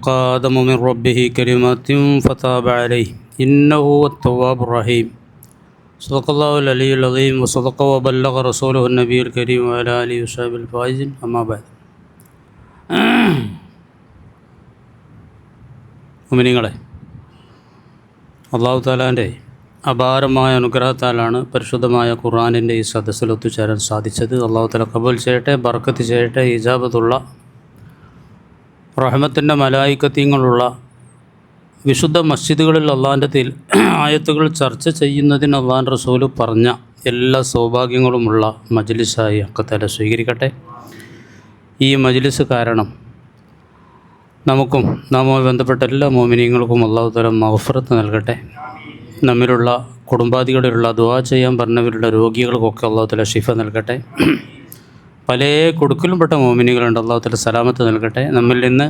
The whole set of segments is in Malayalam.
آدم من ربه كلمات فتاب عليه إنه هو التواب الرحيم صدق الله العلي العظيم وصدق وبلغ رسوله النبي الكريم وعلى آله وصحبه الفائزين أما بعد മുഅ്മിനീങ്ങളെ, അല്ലാഹു തആലാൻ്റെ അപാരമായ അനുഗ്രഹത്താലാണ് പരിശുദ്ധമായ ഖുർആനിൻ്റെ ഈ സദസ്സിൽ ഒത്തുചേരാൻ സാധിച്ചത്. അല്ലാഹു തആല ഖബൂൽ ചെയ്യട്ടെ, ബർക്കത്ത് ചെയ്യട്ടെ. ഇജാബത്തുള്ള റഹ്മത്തിൻ്റെ മലായികത്യങ്ങളുള്ള വിശുദ്ധ മസ്ജിദുകളിൽ അള്ളാഹിൻ്റെ ആയത്തുകൾ ചർച്ച ചെയ്യുന്നതിന് അള്ളാഹിൻ്റെ റസൂൽ പറഞ്ഞ എല്ലാ സൗഭാഗ്യങ്ങളുമുള്ള മജ്ലിസായി ഹഖ് തആല സ്വീകരിക്കട്ടെ. ഈ മജ്ലിസ് കാരണം നമുക്കും നാമുമായി ബന്ധപ്പെട്ട എല്ലാ മുഅ്മിനീങ്ങൾക്കും അല്ലാഹു തആല മഗ്ഫിറത്ത് നൽകട്ടെ. നമ്മിലുള്ള കുടുംബാദികളിലുള്ള ദുആ ചെയ്യാൻ പറഞ്ഞവരുടെ രോഗികൾക്കൊക്കെ അല്ലാഹു തആല ശിഫ നൽകട്ടെ. പല കൊടുക്കലുംപ്പെട്ട മുഅ്മിനീങ്ങളുണ്ട്, അല്ലാഹു തആല സലാമത്ത് നൽകട്ടെ. നമ്മിൽ നിന്ന്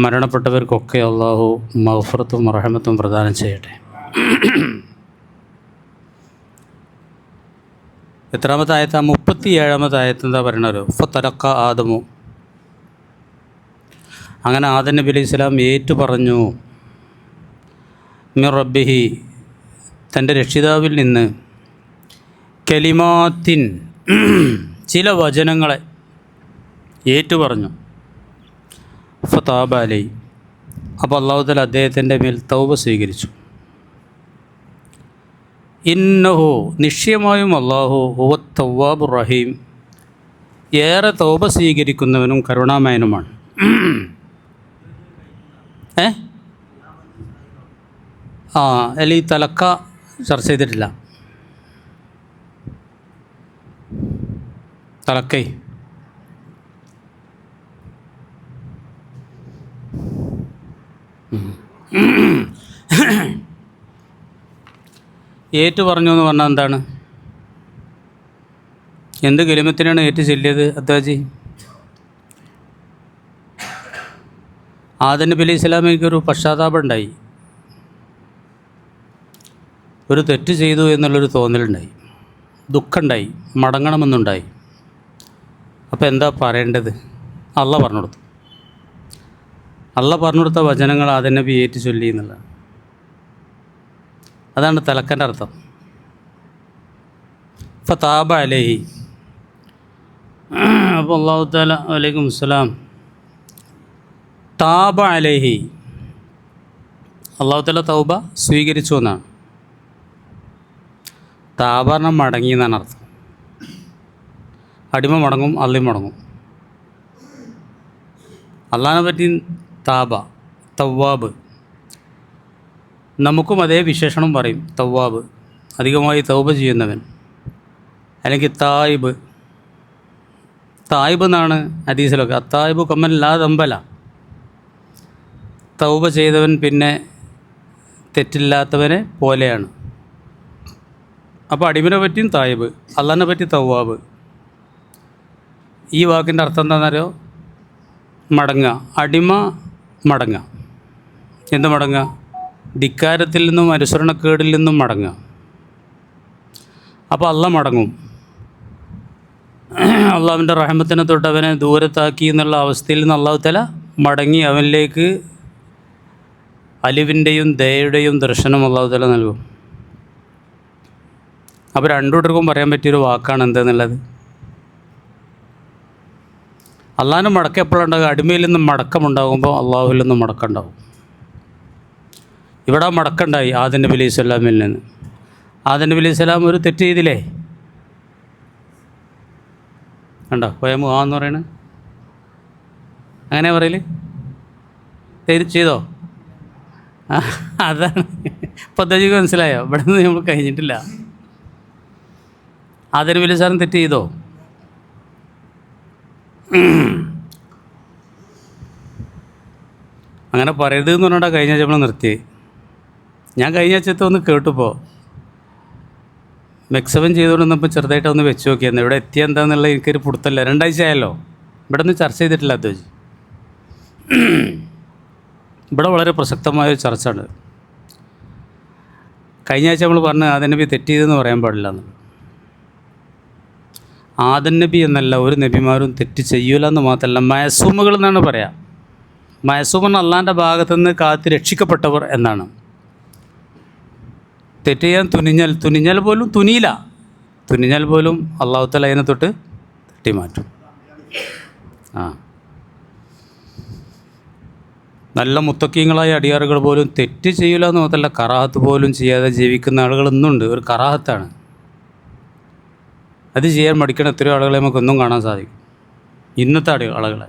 മരണപ്പെട്ടവർക്കൊക്കെ അല്ലാഹു മഗ്ഫിറത്തും റഹ്മത്തും പ്രദാനം ചെയ്യട്ടെ. എത്രാമത്തെ ആയത്താ? 37-ാമത്തെ ആയത്ത്. എന്താ പറയണത്? ഫതലഖ ആദമു, അങ്ങനെ ആദം നബി അലൈഹി സ്വലാം ഏറ്റു പറഞ്ഞു, മിർ റബ്ബിഹി, തൻ്റെ രക്ഷിതാവിൽ നിന്ന്, കലിമാത്തിൻ, ചില വചനങ്ങളെ ഏറ്റു പറഞ്ഞു. ഫതാബ അലൈഹി, അപ്പോൾ അല്ലാഹു തആല അദ്ദേഹത്തിൻ്റെ മേൽ തൗബ സ്വീകരിച്ചു. ഇന്നഹു, നിശ്ചയമായും അല്ലാഹു, ഹുവ തവ്വാബുർ റഹീം, ഏറെ തൗബ സ്വീകരിക്കുന്നവനും കരുണാമയനുമാണ്. അല്ല, ഈ തലക്ക ചർച്ച ചെയ്തിട്ടില്ല. തലക്കൈ ഏറ്റു പറഞ്ഞു എന്ന് പറഞ്ഞാൽ എന്താണ്? എന്ത് കലിമത്തിനാണ് ഏറ്റു ചൊല്ലിയത് അത്താജി? ആദം നബി അലൈഹി സ്വലാമിക്കൊരു പശ്ചാത്താപം ഉണ്ടായി, ഒരു തെറ്റ് ചെയ്തു എന്നുള്ളൊരു തോന്നലുണ്ടായി, ദുഃഖമുണ്ടായി, മടങ്ങണമെന്നുണ്ടായി. അപ്പോൾ എന്താ പറയേണ്ടത്? അള്ളാഹ് പറഞ്ഞു കൊടുത്തു. അള്ളാഹ് പറഞ്ഞു കൊടുത്ത വചനങ്ങൾ ആദം നബി ഏറ്റു ചൊല്ലി എന്നുള്ളതാണ്. അതാണ് തലക്കൻ്റെ അർത്ഥം. ഫതാബ അലൈഹി, അപ്പോൾ അല്ലാഹു തആല, വലൈക്കും അസ്സലാം, താബ അലൈഹി, അല്ലാഹു തആല തൗബ സ്വീകരിച്ചു എന്നാണ്. താബ പറഞ്ഞാൽ മടങ്ങി എന്നാണ് അർത്ഥം. അടിമ മടങ്ങും, അള്ളി മടങ്ങും. അള്ളാഹിനെ പറ്റി താബ, തവ്വാബ്, നമുക്കും അതേ വിശേഷണം പറയും. തവ്വാബ്, അധികമായി തൗബ ചെയ്യുന്നവൻ. അല്ലെങ്കിൽ തായിബ്, തായിബ് എന്നാണ് ഹദീസിലൊക്കെ. അത്തായിബ് കമ്മൻ ലാ ദമ്പല, തൗബ ചെയ്തവൻ പിന്നെ തെറ്റില്ലാത്തവനെ പോലെയാണ്. അപ്പോൾ അടിമനെ പറ്റിയും തായിബ്, അള്ളാഹിനെ പറ്റി തവ്വാബ്. ഈ വാക്കിൻ്റെ അർത്ഥം എന്താണെന്നറിയോ? മടങ്ങുക. അടിമ മടങ്ങുക. എന്ത് മടങ്ങുക? ധിക്കാരത്തിൽ നിന്നും അനുസരണക്കേടിൽ നിന്നും മടങ്ങുക. അപ്പോൾ അള്ളാഹ് മടങ്ങും. അള്ളാഹുവിൻ്റെ റഹ്മത്തിനെ തൊട്ട് അവനെ ദൂരത്താക്കി എന്നുള്ള അവസ്ഥയിൽ നിന്ന് അല്ലാഹു തആല മടങ്ങി അവനിലേക്ക് അലിവിൻ്റെയും ദയയുടെയും ദർശനം അല്ലാഹു തആല നൽകും. അപ്പോൾ രണ്ടു കൂട്ടർക്കും പറയാൻ പറ്റിയൊരു വാക്കാണ് എന്തെന്നുള്ളത്. അള്ളാഹിന് മടക്കം എപ്പോഴുണ്ടാകുക? അടിമയിൽ നിന്നും മടക്കമുണ്ടാകുമ്പോൾ അള്ളാഹുവിൽ നിന്നും മടക്കമുണ്ടാകും. ഇവിടെ മടക്കമുണ്ടായി ആദം നബി അലൈഹി സ്വലാമിൽ നിന്ന്. ആദം നബി അലൈഹി സ്വലാം ഒരു തെറ്റ് ചെയ്തില്ലേ? കണ്ടോ പോയമു ആ എന്ന് പറയണേ? അങ്ങനെ പറയല്? ചെയ്തോ? അതാണ് പദ്ധതിക്ക് മനസ്സിലായോ? ഇവിടെ നിന്ന് നമ്മൾ കഴിഞ്ഞിട്ടില്ല. ആദം നബി അലൈഹി സ്വലാം തെറ്റ് ചെയ്തോ? അങ്ങനെ പറയരുത് എന്ന് പറഞ്ഞാൽ കഴിഞ്ഞ ആഴ്ച നമ്മൾ നിർത്തി. ഞാൻ കഴിഞ്ഞ ആഴ്ചത്തെ ഒന്ന് കേട്ടുപ്പോൾ മെക്സവൻ ചെയ്തുകൊണ്ടിരുന്നപ്പോൾ ചെറുതായിട്ടൊന്ന് വെച്ച് നോക്കിയായിരുന്നു. ഇവിടെ എത്തിയ എന്താണെന്നുള്ള എനിക്കൊരു പുറത്തല്ല. 2 ആഴ്ച ആയല്ലോ. ഇവിടെ ഒന്നും ചർച്ച ചെയ്തിട്ടില്ല അദ്വൈജി. ഇവിടെ വളരെ പ്രസക്തമായൊരു ചർച്ചയാണ്. കഴിഞ്ഞ ആഴ്ച നമ്മൾ പറഞ്ഞ് ആദം നബി തെറ്റ് ചെയ്തെന്ന് പറയാൻ പാടില്ല എന്ന്. ആദം നബി എന്നല്ല ഒരു നബിമാരും തെറ്റ് ചെയ്യൂല എന്ന് മാത്രമല്ല മയസൂമുകൾ എന്നാണ് പറയാം. മയസൂമൻ അള്ളാൻ്റെ ഭാഗത്തുനിന്ന് കാത്ത് രക്ഷിക്കപ്പെട്ടവർ എന്നാണ്. തെറ്റ് ചെയ്യാൻ തുനിഞ്ഞാൽ പോലും തുനിഞ്ഞാൽ പോലും അള്ളാഹു തആല അതിനെ തൊട്ട് തട്ടിമാറ്റും. നല്ല മുത്തക്കീങ്ങളായ അടിയാറുകൾ പോലും തെറ്റ് ചെയ്യില്ല എന്ന് മാത്രമല്ല, കറാഹത്ത് പോലും ചെയ്യാതെ ജീവിക്കുന്ന ആളുകൾ ഇന്നുണ്ട്. ഒരു കറാഹത്താണ്, അത് ചെയ്യാൻ മടിക്കണ എത്രയോ ആളുകളെ നമുക്കൊന്നും കാണാൻ സാധിക്കും. ഇന്നത്തെ ആളുകളെ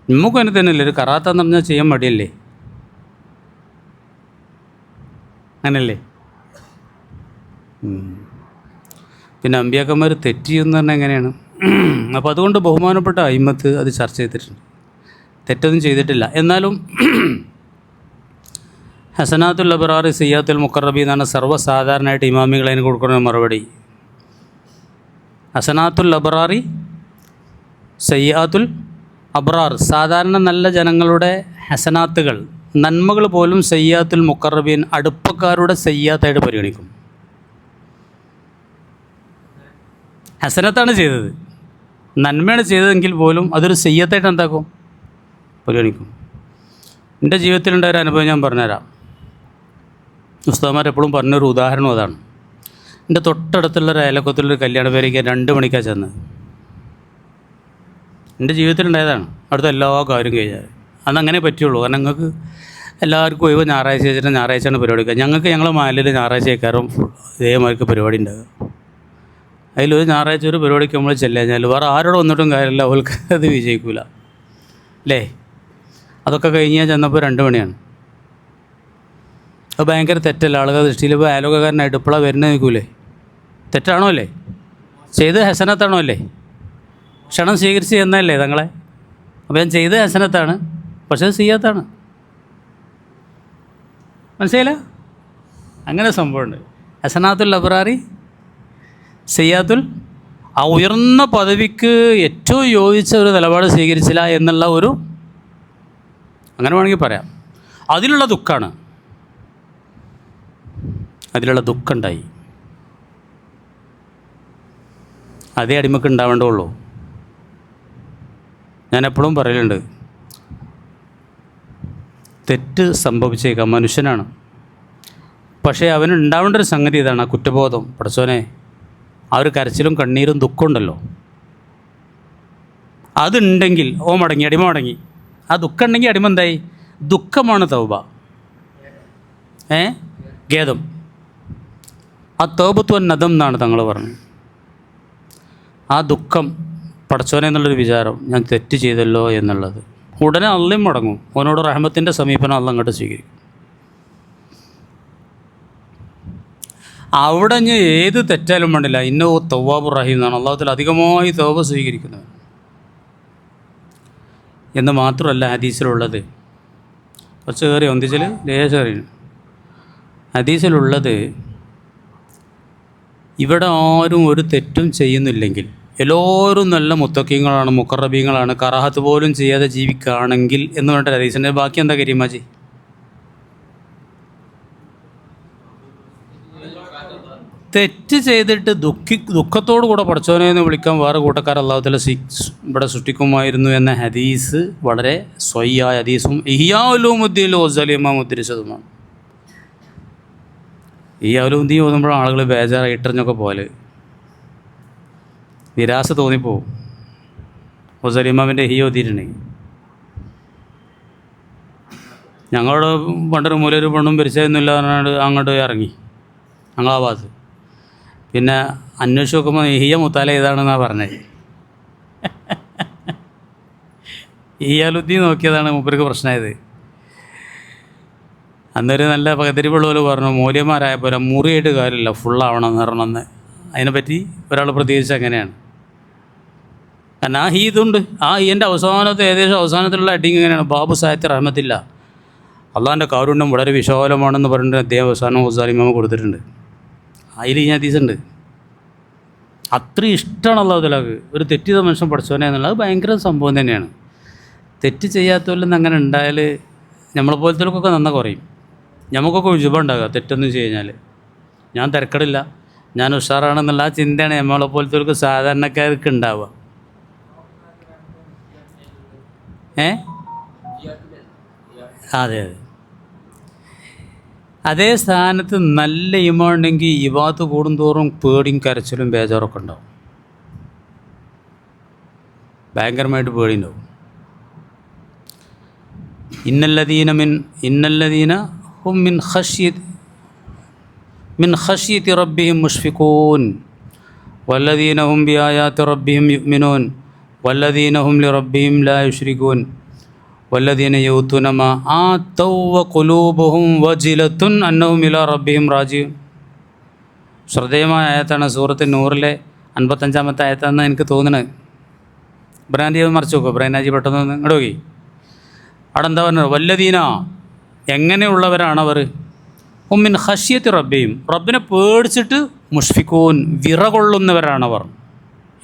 നമുക്കും അതിന് തന്നെയല്ലേ, ഒരു കറാഹത്തെന്ന് പറഞ്ഞാൽ ചെയ്യാൻ മടിയല്ലേ, അങ്ങനല്ലേ? പിന്നെ അമ്പിയാക്കന്മാർ തെറ്റ് ചെയ്യുമെന്ന് പറഞ്ഞാൽ എങ്ങനെയാണ്? അപ്പോൾ അതുകൊണ്ട് ബഹുമാനപ്പെട്ട അയിമ്മത്ത് അത് ചർച്ച ചെയ്തിട്ടുണ്ട്. തെറ്റൊന്നും ചെയ്തിട്ടില്ല. എന്നാലും ഹസനാത്തുൽ അബ്റാർ സയ്യാത്തുൽ മുഖറബി എന്നാണ് സർവ്വസാധാരണയായിട്ട് ഇമാമികൾ അതിന് കൊടുക്കുന്ന മറുപടി. ഹസനാത്തുൽ അബ്റാറി സയ്യാത്തുൽ അബ്റാർ, സാധാരണ നല്ല ജനങ്ങളുടെ ഹസനാത്തുകൾ, നന്മകൾ പോലും സയ്യാത്തുൽ മുഖറബീൻ, അടുപ്പക്കാരുടെ സയ്യാത്തായിട്ട് പരിഗണിക്കും. ഹസനത്താണ് ചെയ്തത്, നന്മയാണ് ചെയ്തതെങ്കിൽ പോലും അതൊരു സയ്യത്തായിട്ട് എന്താക്കും, പരിഗണിക്കും. എൻ്റെ ജീവിതത്തിലുണ്ടായ ഒരു അനുഭവം ഞാൻ പറഞ്ഞുതരാം. ഉസ്താദന്മാരെപ്പോഴും പറഞ്ഞൊരു ഉദാഹരണം അതാണ്. എൻ്റെ തൊട്ടടുത്തുള്ളൊരു അയലക്കത്തുള്ളൊരു കല്യാണ പേരേക്ക് 2 മണിക്കാണ് ചെന്നത്. എൻ്റെ ജീവിതത്തിലുണ്ടായതാണ്. അവിടുത്തെ എല്ലാ കാര്യം കഴിഞ്ഞാൽ അന്നങ്ങനെ പറ്റുള്ളൂ. കാരണം ഞങ്ങൾക്ക് എല്ലാവർക്കും ഒഴിവ് ഞായറാഴ്ച വെച്ചിട്ട് ഞായറാഴ്ചയാണ് പരിപാടി. ഞങ്ങൾക്ക് ഞങ്ങളെ മാലിൽ ഞായറാഴ്ച കേൾക്കാറും ഇതേമാതിരിക്ക് പരിപാടി ഉണ്ടാകുക. അതിലൊരു ഞായറാഴ്ച ഒരു പരിപാടിക്ക് നമ്മൾ ചെല്ലഴിഞ്ഞാൽ വേറെ ആരോട് വന്നിട്ടും കാര്യമില്ല, അവൾക്ക് അത് വിജയിക്കില്ല അല്ലേ? അതൊക്കെ കഴിഞ്ഞാൽ ചെന്നപ്പോൾ 2 മണിയാണ്. അത് ഭയങ്കര തെറ്റല്ല. ആളുകൾ ദൃഷ്ടിയിൽ ഇപ്പോൾ അയലോകക്കാരനായിട്ട് ഇപ്പോഴാണ് വരുന്നത് നിൽക്കൂലേ? തെറ്റാണോ അല്ലേ? ചെയ്ത് ഹസനത്താണോ അല്ലേ? ക്ഷണം സ്വീകരിച്ച് എന്നല്ലേ തങ്ങളെ? അപ്പോൾ ഞാൻ ചെയ്ത് ഹസനത്താണ്, പക്ഷേ അത് ചെയ്യാത്താണ്. മനസ്സിലായില്ല? അങ്ങനെ സംഭവമുണ്ട്. ഹസനാത്തുൽ അബ്റാറി സയ്യാത്തുൽ, ആ ഉയർന്ന പദവിക്ക് ഏറ്റവും യോജിച്ച ഒരു നിലപാട് സ്വീകരിച്ചില്ല എന്നുള്ള ഒരു, അങ്ങനെ വേണമെങ്കിൽ പറയാം, അതിലുള്ള ദുഃഖമാണ്. അതിലുള്ള ദുഃഖമുണ്ടായി. അതേ അടിമക്ക് ഉണ്ടാവേണ്ടതുള്ളൂ. ഞാൻ എപ്പോഴും പറയലുണ്ട്, തെറ്റ് സംഭവിച്ചേക്കാം, മനുഷ്യനാണ്. പക്ഷേ അവന് ഉണ്ടാവേണ്ട ഒരു സംഗതി ഇതാണ്, ആ കുറ്റബോധം. പടച്ചോനെ, ആ ഒരു കരച്ചിലും കണ്ണീരും ദുഃഖമുണ്ടല്ലോ, അതുണ്ടെങ്കിൽ മടങ്ങി, അടിമ മടങ്ങി. ആ ദുഃഖം ഉണ്ടെങ്കിൽ അടിമ എന്തായി? ദുഃഖമാണ് തൗബ, ഖേദം. ആ തൗബത്തു നദം എന്നാണ് തങ്ങൾ പറഞ്ഞത്. ആ ദുഃഖം, പടച്ചോനെ എന്നുള്ളൊരു വിചാരം, ഞാൻ തെറ്റ് ചെയ്തല്ലോ എന്നുള്ളത്, ഉടനെ അള്ളയും മടങ്ങും. അവനോട് റഹ്മത്തിൻ്റെ സമീപനം അള്ള അങ്ങോട്ട് സ്വീകരിക്കും. അവിടെ ഞാൻ ഏത് തെറ്റാലും വേണ്ടില്ല, ഇന്നോ തവ്വാബുർ റഹീം എന്നാണ്. അള്ളാഹുത്തിൽ അധികമായി തൗബ സ്വീകരിക്കുന്നത് എന്ന് മാത്രമല്ല ഹദീസിലുള്ളത്. കുറച്ച് കയറി ഒന്നിച്ചിൽ ലേശറി ഹദീസിലുള്ളത്, ഇവിടെ ആരും ഒരു തെറ്റും ചെയ്യുന്നില്ലെങ്കിൽ, എല്ലാവരും നല്ല മുത്തക്കീങ്ങളാണ്, മുഖറബീങ്ങളാണ്, കറാഹത്ത് പോലും ചെയ്യാതെ ജീവിക്കുകയാണെങ്കിൽ എന്ന് പറഞ്ഞിട്ട് ഹദീസിൻ്റെ ബാക്കി എന്താ കരീമാജി? തെറ്റ് ചെയ്തിട്ട് ദുഃഖത്തോടു കൂടെ പടച്ചോനെ എന്ന് വിളിക്കാൻ വേറെ കൂട്ടക്കാർ അല്ലാഹു തആല ഇവിടെ സൃഷ്ടിക്കുമായിരുന്നു എന്ന ഹദീസ് വളരെ സ്വയ്യായ ഹദീസും ഇഹ്യാ ഉലൂമുദ്ദീൻ ഗസാലി ഇമാം ഉദ്ധരിച്ചതുമാണ്. ഈ ഉലൂമുദ്ദീൻ ഓതുമ്പോൾ ആളുകൾ ബേജാറായി ഇട്ടെറിഞ്ഞൊക്കെ പോലെ നിരാശ തോന്നിപ്പോവും. ഗസാലി ഇമാമിൻ്റെ ഇഹ്യാ ഓതിയിട്ടുണ്ടെങ്കിൽ ഞങ്ങളോട് പണ്ടൊരു മൂലൊരു പെണ്ണും പരിചയമൊന്നുമില്ല പറഞ്ഞാണ്ട് അങ്ങോട്ട് ഇറങ്ങി ഞങ്ങളാ ഭാഗത്ത്. പിന്നെ അന്വേഷിച്ച് നോക്കുമ്പോൾ ഇഹിയ മുത്താല ഏതാണെന്നാണ് പറഞ്ഞത്. ഇഹിയാലുദ്ദീൻ നോക്കിയതാണ് മൂപ്പർക്ക് പ്രശ്നമായത്. അന്നൊരു നല്ല പകതിരിപ്പുള്ള പോലെ പറഞ്ഞു, മൂല്യന്മാരായപ്പോൾ മുറിയായിട്ട് കാര്യമില്ല, ഫുള്ളാവണം എന്ന് പറയണമെന്ന്. അതിനെപ്പറ്റി ഒരാൾ പ്രതികരിച്ച് അങ്ങനെയാണ്. കാരണം ആ ഹീ ഇതുണ്ട്, ആ ഹീൻ്റെ അവസാനത്തെ ഏകദേശം അവസാനത്തിലുള്ള അഡിങ് എങ്ങനെയാണ്? ബാബു സാഹിത്യ റഹ്മത്തില്ല, അള്ളാഹിൻ്റെ കാരുണ്യം വളരെ വിശാലമാണെന്ന് പറഞ്ഞിട്ട് അദ്ദേഹം അവസാനം ഗസാലി ഇമാം കൊടുത്തിട്ടുണ്ട്. അതിൽ ഈ ഹദീസുണ്ട്. അത്രയും ഇഷ്ടമാണ് അല്ലാഹു തആലക്ക് ഒരു തെറ്റ് ചെയ്ത മനുഷ്യൻ പഠിച്ചവനെ എന്നുള്ളത്. അത് ഭയങ്കര സംഭവം തന്നെയാണ്. തെറ്റ് ചെയ്യാത്തവരിൽ അങ്ങനെ ഉണ്ടായാൽ നമ്മളെ പോലത്തേക്കൊക്കെ നന്ന കുറയും. നമുക്കൊക്കെ ഉജുബുണ്ടാകുക തെറ്റൊന്നും ചെയ്ത് കഴിഞ്ഞാൽ. ഞാൻ തിരക്കടില്ല, ഞാൻ ഉഷാറാണെന്നുള്ള ആ ചിന്തയാണ് നമ്മളെ പോലത്തേക്ക് സാധാരണക്കാർക്ക് ഉണ്ടാവുക. അതെ അതെ. അതേ സ്ഥാനത്ത് നല്ല ഈമാനുണ്ടെങ്കിൽ ഇബാദത്ത് കൂടുന്തോറും പേടിയും കരച്ചിലും ബേജാറൊക്കെ ഉണ്ടാവും, ഭയങ്കരമായിട്ട് പേടിയുണ്ടാവും. ഇന്നല്ലദീന ഹും മിൻ ഖശ്യതി റബ്ബിഹിം മുഷ്ഫിഖൂൻ വല്ലദീന ഹും ബിആയാതി റബ്ബിഹിം യുഅ്മിനൂൻ വല്ലദീന ഹും ലിറബ്ബിഹിം ലാ യുശ്രികൂൻ വല്ലദീന യഊതൂന മാ ആതൗ വഖുലൂബുഹും വജിലത്തുൻ അന്നഹും ഇലാ റബ്ബിഹിം റാജിഊൻ. ശ്രദ്ധേയമായ ആയത്താണ്. സൂറത്ത് നൂറിലെ 55-ാമത്തെ ആയത്താണെന്ന് എനിക്ക് തോന്നുന്നത്. ബ്രാൻഡി മറിച്ച് നോക്കുക, ബ്രാൻഡാജി പെട്ടെന്ന് ഇങ്ങോട്ട് നോക്കി. അവിടെ എന്താ പറഞ്ഞത്? വല്ലദീന, എങ്ങനെയുള്ളവരാണവർ? മിൻ ഖശ്യതി റബ്ബിഹിം, റബ്ബിനെ പേടിച്ചിട്ട് മുഷ്ഫിഖൂൻ, വിറകൊള്ളുന്നവരാണവർ.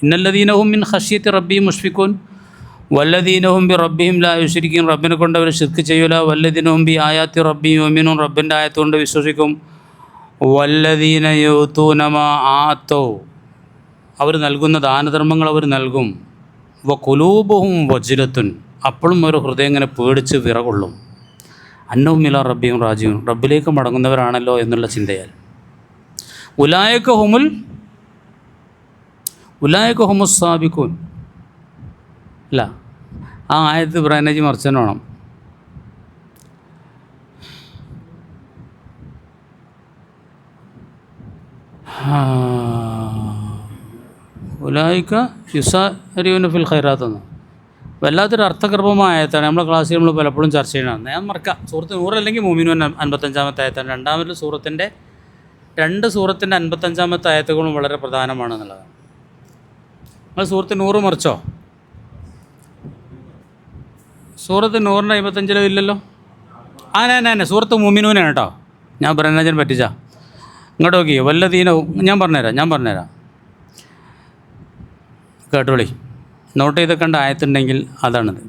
ഇന്നല്ലദീനഹും മിൻ ഖശ്യതി റബ്ബിഹിം മുഷ്ഫിഖൂൻ വല്ലദീനഹും ബി റബ്ബിഹിം ലാ യുശ്രികൂൻ, റബ്ബിനെ കൊണ്ട് അവർ ശിർക്ക് ചെയ്യൂല. വല്ലദീനഹും ബി ആയാത്തി റബ്ബിഹിം യുഅ്മിനൂൻ, റബ്ബിൻ്റെ ആയത്ത് കൊണ്ട് വിശ്വസിക്കും. വല്ലദീന യഊതൂന മാ ആതൗ, അവർ നൽകുന്ന ദാനധർമ്മങ്ങൾ അവർ നൽകും. വഖുലൂബുഹും വജിലത്തുൻ, അപ്പോഴും ഒരു ഹൃദയം ഇങ്ങനെ പേടിച്ച് വിറകൊള്ളും. അന്നഹും ഇലാ റബ്ബിഹിം റാജിഊൻ, റബ്ബിലേക്ക് മടങ്ങുന്നവരാണല്ലോ എന്നുള്ള ചിന്തയാൽ. ഉലായിക ഹുമുസ് സാബിഖൂൻ. അല്ല, ആ ആയത്ത് ബ്രാനജി മറിച്ചന്നെ വേണം. ഉലായിക യുസാരിഊന ഫിൽ ഖൈറാത്ത് എന്ന് വല്ലാത്തൊരു അർത്ഥഗർഭമായ ആയത്താണ്. നമ്മുടെ ക്ലാസ്സിൽ നമ്മൾ പലപ്പോഴും ചർച്ച ചെയ്യണമെന്ന് ഞാൻ മറക്കാം. സൂറത്ത് 100 അല്ലെങ്കിൽ മുഅ്മിനൂൻ 55-ാമത്തെ ആയത്താണ്. രണ്ട് സൂറത്തിൻ്റെ 55-ാമത്തെ ആയത്തുകളും വളരെ പ്രധാനമാണെന്നുള്ളതാണ്. നിങ്ങൾ സൂറത്ത് 100 മറിച്ചോ? സൂറത്ത് 100 55 ഇല്ലല്ലോ. സൂറത്ത് മുഅ്മിനൂനാണ് കേട്ടോ. ഞാൻ ബ്രഹ്മജൻ പറ്റിച്ച ഇങ്ങോട്ട് നോക്കി. വല്ലദീന, ഞാൻ പറഞ്ഞുതരാം കേട്ടോളി. നോട്ട് ചെയ്ത് കണ്ട ആയത്തുണ്ടെങ്കിൽ അതാണിത്.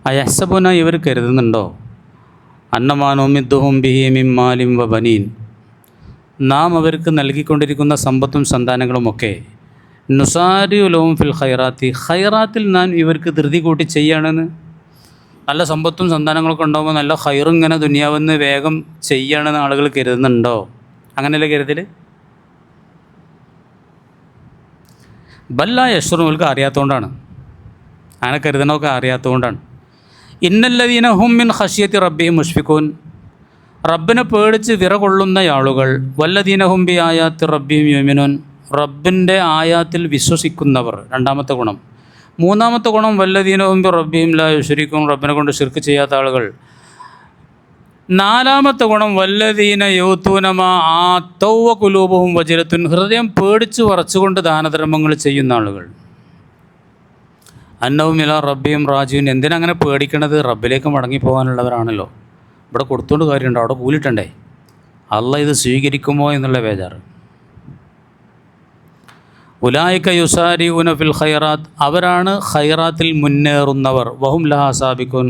അയഹ്സബുന, ഇവർ കരുതുന്നുണ്ടോ, അന്നമാ നുമിദ്ദുഹും ബിഹി മിൻ മാലിൻ വ ബനീൻ, നാം അവർക്ക് നൽകിക്കൊണ്ടിരിക്കുന്ന സമ്പത്തും സന്താനങ്ങളുമൊക്കെ, നുസാരിഉ ലഹും ഫിൽ ഖൈറാത്തി, ഖൈറാത്തിൽ നാം ഇവർക്ക് ധൃതി കൂട്ടി ചെയ്യുകയാണെന്ന്. നല്ല സമ്പത്തും സന്താനങ്ങളൊക്കെ ഉണ്ടാകുമ്പോൾ നല്ല ഖൈറും ഇങ്ങനെ ദുനിയാവെന്ന് വേഗം ചെയ്യുകയാണെന്ന് ആളുകൾ കരുതുന്നുണ്ടോ? അങ്ങനെയല്ലേ കരുതൽ? ബല്ല യശ്റുൻ, അറിയാത്തതുകൊണ്ടാണ്. അങ്ങനെ കരുതണമൊക്കെ അറിയാത്തതുകൊണ്ടാണ്. ഇന്നല്ലദീന ഹും മിൻ ഖശ്യതി റബ്ബിഹിം മുഷ്ഫിഖൂൻ, റബ്ബിനെ പേടിച്ച് വിറകൊള്ളുന്ന ആളുകൾ. വല്ലദീന ഹും ബി ആയാത്തി റബ്ബിഹിം യുഅ്മിനൂൻ, റബ്ബിൻ്റെ ആയാത്തിൽ വിശ്വസിക്കുന്നവർ, രണ്ടാമത്തെ ഗുണം. മൂന്നാമത്തെ ഗുണം വല്ലദീന ഹും ബി റബ്ബിഹിം ലാ യുശ്രികൂൻ, റബ്ബിനെ കൊണ്ട് ശിർക്ക് ചെയ്യാത്ത ആളുകൾ. നാലാമത്തെ ഗുണം വല്ലദീന യഊതൂന മാ ആതൗ വഖുലൂബുഹും വജിലത്തുൻ, ഹൃദയം പേടിച്ച് വറച്ചുകൊണ്ട് ദാനധർമ്മങ്ങൾ ചെയ്യുന്ന ആളുകൾ. അന്നഹും ഇലാ റബ്ബിഹിം റാജിഊൻ, എന്തിനങ്ങനെ പേടിക്കണത്? റബ്ബിലേക്ക് മടങ്ങിപ്പോകാനുള്ളവരാണല്ലോ. ഇവിടെ കൊടുത്തുകൊണ്ട് കാര്യമുണ്ടോ? അവിടെ കൂലിട്ടണ്ടേ? അള്ളാഹ് ഇത് സ്വീകരിക്കുമോ എന്നുള്ള ബേജാറ്. ഉലായിക യുസാരിഊന ഫിൽ ഖൈറാത്ത്, അവരാണ് ഖൈറാത്തിൽ മുന്നേറുന്നവർ. വഹും ലഹാ സാബിഖൂൻ,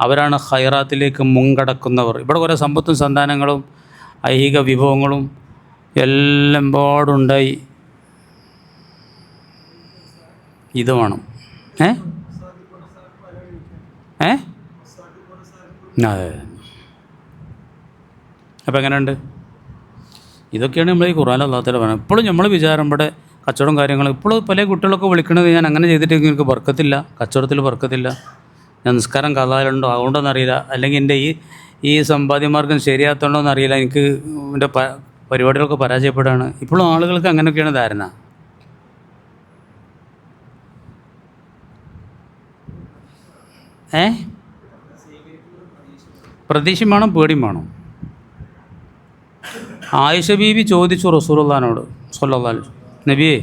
അവരാണ് ഖൈറാത്തിലേക്ക് മുൻകടക്കുന്നവർ. ഇവിടെ കുറേ സമ്പത്തും സന്താനങ്ങളും ഐഹിക വിഭവങ്ങളും എല്ലാം പാടുണ്ടായി. ഇത് വേണം. അതെ. അപ്പം എങ്ങനെയുണ്ട്? ഇതൊക്കെയാണ് നമ്മൾ ഈ ഖുർആനിൽ അല്ലാഹു തആല പറയുന്നത്. ഇപ്പോഴും നമ്മൾ വിചാരം ഇവിടെ കച്ചവടം കാര്യങ്ങൾ, ഇപ്പോഴും പല കുട്ടികളൊക്കെ വിളിക്കണത്, ഞാൻ അങ്ങനെ ചെയ്തിട്ട് എനിക്ക് ബർക്കത്തില്ല, കച്ചവടത്തിൽ ബർക്കത്തില്ല, ഞാൻ നിസ്കാരം കലാലുണ്ടോ അതുകൊണ്ടോന്നറിയില്ല, അല്ലെങ്കിൽ എൻ്റെ ഈ സമ്പാദ്യമാർഗം ശരിയാത്തോണ്ടോന്ന് അറിയില്ല, എനിക്ക് എൻ്റെ പരിപാടികളൊക്കെ പരാജയപ്പെടുകയാണ്. ഇപ്പോഴും ആളുകൾക്ക് അങ്ങനെയൊക്കെയാണ് ധാരണ. പ്രതീക്ഷയും വേണം, പേടിയും വേണം. ആയിഷ ബീവി ചോദിച്ചു റസൂലുള്ളാഹിനോട് സ്വല്ലല്ലാഹു അലൈഹി വസല്ലം, നബിയേ,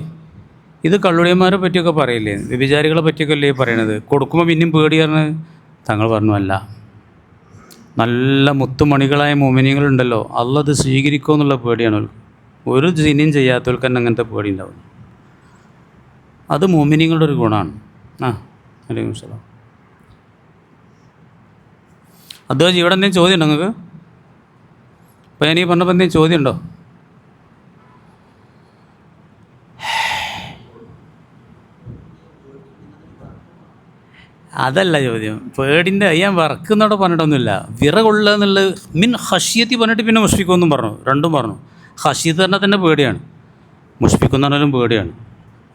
ഇത് കള്ളുടിയന്മാരെ പറ്റിയൊക്കെ പറയില്ലേ, വ്യഭിചാരികളെ പറ്റിയൊക്കെ അല്ലേ പറയണത്, കൊടുക്കുമ്പോൾ പിന്നെയും പേടി പറഞ്ഞത്? തങ്ങൾ പറഞ്ഞു, അല്ല, നല്ല മുത്തുമണികളായ മോമിനികളുണ്ടല്ലോ, അള്ളാഹ് അത് സ്വീകരിക്കുമോ എന്നുള്ള പേടിയാണ്. ഒരു സിനിയും ചെയ്യാത്തവർക്ക് തന്നെ അങ്ങനത്തെ പേടി ഉണ്ടാവും. അത് മോമിനികളുടെ ഒരു ഗുണമാണ്. അലൈക്കും സലാം. അദ്ദേഹം ഇവിടെ എന്തെങ്കിലും ചോദ്യം ഉണ്ടോ നിങ്ങൾക്ക്? അപ്പോൾ ഞാൻ ഈ പറഞ്ഞപ്പോൾ എന്തെങ്കിലും ചോദ്യം ഉണ്ടോ? അതല്ല ചോദ്യം. പേടിൻ്റെ ഞാൻ വറക്കുന്നവിടെ പറഞ്ഞിട്ടൊന്നുമില്ല. വിറ കൊള്ളുക എന്നുള്ളത് മിൻ ഹഷിയത്തി പറഞ്ഞിട്ട് പിന്നെ മുഷ്ഫിക്കുമെന്നും പറഞ്ഞു. രണ്ടും പറഞ്ഞു. ഹഷിയത്ത് പറഞ്ഞാൽ തന്നെ പേടിയാണ്, മുഷ്ഫിക്കെന്ന് പറഞ്ഞാലും പേടിയാണ്.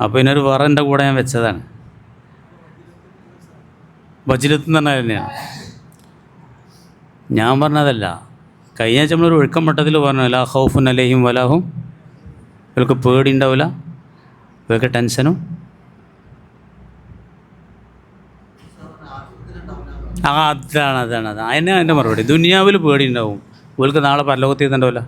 അപ്പോൾ ഇതിനൊരു വിറ എൻ്റെ കൂടെ ഞാൻ വെച്ചതാണ്. വജിലത്ത് എന്ന് പറഞ്ഞാൽ തന്നെയാണ്. ഞാൻ പറഞ്ഞതല്ല. കഴിഞ്ഞ ആഴ്ച നമ്മളൊരു ഒഴുക്കം മട്ടത്തിൽ പറഞ്ഞു, ലാ ഖൗഫുൻ അലൈഹിം വലാഹും, ഇവർക്ക് പേടി ഉണ്ടാവില്ല, ഇവർക്ക് ടെൻഷനും. അതാണ് അതിനെ എൻ്റെ മറുപടി. ദുനിയാവിൽ പേടി ഉണ്ടാവും, ഇവർക്ക് നാളെ പരലോകത്ത് ചെയ്തിട്ടുണ്ടാവില്ല,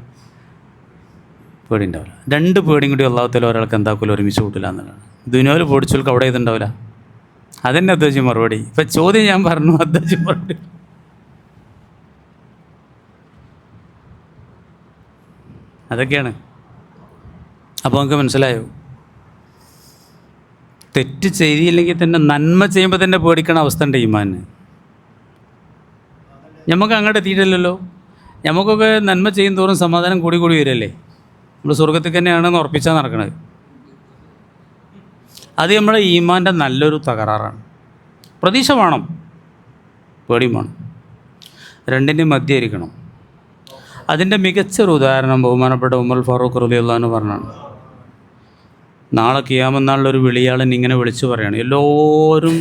പേടി ഉണ്ടാവില്ല. രണ്ട് പേടിയും കൂടി അള്ളാഹുത്തല ഒരാൾക്ക് എന്താക്കില്ല, ഒരുമിച്ച് കൂട്ടില്ല എന്നുള്ളതാണ്. ദുനിയാവിൽ പേടിച്ചവർക്ക് അവിടെ ചെയ്തിട്ടുണ്ടാവില്ല. അതെന്നെ അദ്വൈജി മറുപടി. ഇപ്പം ചോദ്യം ഞാൻ പറഞ്ഞു, അദ്വൈജി മറുപടി. അതൊക്കെയാണ്. അപ്പോൾ നമുക്ക് മനസ്സിലായോ? തെറ്റ് ചെയ്തില്ലെങ്കിൽ തന്നെ നന്മ ചെയ്യുമ്പോൾ തന്നെ പേടിക്കണ അവസ്ഥ ഉണ്ട് ഈമാന്. നമുക്ക് അങ്ങോട്ട് എത്തിയിട്ടില്ലല്ലോ. നമുക്കൊക്കെ നന്മ ചെയ്യും തോറും സമാധാനം കൂടി കൂടി വരല്ലേ. നമ്മൾ സ്വർഗത്തിൽ തന്നെയാണെന്ന് ഉറപ്പിച്ചാൽ നടക്കണത്. അത് നമ്മുടെ ഈമാൻ്റെ നല്ലൊരു തകരാറാണ്. പ്രതീക്ഷ വേണം, പേടിയും വേണം, രണ്ടിൻ്റെയും മധ്യം ഇരിക്കണം. അതിൻ്റെ മികച്ചൊരു ഉദാഹരണം ബഹുമാനപ്പെട്ട ഉമർ ഫാറൂഖ് റളിയല്ലാഹു അൻഹു പറഞ്ഞാണ്. നാളെ ഖിയാമത്ത് നാളിലൊരു വിളിയാളൻ ഇങ്ങനെ വിളിച്ചു പറയുകയാണ്, എല്ലാവരും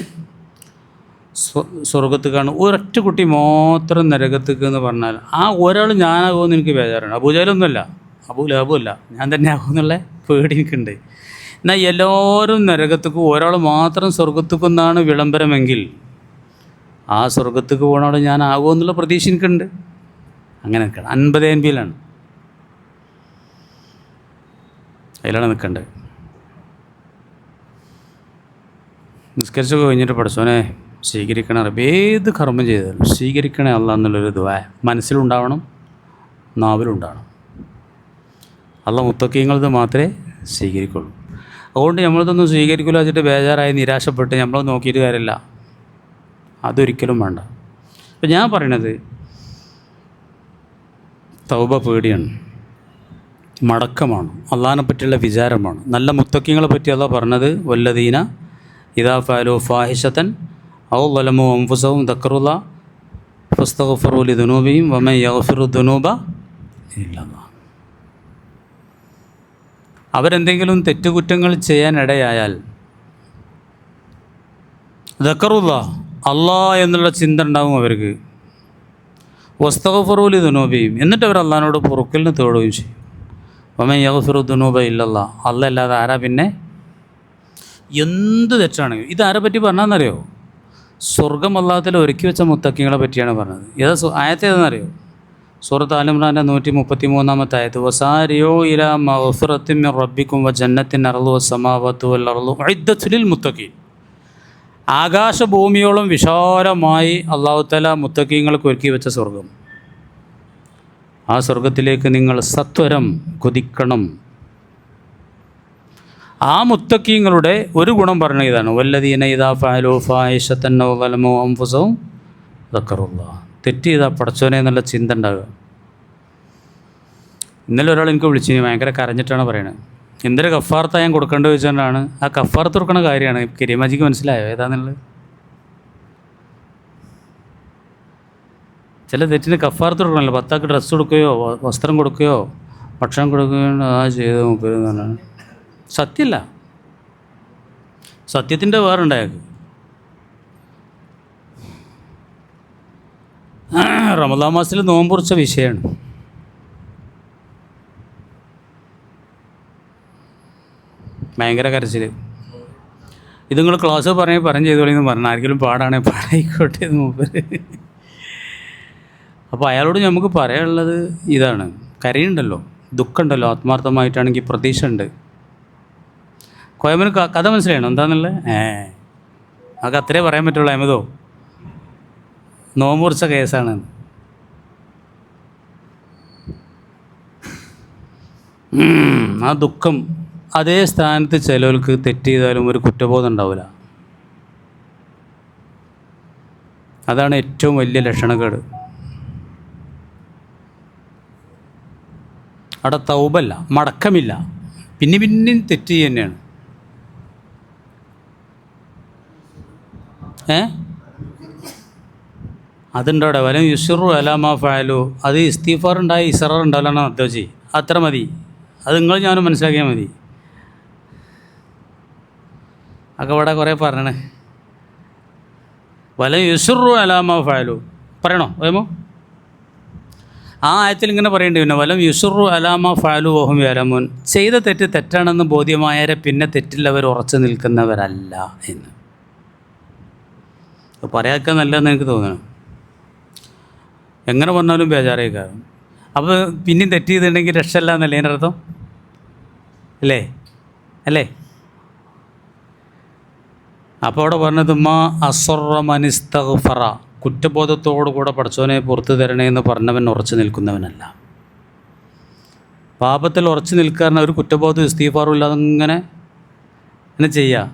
സ്വർഗത്തേക്കാണ്, ഒരൊറ്റ കുട്ടി മാത്രം നരകത്തേക്ക് എന്ന് പറഞ്ഞാൽ ആ ഒരാൾ ഞാനാകുമെന്ന് എനിക്ക് ബേജാറാണ്. അബൂജഹലൊന്നുമല്ല, അബൂ ലഹബുമല്ല, ഞാൻ തന്നെ ആകുമെന്നുള്ള പേടി എനിക്കുണ്ട്. എന്നാൽ എല്ലാവരും നരകത്തേക്ക്, ഒരാൾ മാത്രം സ്വർഗത്തേക്കെന്നാണ് വിളംബരമെങ്കിൽ ആ സ്വർഗത്തേക്ക് പോകണവിടെ ഞാൻ ആകുമെന്നുള്ള പ്രതീക്ഷ എനിക്കുണ്ട്. അങ്ങനെ നിൽക്കണം. 50 MB അതിലാണ് നിൽക്കേണ്ടത്. നിസ്കരിച്ചൊക്കെ കഴിഞ്ഞിട്ട് പഠിച്ചോനെ സ്വീകരിക്കണ റബ്ബേ, ഏത് കർമ്മം ചെയ്താലും സ്വീകരിക്കണേ അല്ലാ എന്നുള്ളൊരു ദുആ മനസ്സിലുണ്ടാവണം, നാവിലുണ്ടാവണം. അല്ലാ മുത്തഖീങ്ങളത് മാത്രമേ സ്വീകരിക്കുള്ളൂ. അതുകൊണ്ട് നമ്മളിതൊന്നും സ്വീകരിക്കില്ല വെച്ചിട്ട് ബേജാറായി നിരാശപ്പെട്ട് നമ്മൾ നോക്കിയിട്ട് കാര്യമില്ല. അതൊരിക്കലും വേണ്ട. ഇപ്പം ഞാൻ പറയണത് തൗബ പേടിയാണ്, മടക്കമാണ്, അള്ളാഹിനെ പറ്റിയുള്ള വിചാരമാണ്. നല്ല മുത്തഖീങ്ങളെ പറ്റി അല്ലാഹ് പറഞ്ഞത് വല്ലദീന ഇദാ ഫഅലൂ ഫാഹിശതൻ ഔ ളലമൂ അൻഫുസഹും ദക്കറുല്ലാഹ ഫസ്തഗ്ഫിറൂ ലിദുനൂബിഹിം വമൻ യഗ്ഫിറു ദുനൂബ ഇല്ലല്ലാഹ്. അവരെന്തെങ്കിലും തെറ്റുകുറ്റങ്ങൾ ചെയ്യാനിടയായാൽ ദക്കറുല്ലാഹ്, അള്ളാഹ് എന്നുള്ള ചിന്ത ഉണ്ടാവും അവർക്ക്. വസ്തഗ്ഫിറൂ ലിദുനൂബിഹിം, എന്നിട്ട് അവർ അള്ളാഹിനോട് പൊറുക്കലിന് തേടുകയും ചെയ്യും. വമൻ യഗ്ഫിറു ദുനൂബ ഇല്ലല്ലാഹ്, അല്ലാഹ് അല്ലാതെ ആരാ പിന്നെ? എന്ത് തെറ്റാണെങ്കിലും. ഇതാരെ പറ്റി പറഞ്ഞാന്നറിയോ? സ്വർഗം അല്ലാഹുതആല ഒരുക്കി വെച്ച മുത്തഖീങ്ങളെ പറ്റിയാണ് പറഞ്ഞത്. ഏതാ ആയത്ത് ഏതെന്നറിയോ? സൂറത്ത് ആൽ ഇംറാൻ്റെ 133 ആയത്ത്. വസാരിഊ ഇലാ മഗ്ഫിറത്തിൻ മിർ റബ്ബിക്കും വജന്നത്തിൻ അർളുഹാ സമാവാതു വൽ അർളു ഉഇദ്ദത് ലിൽ മുത്തഖീൻ. ആകാശഭൂമിയോളം വിശാലമായി അല്ലാഹുതആല മുത്തഖീങ്ങൾക്ക് ഒരുക്കി വെച്ച സ്വർഗം. ആ സ്വർഗത്തിലേക്ക് നിങ്ങൾ സത്വരം കൊതിക്കണം. ആ മുത്തഖീങ്ങളുടെ ഒരു ഗുണം പറഞ്ഞ ഇതാണ്, വല്ലദീന ഇദാ ഫഅലൂ ഫാഹിശതൻ ഔ ളലമൂ അൻഫുസഹും ദക്കറുല്ലാഹ്. തെറ്റ് ചെയ്താൽ പടച്ചോനെ എന്നുള്ള ചിന്ത ഉണ്ടാകുക. ഇന്നലെ ഒരാൾ എനിക്ക് വിളിച്ചു, ഭയങ്കര കരഞ്ഞിട്ടാണ് പറയണത്. എന്തൊരു കഫാർത്ത ഞാൻ കൊടുക്കേണ്ടത് വെച്ചുകൊണ്ടാണ്. ആ കഫാർത്ത് കൊടുക്കുന്ന കാര്യമാണ്. കരീമാജിക്ക് മനസ്സിലായോ ഏതാണെന്നുള്ളത്? ചില തെറ്റിന് കഫാർത്ത് കൊടുക്കണമല്ലോ. ഭർത്താക്ക് ഡ്രസ്സ് കൊടുക്കുകയോ വസ്ത്രം കൊടുക്കുകയോ ഭക്ഷണം കൊടുക്കുകയോ ആ ചെയ്ത് മുപ്പതെന്ന് പറഞ്ഞാണ്. സത്യമല്ല, സത്യത്തിൻ്റെ വേറുണ്ടായേക്ക്. റമദാൻ മാസത്തിൽ നോമ്പുറിച്ച വിഷയമാണ്. ഭയങ്കര കരച്ചിൽ. ഇത് നിങ്ങൾ ക്ലാസ് പറഞ്ഞ് ചെയ്തോളിന്ന് പറഞ്ഞാൽ ആർക്കെങ്കിലും പാടാണെ പാടായിക്കോട്ടെ എന്ന് മൂപ്പര്. അപ്പോൾ അയാളോട് നമുക്ക് പറയാനുള്ളത് ഇതാണ്, കരയുണ്ടല്ലോ, ദുഃഖമുണ്ടല്ലോ, ആത്മാർത്ഥമായിട്ടാണെങ്കിൽ പ്രതീക്ഷ ഉണ്ട്. കോയമ്പന് കഥ മനസ്സിലായണം എന്താണെന്നുള്ളത്? നമുക്ക് അത്രേ പറയാൻ പറ്റുള്ളൂ. അഹമ്മദോ, നോമ്പുറിച്ച കേസാണ്. ആ ദുഃഖം അതേ സ്ഥാനത്ത് ചിലവർക്ക് തെറ്റ് ചെയ്താലും ഒരു കുറ്റബോധം ഉണ്ടാവില്ല. അതാണ് ഏറ്റവും വലിയ ലക്ഷണക്കേട്. അവിടെ തൗബല്ല, മടക്കമില്ല, പിന്നെയും തെറ്റ് ചെയ്യുക തന്നെയാണ്. അതുണ്ടോ അവിടെ വലം യുസിറു അലാമ ഫാലു, അത് ഇസ്തിഗ്ഫാർ ഉണ്ടായി ഇസ്റാർ ഉണ്ടാവില്ലാണ് അർത്ഥം ചെയ്യും. അത്ര മതി, അത് നിങ്ങൾ ഞാനും മനസ്സിലാക്കിയാൽ മതി. ഒക്കെ ഇവിടെ കുറേ പറഞ്ഞേ. വലം യുസിറു അലാമ ഫാലു പറയണോ പറയുമോ? ആ ആയത്തിൽ ഇങ്ങനെ പറയേണ്ടി പിന്നെ വലം യുസിറു അലാമ ഫാലു വഹും യഅലമൂൻ, ചെയ്ത തെറ്റ് തെറ്റാണെന്ന് ബോധ്യമായാരെ പിന്നെ തെറ്റില്ലവർ ഉറച്ചു നിൽക്കുന്നവരല്ല എന്ന് പറയാക്കാൻ നല്ലതെന്ന് എനിക്ക് തോന്നണം. എങ്ങനെ പറഞ്ഞാലും ബേജാറേക്കാരും. അപ്പോൾ പിന്നെയും തെറ്റ് ചെയ്തിട്ടുണ്ടെങ്കിൽ രക്ഷല്ല എന്നല്ലേ എൻ്റെ അർത്ഥം? അല്ലേ അല്ലേ? അപ്പോൾ അവിടെ പറഞ്ഞത് മാ അസ്റ മനിസ്തഗ്ഫറ, കുറ്റബോധത്തോടു കൂടെ പടച്ചോനെ പുറത്തു തരണേ എന്ന് പറഞ്ഞവൻ ഉറച്ചു നിൽക്കുന്നവനല്ല. പാപത്തിൽ ഉറച്ചു നിൽക്കാറുണ്ട് ഒരു കുറ്റബോധം ഇസ്തിഗ്ഫാറും ഇല്ലാതെ ഇങ്ങനെ ചെയ്യുക.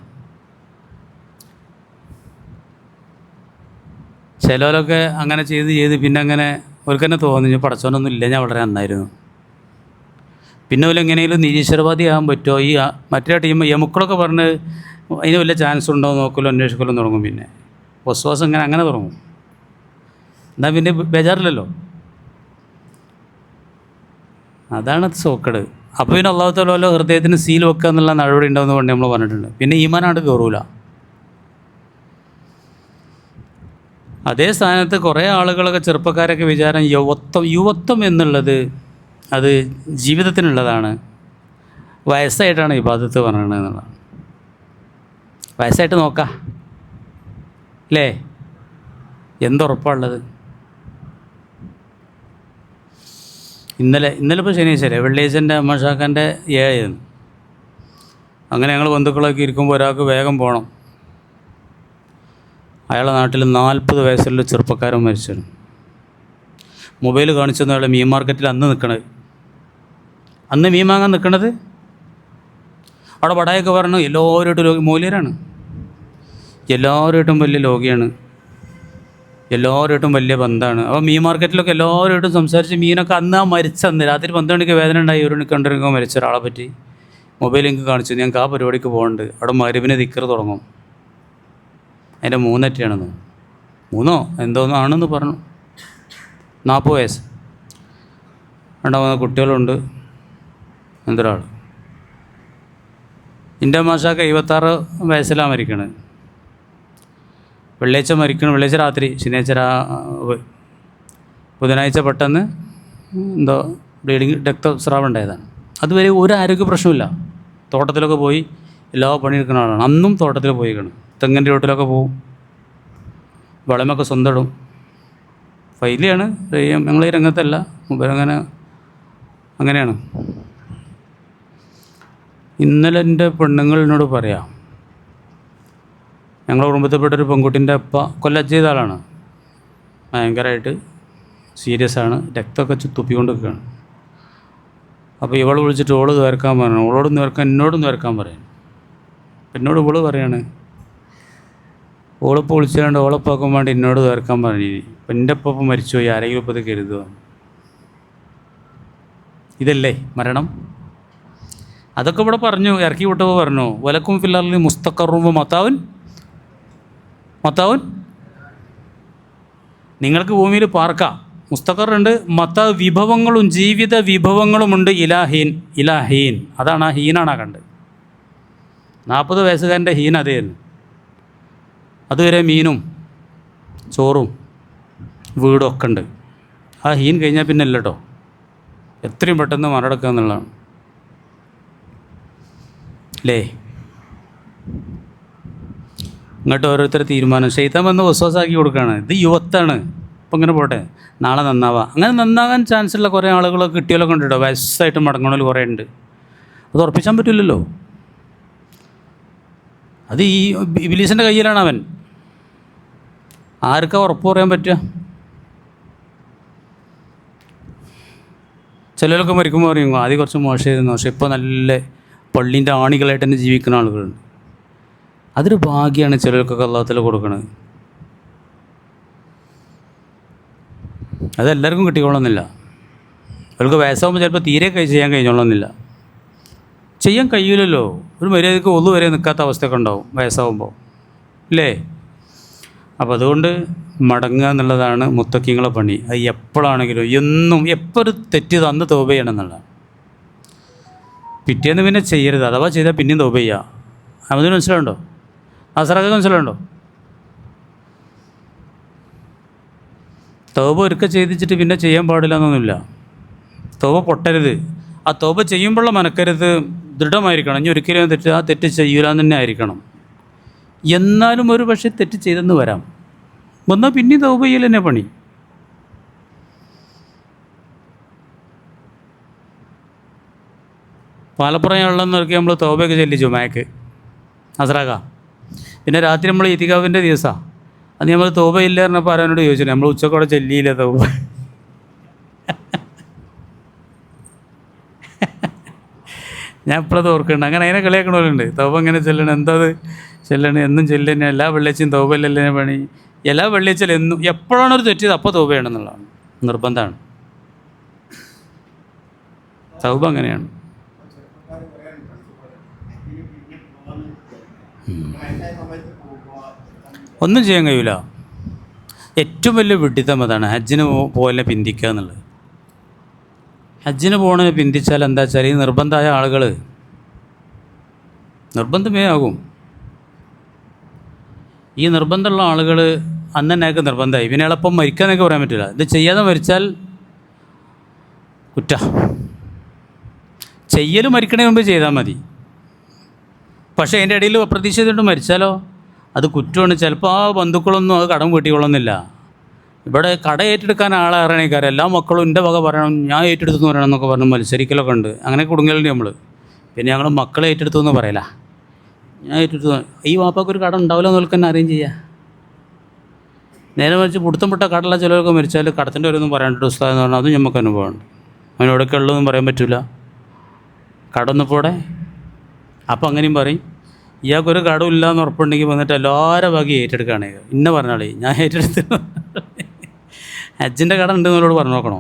ചിലവരൊക്കെ അങ്ങനെ ചെയ്ത് പിന്നെ അങ്ങനെ അവർക്ക് തന്നെ തോന്നി പടച്ചോനൊന്നും ഇല്ല, ഞാൻ വളരെ നന്നായിരുന്നു. പിന്നെ അവർ എങ്ങനെയെങ്കിലും നിരീശ്വരവാദി ആകാൻ പറ്റുമോ? ഈ മറ്റേ ടീം യമുക്കളൊക്കെ പറഞ്ഞ് അതിന് വല്ല ചാൻസ് ഉണ്ടോ നോക്കലോ അന്വേഷിക്കലും തുടങ്ങും. പിന്നെ വസ്വാസം അങ്ങനെ തുടങ്ങും. എന്നാൽ പിന്നെ ബേജാറില്ലല്ലോ. അതാണ് സോക്കട്. അപ്പോൾ പിന്നെ അള്ളാഹു തആല ഹൃദയത്തിന് സീൽ വെക്കുക എന്നുള്ള നടപടി ഉണ്ടാവുന്ന കൊണ്ട് നമ്മൾ പറഞ്ഞിട്ടുണ്ട്. പിന്നെ ഈമാനാണ്ട് കയറൂല. അതേ സ്ഥാനത്ത് കുറേ ആളുകളൊക്കെ ചെറുപ്പക്കാരൊക്കെ വിചാരം യുവത്വം എന്നുള്ളത് അത് ജീവിതത്തിനുള്ളതാണ്, വയസ്സായിട്ടാണ് ഇബാദത്ത് പറയണത് എന്നുള്ളതാണ്. വയസ്സായിട്ട് നോക്കാം അല്ലേ? എന്തുറപ്പാണുള്ളത്? ഇന്നലെ ഇപ്പോൾ ശനിയാഴ്ച വെള്ളിയാഴ്ചൻ്റെ അമ്മഷാക്കാൻ്റെ ഏഴായിരുന്നു. അങ്ങനെ ഞങ്ങൾ ബന്ധുക്കളൊക്കെ ഇരിക്കുമ്പോൾ ഒരാൾക്ക് വേഗം പോകണം. അയാളുടെ നാട്ടിൽ 40 വയസ്സുള്ള ചെറുപ്പക്കാരൻ മരിച്ചു. മൊബൈൽ കാണിച്ചെന്ന് അയാൾ മീൻ മാർക്കറ്റിൽ അന്ന് മീൻ വാങ്ങാൻ നിൽക്കണത്. അവിടെ വടായൊക്കെ പറഞ്ഞു എല്ലാവരുമായിട്ടും മൂല്യരാണ്, എല്ലാവരുമായിട്ടും വലിയ ലോകിയാണ്, എല്ലാവരുമായിട്ടും വലിയ ബന്ധമാണ്. അപ്പോൾ മീൻ മാർക്കറ്റിലൊക്കെ എല്ലാവരുമായിട്ടും സംസാരിച്ച് മീനൊക്കെ അന്ന് മരിച്ചന്ന് രാത്രി 12 മണിക്ക് വേദന ഉണ്ടായി, 1 മണിക്ക് 2 മണിക്ക് മരിച്ച ഒരാളെ പറ്റി മൊബൈൽ എനിക്ക് കാണിച്ചു. ഞങ്ങൾക്ക് ആ പരിപാടിക്ക് പോകുന്നുണ്ട്. അവിടെ മരുവിനെ ദിക്ർ തുടങ്ങും. അതിൻ്റെ 3 3 എന്തോന്നോ ആണെന്ന് പറഞ്ഞു. 40 വയസ്സ് ഉണ്ടാകുന്ന കുട്ടികളുണ്ട്. എന്തൊരാൾ എൻ്റെ മാഷാക്ക് 76 വയസ്സിലാണ് മരിക്കണത്. വെള്ളിയാഴ്ച മരിക്കണം, വെള്ളിയാഴ്ച രാത്രി, ശനിയാഴ്ച ബുധനാഴ്ച പെട്ടെന്ന് എന്തോ ബ്ലീഡിങ് രക്തസ്രാവം ഉണ്ടായതാണ്. അതുവരെ ഒരു ആരോഗ്യ പ്രശ്നമില്ല. തോട്ടത്തിലൊക്കെ പോയി എല്ലാ പണിയെടുക്കുന്ന ആളാണ്. അന്നും തോട്ടത്തിൽ പോയിക്കണം. തെങ്ങിൻ്റെ ചോട്ടിലൊക്കെ പോവും, വളമൊക്കെ സ്വന്തം ഇടും. ഫൈലിയാണ് ഞങ്ങൾ ഈ രംഗത്തല്ല, അങ്ങനെയാണ്. ഇന്നലെ എൻ്റെ പെണ്ണുങ്ങളോട് പറയാം, ഞങ്ങളുടെ കുടുംബത്തിൽപ്പെട്ടൊരു പെൺകുട്ടീൻ്റെ അപ്പ കൊല്ലം ചെയ്ത ആളാണ്. ഭയങ്കരമായിട്ട് സീരിയസ് ആണ്, രക്തമൊക്കെ തുപ്പിക്കൊണ്ട് നിൽക്കുകയാണ്. അപ്പോൾ ഇവൾ വിളിച്ചിട്ട് ഓള് നേർക്കാൻ പറഞ്ഞു. ഓളോട് നേർക്കാൻ എന്നോടും നേർക്കാൻ പറയും. എന്നോട് ഇവള് പറയാണ് ഓളിപ്പോൾ വിളിച്ചുകൊണ്ട് ഓളപ്പാക്കാൻ വേണ്ടി എന്നോട് നേർക്കാൻ പറഞ്ഞു. ഇപ്പം എൻ്റെ അപ്പം മരിച്ചുപോയി, ആരെങ്കിലും ഇപ്പോൾ ഇത് കരുതുക. ഇതല്ലേ മരണം? അതൊക്കെ ഇവിടെ പറഞ്ഞു, ഇറക്കി വിട്ടപ്പോൾ പറഞ്ഞു വലക്കും ഫില്ലർലി മുസ്തഖറും മത്താവുൻ, നിങ്ങൾക്ക് ഭൂമിയിൽ പാർക്കാം. മുസ്തഖറുണ്ട്, മത്താവ് വിഭവങ്ങളും ജീവിത വിഭവങ്ങളുമുണ്ട്. ഇലാഹീൻ അതാണ്, ആ ഹീനാണ് കണ്ടത്. 40 വയസ്സുകാരൻ്റെ ഹീൻ അതേന്ന്. അതുവരെ മീനും ചോറും വീടും ഒക്കെ ഉണ്ട്. ആ ഹീൻ കഴിഞ്ഞാൽ പിന്നെ ഇല്ല കേട്ടോ. എത്രയും പെട്ടെന്ന് മറടക്കുക എന്നുള്ളതാണ് അല്ലേ? ഇങ്ങോട്ട് ഓരോരുത്തർ തീരുമാനം ശൈത്താൻ വന്ന് വിശ്വാസമാക്കി കൊടുക്കുകയാണ്. ഇത് യുവത്താണ്, ഇപ്പം ഇങ്ങനെ പോട്ടെ, നാളെ നന്നാവാം. അങ്ങനെ നന്നാകാൻ ചാൻസുള്ള കുറേ ആളുകളൊക്കെ കിട്ടിയാലൊക്കെ ഉണ്ട് കേട്ടോ. വയസ്സായിട്ട് മടങ്ങണതിൽ കുറേ ഉണ്ട്. അത് ഉറപ്പിക്കാൻ പറ്റില്ലല്ലോ. അത് ഈ ഇബ്ലീസിൻ്റെ കയ്യിലാണ് അവൻ. ആർക്കാ ഉറപ്പ് പറയാൻ പറ്റുക? ചിലരൊക്കെ മരിക്കുമ്പോൾ പറയും ആദ്യം കുറച്ച് മോശമായിരുന്നു, പക്ഷെ ഇപ്പോൾ നല്ല പള്ളീൻ്റെ ആണികളായിട്ട് തന്നെ ജീവിക്കുന്ന ആളുകളുണ്ട്. അതൊരു ഭാഗ്യമാണ് ചിലർക്കൊക്കെ അല്ലാഹു തആല കൊടുക്കണത്. അതെല്ലാവർക്കും കിട്ടിക്കൊള്ളുന്നില്ല. അവർക്ക് വയസ്സാകുമ്പോൾ ചിലപ്പോൾ തീരെ ചെയ്യാൻ കഴിഞ്ഞോളന്നില്ല. ചെയ്യാൻ കഴിയില്ലല്ലോ. ഒരു മര്യാദയ്ക്ക് ഒന്നു വരെ നിൽക്കാത്ത അവസ്ഥയൊക്കെ ഉണ്ടാവും വയസ്സാകുമ്പോൾ, അല്ലേ? അപ്പോൾ അതുകൊണ്ട് മടങ്ങുക എന്നുള്ളതാണ് മുത്തക്കിങ്ങളെ പണി. അത് എപ്പോഴാണെങ്കിലും എന്നും എപ്പോൾ ഒരു തെറ്റ് ചെയ്ത് അന്ന് തൗബ ചെയ്യണം എന്നുള്ളതാണ്. പിറ്റേന്ന് പിന്നെ ചെയ്യരുത്. അഥവാ ചെയ്താൽ പിന്നെയും തൗബ ചെയ്യുക. അതിന് മനസ്സിലാവുണ്ടോ? അസറൊക്കെ മനസ്സിലാവുണ്ടോ? തൗബ ഒരിക്കൽ ചെയ്തിച്ചിട്ട് പിന്നെ ചെയ്യാൻ പാടില്ല എന്നൊന്നുമില്ല. തൗബ പൊട്ടരുത്. ആ തൗബ ചെയ്യുമ്പോഴുള്ള മനക്കരുത് ദൃഢമായിരിക്കണം. ഇനി ഒരിക്കലും ആ തെറ്റ് ചെയ്യൂല എന്ന് തന്നെ ആയിരിക്കണം. എന്നാലും ഒരു പക്ഷേ തെറ്റ് ചെയ്തെന്ന് വരാം. വന്നാൽ പിന്നെ തൗബ ചെയ്യൽ തന്നെ പണി. പാലപ്പുറം വെള്ളം നോക്കി നമ്മൾ തൗബയൊക്കെ ചെല്ലിച്ചു മയക്ക് അസറാക്ക. പിന്നെ രാത്രി നമ്മൾ ഇത്തികാവിൻ്റെ ദിവസമാണ്. അത് നമ്മൾ തൗബ ഇല്ല പറഞ്ഞപ്പോൾ ആരോട് ചോദിച്ചു, നമ്മൾ ഉച്ചക്കോടെ ചെല്ലിയില്ല തൗബ. ഞാൻ ഇപ്പോഴത് ഓർക്കുന്നുണ്ട്. അങ്ങനെ അതിനെ കളിയാക്കണവരുണ്ട്. തൗബ ഇങ്ങനെ ചെല്ലണം, എന്താ അത് ചെല്ലണം, എന്നും ചെല്ലണേ, എല്ലാ വെള്ളിയാഴ്ചയും തൗബയിലല്ലേ പണി. എല്ലാ വെള്ളിയാഴ്ചയിലും എന്നും എപ്പോഴാണ് ഒരു തെറ്റിയത് അപ്പോൾ തൗബ ചെയ്യണമെന്നുള്ളതാണ് നിർബന്ധമാണ്. തൗബ അങ്ങനെയാണ്. ഒന്നും ചെയ്യാൻ കഴിയില്ല. ഏറ്റവും വലിയ വിഡ്ഢിത്തം അതാണ് ഹജ്ജിന് പോലെ പിന്തിക്കുക എന്നുള്ളത്. ഹജ്ജിന് പോകണതിന് പിന്തിച്ചാൽ എന്താ വെച്ചാൽ ഈ നിർബന്ധമായ ആളുകൾ നിർബന്ധമേ ആകും. ഈ നിർബന്ധമുള്ള ആളുകൾ അന്ന് തന്നെ അയാൾക്ക് നിർബന്ധമായി. പിന്നെ എളുപ്പം മരിക്കാനൊക്കെ പറയാൻ പറ്റില്ല. ഇത് ചെയ്യാതെ മരിച്ചാൽ കുറ്റ. ചെയ്യൽ മരിക്കണേ മുമ്പ് ചെയ്താൽ മതി. പക്ഷേ അതിൻ്റെ ഇടയിൽ അപ്രതീക്ഷിതമായിട്ട് മരിച്ചാലോ അത് കുറ്റമാണ്. ചിലപ്പോൾ ആ ബന്ധുക്കളൊന്നും അത് കടം വീട്ടിക്കൊള്ളുന്നില്ല. ഇവിടെ കട ഏറ്റെടുക്കാൻ ആളെ അറിയണേക്കാരം എല്ലാ മക്കളും എൻ്റെ വക പറയണം, ഞാൻ ഏറ്റെടുത്തെന്ന് പറയണം എന്നൊക്കെ പറഞ്ഞ് മത്സരിക്കലൊക്കെ ഉണ്ട്. അങ്ങനെ കുടുങ്ങലുണ്ട് നമ്മൾ. പിന്നെ ഞങ്ങൾ മക്കളെ ഏറ്റെടുത്തു എന്ന് പറയില്ല, ഞാൻ ഏറ്റെടുത്തു. ഈ വാപ്പാക്കൊരു കട ഉണ്ടാവില്ല എന്ന് തന്നെ അറിയുകയും ചെയ്യുക. നേരെ മറിച്ച് പുടുത്തം പൊട്ട കടല ചിലവരൊക്കെ മരിച്ചാൽ കടത്തിൻ്റെ ഓരോന്നും പറയാണ്ട് ഉസ്താദ് എന്ന് പറഞ്ഞാൽ അതും നമുക്ക് അനുഭവമുണ്ട്. അവനോടൊക്കെ ഉള്ളതൊന്നും പറയാൻ പറ്റില്ല. കടന്നപ്പോടെ അപ്പം അങ്ങനെയും പറയും. ഇയാൾക്കൊരു കടമില്ല എന്ന് ഉറപ്പുണ്ടെങ്കിൽ വന്നിട്ട് എല്ലാവരും ബാക്കി ഏറ്റെടുക്കുകയാണ്. ഇന്ന പറഞ്ഞാളേ ഞാൻ ഏറ്റെടുത്ത് ഹജ്ജിൻ്റെ കട ഉണ്ടെന്നവരോട് പറഞ്ഞു നോക്കണോ?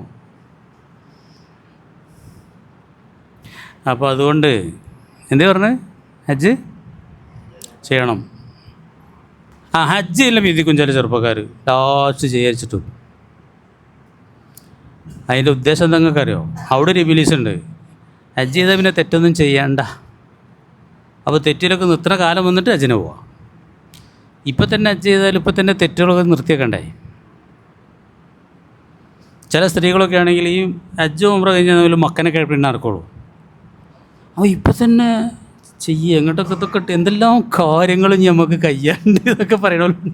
അപ്പോൾ അതുകൊണ്ട് എന്തേ പറഞ്ഞത്? ഹജ്ജ് ചെയ്യണം. ഹജ്ജ് എല്ലാം വിധിക്കും ചില ചെറുപ്പക്കാർ ലാസ്റ്റ് ചെയ്യാച്ചിട്ടു. അതിൻ്റെ ഉദ്ദേശം നിങ്ങൾക്കറിയോ? അവിടെ ഒരു ഇബിലീസ് ഉണ്ട്. ഹജ്ജ് ചെയ്താൽ പിന്നെ തെറ്റൊന്നും ചെയ്യണ്ട. അപ്പോൾ തെറ്റിലൊക്കെ നിർത്തുന്ന കാലം വന്നിട്ട് ഹജ്ജിന് പോവാം. ഇപ്പം തന്നെ ഹജ്ജ് ചെയ്താൽ ഇപ്പം തന്നെ തെറ്റുകളൊക്കെ നിർത്തിയേക്കണ്ടേ? ചില സ്ത്രീകളൊക്കെ ആണെങ്കിൽ ഈ ഹജ്ജ് ഉംറ കഴിഞ്ഞാൽ മക്കനൊക്കെ പിന്നെ നടക്കുള്ളൂ. അപ്പോൾ ഇപ്പം തന്നെ ചെയ്യുക എങ്ങോട്ടൊക്കെ ഇതൊക്കെ എന്തെല്ലാം കാര്യങ്ങളും നമുക്ക് കയ്യാണ്ട് ഇതൊക്കെ പറയണമല്ലോ.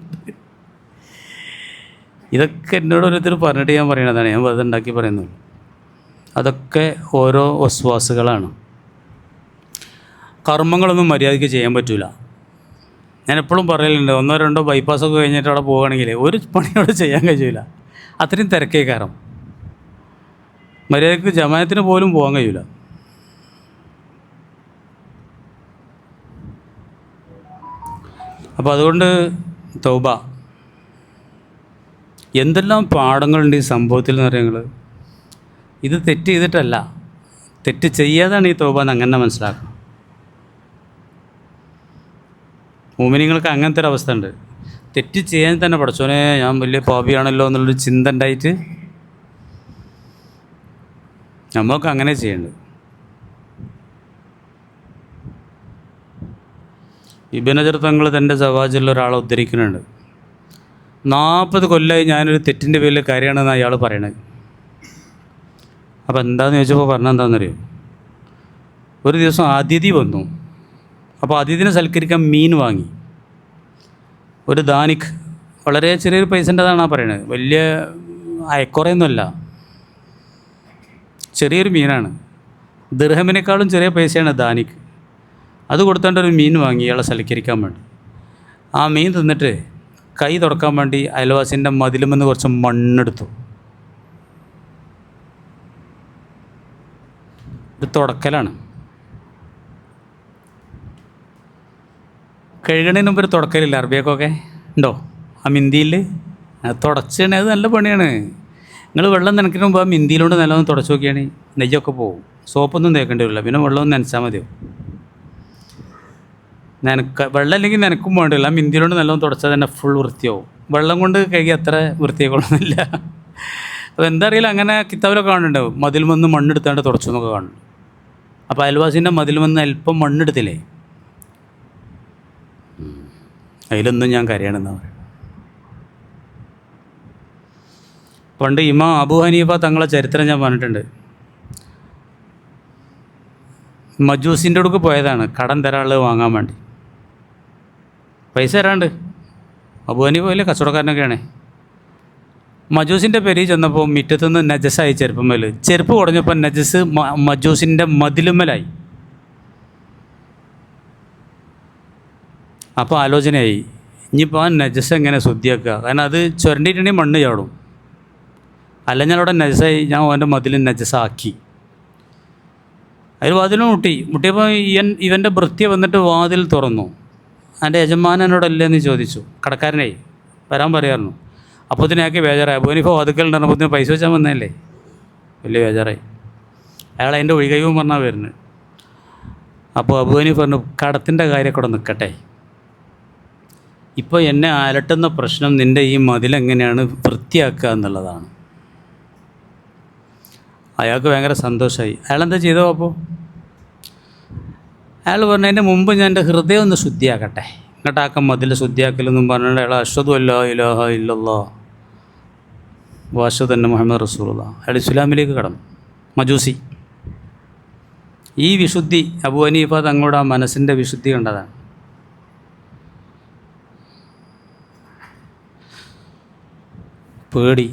ഇതൊക്കെ എന്നോട് ഓരോരുത്തർ പറഞ്ഞിട്ട് ഞാൻ പറയണതാണ്, ഞാൻ വെറുതെ ഉണ്ടാക്കി പറയുന്നത്. അതൊക്കെ ഓരോ വസ്വാസുകളാണ്. കർമ്മങ്ങളൊന്നും മര്യാദയ്ക്ക് ചെയ്യാൻ പറ്റില്ല. ഞാൻ എപ്പോഴും പറയലുണ്ട്, 1 or 2 ബൈപ്പാസൊക്കെ കഴിഞ്ഞിട്ട് അവിടെ പോവുകയാണെങ്കിൽ ഒരു പണിയോടെ ചെയ്യാൻ കഴിയില്ല. അത്രയും തിരക്കേ കാരണം മര്യാദയ്ക്ക് ജമാഅത്തിന് പോലും പോകാൻ കഴിയില്ല. അപ്പോൾ അതുകൊണ്ട് തൗബ എന്തെല്ലാം പാഠങ്ങളുണ്ട് ഈ സംഭവത്തിൽ എന്ന് പറയുന്നത്. ഇത് തെറ്റ് ചെയ്തിട്ടല്ല, തെറ്റ് ചെയ്യാതാണ് ഈ തൗബ എന്ന് അങ്ങനെ മനസ്സിലാക്കണം. മുഅ്മിനീങ്ങൾക്ക് അങ്ങനത്തെ ഒരു അവസ്ഥ ഉണ്ട്. തെറ്റ് ചെയ്യാൻ തന്നെ പഠിച്ചോനെ ഞാൻ വലിയ പാപിയാണല്ലോ എന്നുള്ളൊരു ചിന്ത ഉണ്ടായിട്ട് നമ്മൾക്ക് അങ്ങനെ ചെയ്യേണ്ടത്. ഇബ്നു ഹജർ തങ്ങൾ തൻ്റെ സവാജിൽ ഒരാളെ ഉദ്ധരിക്കുന്നുണ്ട്. 40 കൊല്ലമായി ഞാനൊരു തെറ്റിൻ്റെ പേരിൽ കാര്യമാണെന്ന് അയാൾ പറയണത്. അപ്പോൾ എന്താണെന്ന് ചോദിച്ചപ്പോൾ പറഞ്ഞാൽ എന്താണെന്നറിയോ? ഒരു ദിവസം അതിഥി വന്നു. അപ്പോൾ അതിഥിനെ സൽക്കരിക്കാൻ മീൻ വാങ്ങി. ഒരു ദാനിക്, വളരെ ചെറിയൊരു പൈസൻ്റെതാണ് പറയണത്, വലിയ അയക്കുറയൊന്നുമല്ല, ചെറിയൊരു മീനാണ്. ദിർഹമിനേക്കാളും ചെറിയ പൈസയാണ് ദാനിക്. അത് കൊടുത്താണ്ട് ഒരു മീൻ വാങ്ങി ഇയാളെ സൽക്കരിക്കാൻ വേണ്ടി. ആ മീൻ തിന്നിട്ട് കൈ തുടക്കാൻ വേണ്ടി അയൽവാസിൻ്റെ മതിലുമെന്ന് കുറച്ച് മണ്ണെടുത്തു. ഒരു തുടക്കലാണ്. കഴുകണതിന് മുമ്പ് ഒരു തുടക്കലില്ല? അറബിയൊക്കെ ഉണ്ടോ? ആ മിന്തിയിൽ തുടച്ചാണ്. അത് നല്ല പണിയാണ്. നിങ്ങൾ വെള്ളം നനയ്ക്കുന്നതിന് മുമ്പ് ആ മിന്തിയിലോണ്ട് നല്ലതൊന്ന് തുടച്ച് നോക്കിയാണ് നെയ്യൊക്കെ പോകും. സോപ്പൊന്നും തേക്കേണ്ടി വരില്ല. പിന്നെ വെള്ളമൊന്നും നനച്ചാൽ മതിയോ? വെള്ളം അല്ലെങ്കിൽ നനക്കും വേണ്ടില്ല. ആ മിന്തിയിലോണ്ട് നല്ലതൊന്ന് തുടച്ചാൽ തന്നെ ഫുൾ വൃത്തിയാവും. വെള്ളം കൊണ്ട് കഴുകി അത്ര വൃത്തിയാക്കൊള്ളുന്നില്ല. അപ്പോൾ എന്താ അറിയില്ല, അങ്ങനെ കിതാബിലൊക്കെ കാണുന്നുണ്ടാവും, മതിൽ വന്ന് മണ്ണെടുത്താണ്ട് തുടച്ചു എന്നൊക്കെ കാണുന്നു. അപ്പോൾ അയൽവാസിൻ്റെ മതിൽ വന്ന് അല്പം മണ്ണെടുത്തില്ലേ, അതിലൊന്നും ഞാൻ കരയണമെന്നാണ് പറയുന്നത്. പണ്ട് ഇമാം അബൂ ഹനീഫ തങ്ങളെ ചരിത്രം ഞാൻ പറഞ്ഞിട്ടുണ്ട്. മജൂസിൻ്റെ അടുക്ക് പോയതാണ് കടം തരാനുള്ളത് വാങ്ങാൻ വേണ്ടി. പൈസ തരാണ്ട്. അബൂ ഹനീഫ വലിയ കച്ചവടക്കാരനൊക്കെയാണ്. മജൂസിൻ്റെ പെരി ചെന്നപ്പോൾ മുറ്റത്തുനിന്ന് നജസായി ചെരുപ്പമ്മൽ. ചെരുപ്പ് കുടഞ്ഞപ്പോൾ നജസ് മജൂസിൻ്റെ മതിലുമ്മലായി. അപ്പോൾ ആലോചനയായി, ഇനിയിപ്പോൾ ആ നജസ് എങ്ങനെ ശുദ്ധിയാക്കുക? കാരണം അത് ചുരണ്ടിയിട്ടുണ്ടെങ്കിൽ മണ്ണ് ചാടും. അല്ല, ഞാൻ അവിടെ നജസായി, ഞാൻ അവൻ്റെ മതിൽ നജസാക്കി. അതിൽ വാതിലും മുട്ടിയപ്പോൾ ഇവൻ്റെ ഭൃത്യ വന്നിട്ട് വാതിൽ തുറന്നു. എൻ്റെ യജമാനൻ എന്നോടല്ലേന്ന് ചോദിച്ചു. കടക്കാരനായി വരാൻ പറയായിരുന്നു. അപ്പോൾ ഇതിനൊക്കെ ബേജാറായി. അബൂ ഹനീഫ വാതിക്കലുണ്ടായിരുന്നു. അപ്പോൾ ഇതിന് പൈസ വെച്ചാൽ വന്നതല്ലേ, വലിയ ബേജാറായി. അയാൾ അതിൻ്റെ ഒഴികൈവും പറഞ്ഞാൽ വരുന്നത്. അപ്പോൾ അബൂ ഹനീഫ പറഞ്ഞു, കടത്തിൻ്റെ കാര്യമൊക്കെ അവിടെ നിൽക്കട്ടെ, ഇപ്പോൾ എന്നെ അലട്ടുന്ന പ്രശ്നം നിൻ്റെ ഈ മതിലെങ്ങനെയാണ് വൃത്തിയാക്കുക എന്നുള്ളതാണ്. അയാൾക്ക് ഭയങ്കര സന്തോഷമായി. അയാളെന്താ ചെയ്തോ? അപ്പോൾ അയാൾ പറഞ്ഞു, അതിൻ്റെ മുമ്പ് ഞാൻ എൻ്റെ ഹൃദയം ഒന്ന് ശുദ്ധിയാക്കട്ടെ, ഇങ്ങോട്ടാക്കാം മതിൽ ശുദ്ധിയാക്കലെന്നും പറഞ്ഞിട്ട് അയാൾ അഷ്ഹദു അല്ലാ ഇലാഹ ഇല്ലല്ലാഹ് വ അഷ്ഹദു അന്ന മുഹമ്മദ് റസൂലുള്ളാഹ്, അയാൾ ഇസ്ലാമിലേക്ക് കടന്നു. മജൂസി. ഈ വിശുദ്ധി അബൂ ഹനീഫ തങ്ങളുടെ ആ മനസ്സിൻ്റെ വിശുദ്ധി കണ്ടതാണ്. പേടി.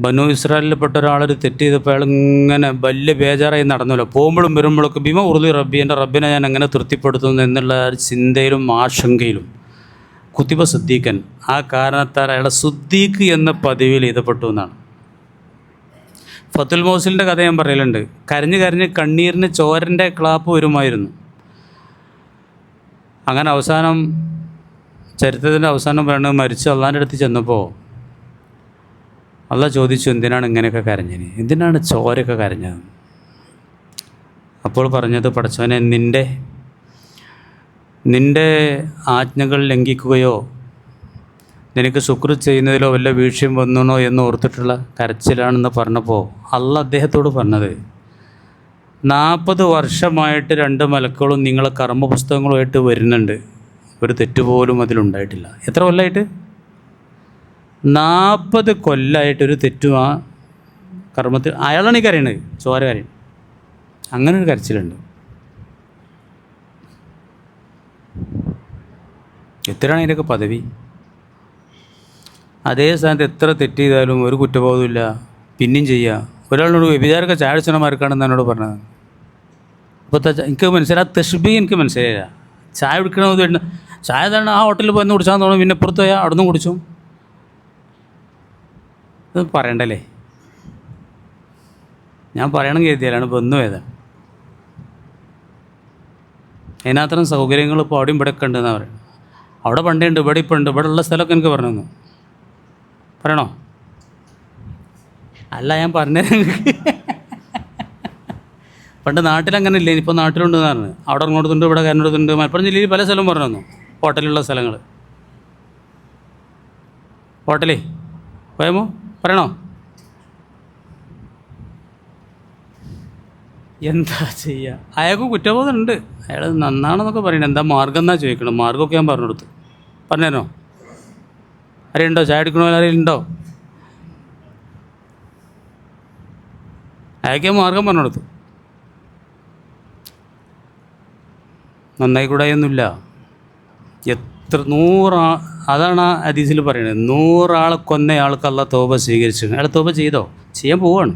ബനു ഇസ്രായേലിൽപ്പെട്ട ഒരാളൊരു തെറ്റ് ചെയ്തപ്പോൾ അയാൾ ഇങ്ങനെ വലിയ ബേജാറായി നടന്നല്ലോ. പോകുമ്പോഴും വരുമ്പോഴൊക്കെ ബിമ ഉറുദി റബ്ബി, എൻ്റെ റബ്ബിനെ ഞാൻ എങ്ങനെ തൃപ്തിപ്പെടുത്തുന്നു എന്നുള്ള ചിന്തയിലും ആശങ്കയിലും കുത്തിബ സിദ്ദീഖൻ. ആ കാരണത്താൽ അയാളെ സുദ്ദീഖ് എന്ന പദവിയിൽ എഴുതപ്പെട്ടു എന്നാണ്. ഫത്തുൽ മൗസിലിൻ്റെ കഥ ഞാൻ പറയലുണ്ട്. കരഞ്ഞ് കരഞ്ഞ് കണ്ണീരിന് ചോരൻ്റെ ക്ലാപ്പ് വരുമായിരുന്നു. അങ്ങനെ അവസാനം ചരിത്രത്തിൻ്റെ അവസാനം പറയുന്നത്, മരിച്ച് അള്ളാൻ്റെ അടുത്ത് ചെന്നപ്പോൾ അള്ളാഹ് ചോദിച്ചു, എന്തിനാണ് ഇങ്ങനെയൊക്കെ കരഞ്ഞത്, എന്തിനാണ് ചോരയൊക്കെ കരഞ്ഞത്? അപ്പോൾ പറഞ്ഞത്, പടച്ചവനെ, നിൻ്റെ ആജ്ഞകൾ ലംഘിക്കുകയോ നിനക്ക് ശുക്ർ ചെയ്യുന്നതിലോ വല്ല വീഴ്ചയും വന്നണോ എന്ന് ഓർത്തിട്ടുള്ള കരച്ചിലാണെന്ന് പറഞ്ഞപ്പോൾ അള്ളാഹ് അദ്ദേഹത്തോട് പറഞ്ഞത്, 40 വർഷമായിട്ട് 2 മലക്കുകളും നിങ്ങളെ കർമ്മപുസ്തകങ്ങളുമായിട്ട് വരുന്നുണ്ട്, ഒരു തെറ്റുപോലും അതിലുണ്ടായിട്ടില്ല. എത്ര കൊല്ലമായിട്ട്? 40 കൊല്ലമായിട്ടൊരു തെറ്റും ആ കർമ്മത്തിൽ. അയാളാണ് ഈ കരയണത്, ചോര കരയണം. അങ്ങനെ ഒരു കരച്ചിലുണ്ട്. എത്രയാണ് അതിൻ്റെയൊക്കെ പദവി? അതേ സ്ഥാനത്ത് എത്ര തെറ്റ് ചെയ്താലും ഒരു കുറ്റബോധമില്ല, പിന്നെയും ചെയ്യുക. ഒരാളോട് വ്യഭിചാരമൊക്കെ ചായ അടിച്ചണമാർക്കാണെന്ന് എന്നോട് പറഞ്ഞത്. അപ്പോൾ എനിക്ക് മനസ്സിലായി, ആ തഷ്ബീ എനിക്ക് മനസ്സിലായില്ല. ചായ കുടിക്കണമെന്ന് ചായ തന്നെ ആ ഹോട്ടലിൽ പോയി കുടിച്ചാൽ തോന്നും, പിന്നെ പുറത്ത് പോയാൽ അവിടെ നിന്ന് കുടിച്ചു. ഇത് പറയണ്ടല്ലേ, ഞാൻ പറയണമെങ്കിൽ എഴുതിയാലാണ് ബന്ധു ഏതാണ്. അതിനകത്തരം സൗകര്യങ്ങൾ ഇപ്പോൾ അവിടെയും ഇവിടെ ഒക്കെ ഉണ്ടെന്നാണ് പറയുന്നത്. അവിടെ പണ്ടേ ഉണ്ട്, ഇവിടെ ഇപ്പോൾ ഉണ്ട്. ഇവിടെ ഉള്ള സ്ഥലമൊക്കെ എനിക്ക് പറഞ്ഞു തന്നു. പറയണോ? അല്ല, ഞാൻ പറഞ്ഞുതരാം. പണ്ട് നാട്ടിലങ്ങനെ ഇല്ലേ, ഇപ്പോൾ നാട്ടിലുണ്ടെന്ന് പറഞ്ഞു. അവിടെ ഇങ്ങോട്ടുണ്ട്, ഇവിടെ കരനോടത്തുണ്ട്. മലപ്പുറം ജില്ലയിൽ പല സ്ഥലവും പറഞ്ഞു തന്നു. ഹോട്ടലുള്ള സ്ഥലങ്ങൾ. ഹോട്ടലേ പോയമോ? പറയണോ? എന്താ ചെയ്യുക? അയാൾക്കും കുറ്റബോധമുണ്ട്. അയാൾ നന്നാണെന്നൊക്കെ പറയണം. എന്താ മാർഗം എന്നാ ചോദിക്കണം. മാർഗമൊക്കെ ഞാൻ പറഞ്ഞു കൊടുത്തു. പറഞ്ഞുതരണോ? ആരെയുണ്ടോ? ചായ എടുക്കണോ? ആരെയുണ്ടോ? അയാൾക്ക് ഞാൻ മാർഗം പറഞ്ഞു കൊടുത്തു. നന്നായി കൂടായൊന്നുമില്ല. എത്ര 100 അതാണ് ആ ഹദീസിൽ പറയുന്നത്. 100 ആളെ കൊന്നയാൾക്ക് അള്ളാഹ് തൗബ സ്വീകരിച്ചു. അയാൾ തൗബ ചെയ്തോ? ചെയ്യാൻ പോവാണ്.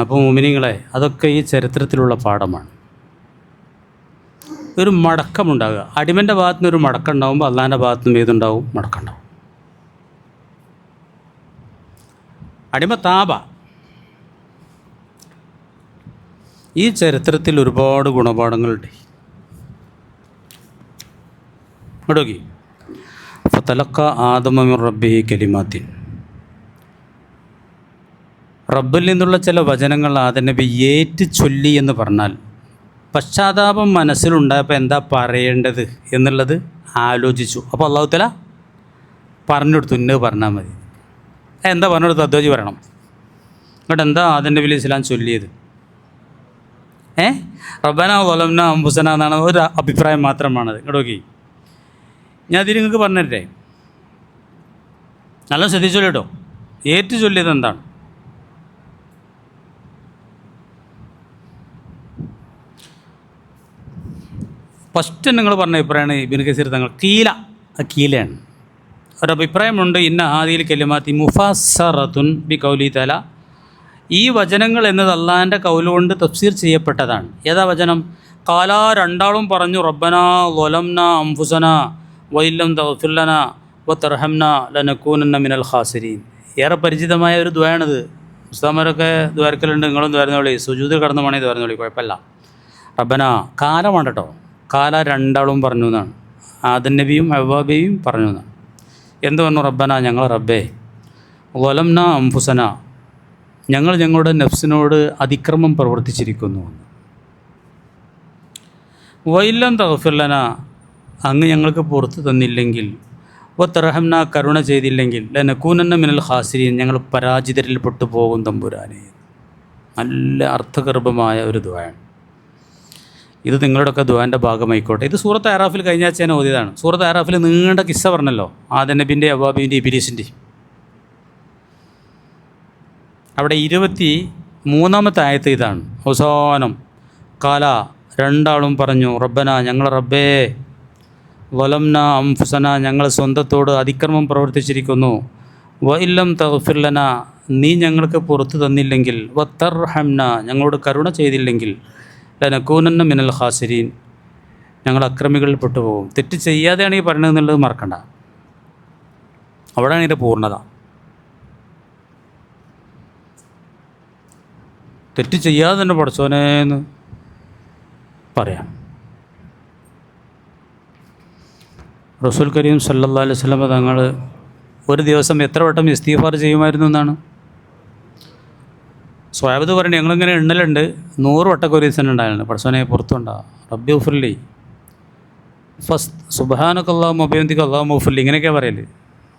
അപ്പോൾ മുഅ്മിനീങ്ങളെ, അതൊക്കെ ഈ ചരിത്രത്തിലുള്ള പാഠമാണ്. ഒരു മടക്കമുണ്ടാകുക. അടിമൻ്റെ ഭാഗത്തു നിന്ന് ഒരു മടക്കം ഉണ്ടാകുമ്പോൾ അള്ളാഹിൻ്റെ ഭാഗത്തു നിന്ന് ഏതുണ്ടാവും? മടക്കമുണ്ടാവും. അടിമ താബ. ഈ ചരിത്രത്തിൽ ഒരുപാട് ഗുണപാഠങ്ങളുണ്ട്. ഇടോക്കി ഫതലഖ ആദമ മിർ റബ്ബിഹി കലിമാത്തിൻ. റബ്ബിൽ നിന്നുള്ള ചില വചനങ്ങൾ ആദം നബി ഏറ്റു ചൊല്ലി എന്ന് പറഞ്ഞാൽ പശ്ചാത്താപം മനസ്സിലുണ്ടായപ്പോൾ എന്താ പറയേണ്ടത് എന്നുള്ളത് ആലോചിച്ചു. അപ്പോൾ അള്ളാഹു തആല പറഞ്ഞെടുത്തു, ഇന്നത് പറഞ്ഞാൽ മതി. എന്താ പറഞ്ഞെടുത്തു? അദ്വൈജി പറയണം. എന്നിട്ട് എന്താ ആദം നബി അലൈഹി സ്വലാം ചൊല്ലിയത്? റബ്ബനാ വലംനാ അംഫുസന എന്നാണ് ഒരു അഭിപ്രായം മാത്രമാണത്. ഇങ്ങോട്ട് നോക്കി, ഞാൻ അതിന് നിങ്ങൾക്ക് പറഞ്ഞിട്ടേ, നല്ല ശ്രദ്ധിച്ചോളൂ കേട്ടോ. ഏറ്റു ചൊല്ലിയത് എന്താണ്? ഫസ്റ്റ് നിങ്ങൾ പറഞ്ഞ അഭിപ്രായമാണ് ഇബ്നു കസീർ തങ്ങൾ കീലയാണ്. ഒരഭിപ്രായമുണ്ട്, ഇന്ന ഹാദിൽ കലിമാത്തി മുഫസ്സറത്തുൻ ബി ഖൗലി തആല, ഈ വചനങ്ങൾ എന്നത് അള്ളാഹിൻ്റെ കൗലുകൊണ്ട് തഫ്സീർ ചെയ്യപ്പെട്ടതാണ്. ഏതാ വചനം? ഖാല, രണ്ടാളും പറഞ്ഞു, റബ്ബനാ വലംനാ അംഫുസന വഇല്ലം തഗ്ഫിർ ലനാ വതർഹംനാ ലനകൂനന്ന മിനൽ ഖാസിരീൻ. ഏറെ പരിചിതമായ ഒരു ദുആയാണിത്. ഉസ്താദന്മാരൊക്കെ ദ്വാരക്കലുണ്ട്, നിങ്ങളും ദ്വാരുന്നോളി, സുജൂദിൽ കടന്നു വേണമെങ്കിൽ ദ്വാരുന്നോളി, കുഴപ്പമില്ല. റബ്ബന കാല വേണ്ട കേട്ടോ, കാല രണ്ടാളും പറഞ്ഞു എന്നാണ്. ആദം നബിയും ഹവ്വാ ബിയും പറഞ്ഞു എന്നാണ്. എന്ത് പറഞ്ഞു? റബ്ബന, ഞങ്ങൾ റബ്ബേ, വലംനാ അംഫുസന, ഞങ്ങൾ ഞങ്ങളുടെ നഫ്സിനോട് അതിക്രമം പ്രവർത്തിച്ചിരിക്കുന്നു. വഇല്ലം തഗ്ഫിർ ലനാ, അങ്ങ് ഞങ്ങൾക്ക് പുറത്തു തന്നില്ലെങ്കിൽ, വതർഹംനാ, കരുണ ചെയ്തില്ലെങ്കിൽ, ലനകൂനന്ന മിനൽ ഖാസിരീൻ, ഞങ്ങൾ പരാജിതരിൽ പെട്ടുപോകും തമ്പുരാനെ. നല്ല അർത്ഥഗർഭമായ ഒരു ദുആയാണ് ഇത്. നിങ്ങളുടെയൊക്കെ ദുആൻ്റെ ഭാഗമായിക്കോട്ടെ. ഇത് സൂറത്ത് അറാഫിൽ കഴിഞ്ഞ ആഴ്ച ഞാൻ ഓതിയതാണ്. സൂറത്ത് അറാഫിൽ നീണ്ട കിസ്സ പറഞ്ഞല്ലോ, ആദം നബിൻ്റെ ഹവ്വാ ബീവിൻ്റെ ഇബ്ലീസിൻ്റെ. അവിടെ 23-ാമത്തെ ആയത്ത് ഇതാണ് അവസാനം. കാല, രണ്ടാളും പറഞ്ഞു, റബ്ബന, ഞങ്ങൾ റബ്ബേ, വലംന അംഫുസന, ഞങ്ങൾ സ്വന്തത്തോട് അതിക്രമം പ്രവർത്തിച്ചിരിക്കുന്നു, വഇല്ലം തഗ്ഫിർ ലനാ, നീ ഞങ്ങൾക്ക് പുറത്തു തന്നില്ലെങ്കിൽ, വതർഹംന, ഞങ്ങളോട് കരുണ ചെയ്തില്ലെങ്കിൽ, ലനകൂനന്ന മിനൽ ഖാസിരീൻ, ഞങ്ങൾ അക്രമികളിൽ പെട്ടുപോകും. തെറ്റ് ചെയ്യാതെയാണ് ഈ പറയണതെന്നുള്ളത് മറക്കണ്ട. അവിടെയാണ് ഇതിൻ്റെ പൂർണ്ണത. തെറ്റ് ചെയ്യാതെ തന്നെ പടച്ചോനേന്ന് പറയാം. റസൂൽ കരീം സല്ലല്ലാഹു അലൈഹി വസല്ലം തങ്ങൾ ഒരു ദിവസം എത്ര വട്ടം ഇസ്തിഗ്ഫാർ ചെയ്യുമായിരുന്നു എന്നാണ് സ്വഹാബത്ത് പറയുന്നത്. ഞങ്ങളിങ്ങനെ എണ്ണലുണ്ട്, 100 വട്ടമൊക്കെ ഒരു ദിവസം ഉണ്ടായിരുന്നു. പടച്ചോനെ പുറത്തുണ്ടാകും, റബ്ബി ഉഫ്രിലി, ഫസ്റ്റ് സുബ്ഹാനക്കല്ലാഹുമ്മ വബിഹംദിക അല്ലാഹുമ്മ ഉഫ്രിലി, ഇങ്ങനെയൊക്കെ പറയല്.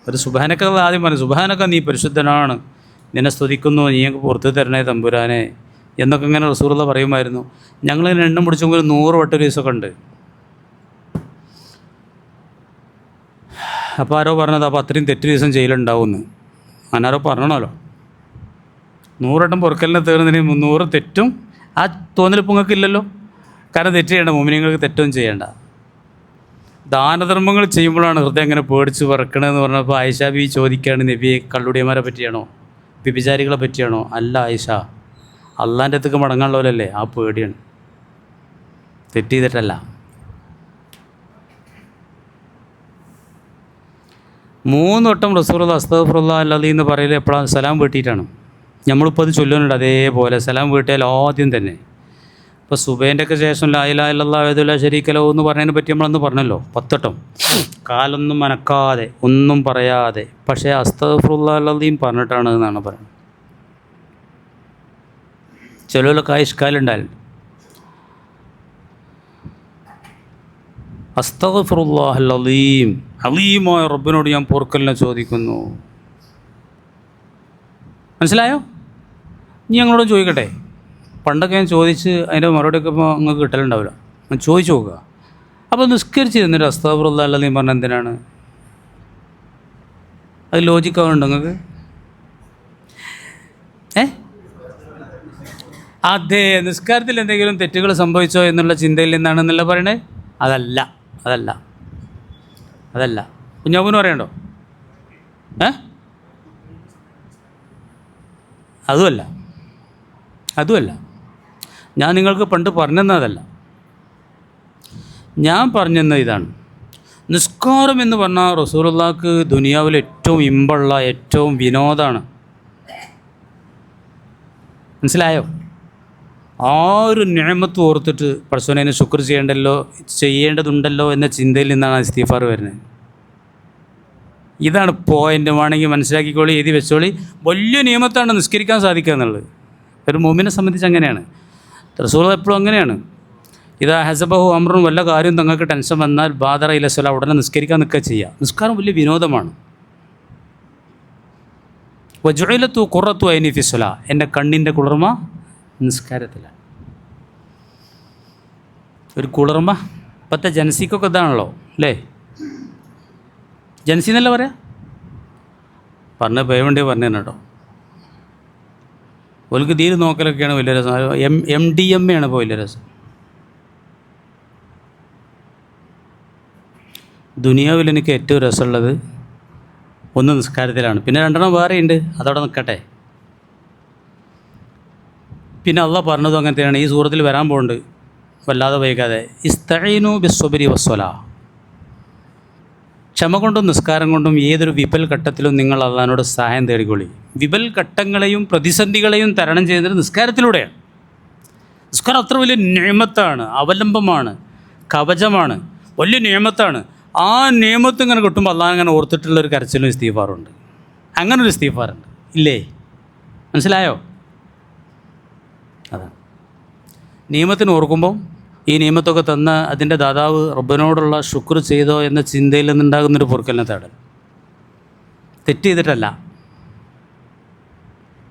ഒരു സുബ്ഹാനക്ക ആദ്യം പറയും, സുബ്ഹാനക്ക നീ പരിശുദ്ധനാണ്, നിന്നെ സ്തുതിക്കുന്നു, നീ ഞങ്ങൾക്ക് പുറത്ത് തരണേ തമ്പുരാനെ എന്നൊക്കെ ഇങ്ങനെ റസൂലുള്ളാഹി പറയുമായിരുന്നു. ഞങ്ങളിങ്ങനെ എണ്ണം പിടിച്ചെങ്കിൽ ഒരു 100 വട്ടം ഒരു ദിവസമൊക്കെ ഉണ്ട്. അപ്പോൾ ആരോ പറഞ്ഞത്, അപ്പോൾ അത്രയും തെറ്റ് ദിവസം ജയിലുണ്ടാവുമെന്ന്. അന്നാരോ പറഞ്ഞണമല്ലോ. 100 വട്ടം പൊറുക്കലിനെ തീർന്നതിന് 100 തെറ്റും ആ തോന്നലിപ്പോൾ നിങ്ങൾക്ക് ഇല്ലല്ലോ. കാരണം തെറ്റ് ചെയ്യേണ്ട, മുഅ്മിനീങ്ങൾക്ക് തെറ്റൊന്നും ചെയ്യേണ്ട. ദാനധർമ്മങ്ങൾ ചെയ്യുമ്പോഴാണ് ഹൃദയം അങ്ങനെ പേടിച്ച് വിറക്കണമെന്ന് പറഞ്ഞപ്പോൾ ആയിഷ ബി ചോദിക്കുകയാണ്, നബിയെ കള്ളുടിയന്മാരെ പറ്റിയാണോ, വ്യഭിചാരികളെ പറ്റിയാണോ? അല്ല ആയിഷ, അള്ളാൻ്റെ അടുത്തേക്ക് മടങ്ങാനുള്ളവരല്ലേ, ആ പേടിയാണ്, തെറ്റ് ചെയ്തിട്ടല്ല. 3 വട്ടം റസൂലുള്ളാഹി അസ്തഗ്ഫിറുല്ലാഹ് അൽ-അദീം എന്ന് പറയൽ എപ്പോഴാണ്? സലാം വീട്ടിയിട്ടാണ്. നമ്മളിപ്പോൾ അത് ചൊല്ലുന്നുണ്ട്. അതേപോലെ സലാം വീട്ടിയാൽ ആദ്യം തന്നെ. ഇപ്പോൾ സുബൈൻ്റെ ഒക്കെ ശേഷം ലാ ഇലാഹ ഇല്ലല്ലാഹു വഹ്ദഹു ലാ ശരീക ലഹു എന്ന് പറഞ്ഞതിനെ പറ്റി നമ്മളന്ന് പറഞ്ഞല്ലോ 10 വട്ടം. കാലൊന്നും അനക്കാതെ ഒന്നും പറയാതെ, പക്ഷേ അസ്തഗ്ഫിറുല്ലാഹ് അൽ-അദീം പറഞ്ഞിട്ടാണ് എന്നാണ് പറയുന്നത്. ചിലവരൊക്കെ ഇഷ്കാലുണ്ടായിരുന്നു. അസ്തഗ്ഫിറുല്ലാഹൽ അദീം, അലീമായ റബ്ബിനോട് ഞാൻ പൊറുക്കലിനെ ചോദിക്കുന്നു. മനസ്സിലായോ? ഇനി ഞങ്ങളോട് ചോദിക്കട്ടെ. പണ്ടൊക്കെ ഞാൻ ചോദിച്ച് അതിൻ്റെ മറുപടിയൊക്കെ ഇപ്പോൾ നിങ്ങൾക്ക് കിട്ടലുണ്ടാവില്ല. ഞാൻ ചോദിച്ചു നോക്കുക. അപ്പോൾ നിസ്കരിച്ച് തന്നിട്ട് അസ്തഗ്ഫിറുല്ലാഹൽ അദീം പറഞ്ഞാൽ എന്തിനാണ്? അത് ലോജിക്കാവുന്നുണ്ടോ നിങ്ങൾക്ക്? അതെ, നിസ്കാരത്തിൽ എന്തെങ്കിലും തെറ്റുകൾ സംഭവിച്ചോ എന്നുള്ള ചിന്തയിൽ നിന്നാണെന്നല്ല പറയണേ? അതല്ല കുഞ്ഞാപ്പൂന് പറയണ്ടോ? അതുമല്ല ഞാൻ നിങ്ങൾക്ക് പണ്ട് പറഞ്ഞെന്നതല്ല. ഞാൻ പറഞ്ഞെന്ന ഇതാണ്. നിസ്കാരം എന്ന് പറഞ്ഞാൽ റസൂലുള്ളാഹിക്ക് ദുനിയാവിൽ ഏറ്റവും ഇമ്പുള്ള ഏറ്റവും വിനോദമാണ്. മനസ്സിലായോ? ആ ഒരു നിഅമത്ത് ഓർത്തിട്ട് പടച്ചോനെ ശുക്ർ ചെയ്യേണ്ടതുണ്ടല്ലോ എന്ന ചിന്തയിൽ നിന്നാണ് ഇസ്തിഗ്ഫാർ വരുന്നത്. ഇതാണ് പോയിൻ്റ്. വേണമെങ്കിൽ മനസ്സിലാക്കിക്കോളി, എഴുതി വെച്ചോളി. വലിയ നിയമത്താണ് നിസ്കരിക്കാൻ സാധിക്കുക എന്നുള്ളത്. ഒരു മുഅ്മിനെ സംബന്ധിച്ച് അങ്ങനെയാണ്. റസൂൽ എപ്പോഴും അങ്ങനെയാണ്. ഇതാ ഹസബഹു അമ്രും, വല്ല കാര്യം നിങ്ങൾക്ക് ടെൻഷൻ വന്നാൽ ബാദറ ഇലസ്വല, ഉടനെ നിസ്കരിക്കാൻ നിൽക്കുക ചെയ്യുക. നിസ്കാരം വലിയ വിനോദമാണ്. വജുഇലത്തു ഖുറത്തു ഐനി ഫിസ്വല, എൻ്റെ കണ്ണിൻ്റെ കുളിർമ നിസ്കാരത്തിലാണ്. ഒരു കുളിർമ ഇപ്പോഴത്തെ ജൻസിക്കൊക്കെ ഇതാണല്ലോ അല്ലേ? ജൻസി എന്നല്ല പറയാം, പറഞ്ഞ പേവണ്ടി പറഞ്ഞു കേട്ടോ. ഓൽക്ക് തീരെ നോക്കലൊക്കെയാണ് വലിയ രസം. MDMA ആണ് ഇപ്പോൾ വലിയ രസം. ദുനിയാവിൽ എനിക്ക് ഏറ്റവും രസമുള്ളത് ഒന്ന് നിസ്കാരത്തിലാണ്. പിന്നെ 2 വേറെയുണ്ട്, അതവിടെ നിൽക്കട്ടെ. പിന്നെ അള്ളാഹ് പറഞ്ഞതും അങ്ങനെ തന്നെയാണ്. ഈ സൂറത്തിൽ വരാൻ പോകുന്നുണ്ട്, വല്ലാതെ വൈകാതെ. ഇസ്തഈനു ബിസ്സബ്രി വസ്സലാ, ക്ഷമ കൊണ്ടും നിസ്കാരം കൊണ്ടും ഏതൊരു വിപൽ ഘട്ടത്തിലും നിങ്ങൾ അള്ളാഹിനോട് സഹായം തേടിക്കൊള്ളി. വിപൽ ഘട്ടങ്ങളെയും പ്രതിസന്ധികളെയും തരണം ചെയ്യുന്നത് നിസ്കാരത്തിലൂടെയാണ്. നിസ്കാരം അത്ര വലിയ നിഅമത്താണ്, അവലംബമാണ്, കവചമാണ്, വലിയ നിഅമത്താണ്. ആ നിയമത്ത് ഇങ്ങനെ കിട്ടുമ്പോൾ അള്ളാഹ് അങ്ങനെ ഓർത്തിട്ടുള്ളൊരു കരച്ചിലും ഇസ്തിഗ്ഫാറുണ്ട്. അങ്ങനൊരു ഇസ്തിഗ്ഫാറുണ്ട് ഇല്ലേ? മനസ്സിലായോ? അതാണ് നിയമത്തിന് ഓർക്കുമ്പോൾ ഈ നിയമത്തൊക്കെ തന്ന അതിൻ്റെ ദാതാവ് റബ്ബിനോടുള്ള ശുക്ർ ചെയ്തോ എന്ന ചിന്തയിൽ നിന്നുണ്ടാകുന്നൊരു പൊറുക്കലിനെ തേടൽ. തെറ്റ് ചെയ്തിട്ടല്ല.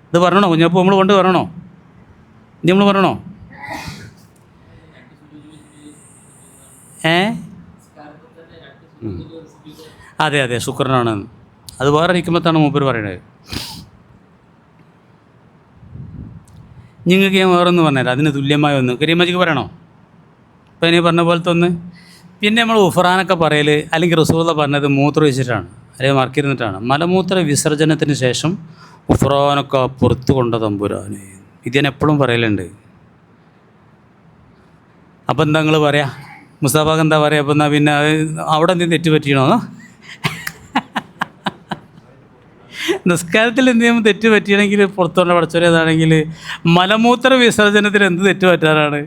ഇത് പറയണോ കുഞ്ഞപ്പോൾ നമ്മൾ കൊണ്ട് പറയണോ? ഇനി നമ്മൾ പറയണോ? അതെ അതെ, ശുക്രനാണ്. അത് വേറെ ഹിക്മത്താണ് മൂപ്പർ പറയണത്. നിങ്ങൾക്ക് ഞാൻ വേറൊന്ന് പറഞ്ഞുതരാം, അതിന് തുല്യമായ ഒന്ന്. കരീമജിക്ക് പറയണോ? ഇപ്പം ഇനി പറഞ്ഞ പോലത്തെ ഒന്ന്. പിന്നെ നമ്മൾ ഉഫ്രാനൊക്കെ പറയൽ, അല്ലെങ്കിൽ റസൂലുള്ള പറഞ്ഞത് മൂത്രം ഒഴിച്ചിട്ടാണ്, അല്ലെങ്കിൽ മറക്കിരുന്നിട്ടാണ്. മലമൂത്ര വിസർജനത്തിന് ശേഷം ഉഫ്രാനൊക്കെ പുറത്ത് കൊണ്ട തമ്പുരാന്, ഇത് ഞാൻ എപ്പോഴും പറയലുണ്ട്. അപ്പം എന്താ നിങ്ങൾ പറയാ? മുസ്താഫാക്ക് എന്താ പറയുക? അപ്പം എന്നാൽ പിന്നെ അവിടെ എന്തെങ്കിലും തെറ്റ് പറ്റിയണോ? നിസ്കാരത്തിൽ എന്തെങ്കിലും തെറ്റ് പറ്റിയണമെങ്കിൽ പുറത്തുള്ള പടച്ചോരേതാണെങ്കിൽ മലമൂത്ര വിസർജനത്തിൽ എന്ത് തെറ്റ് പറ്റാനാണ്?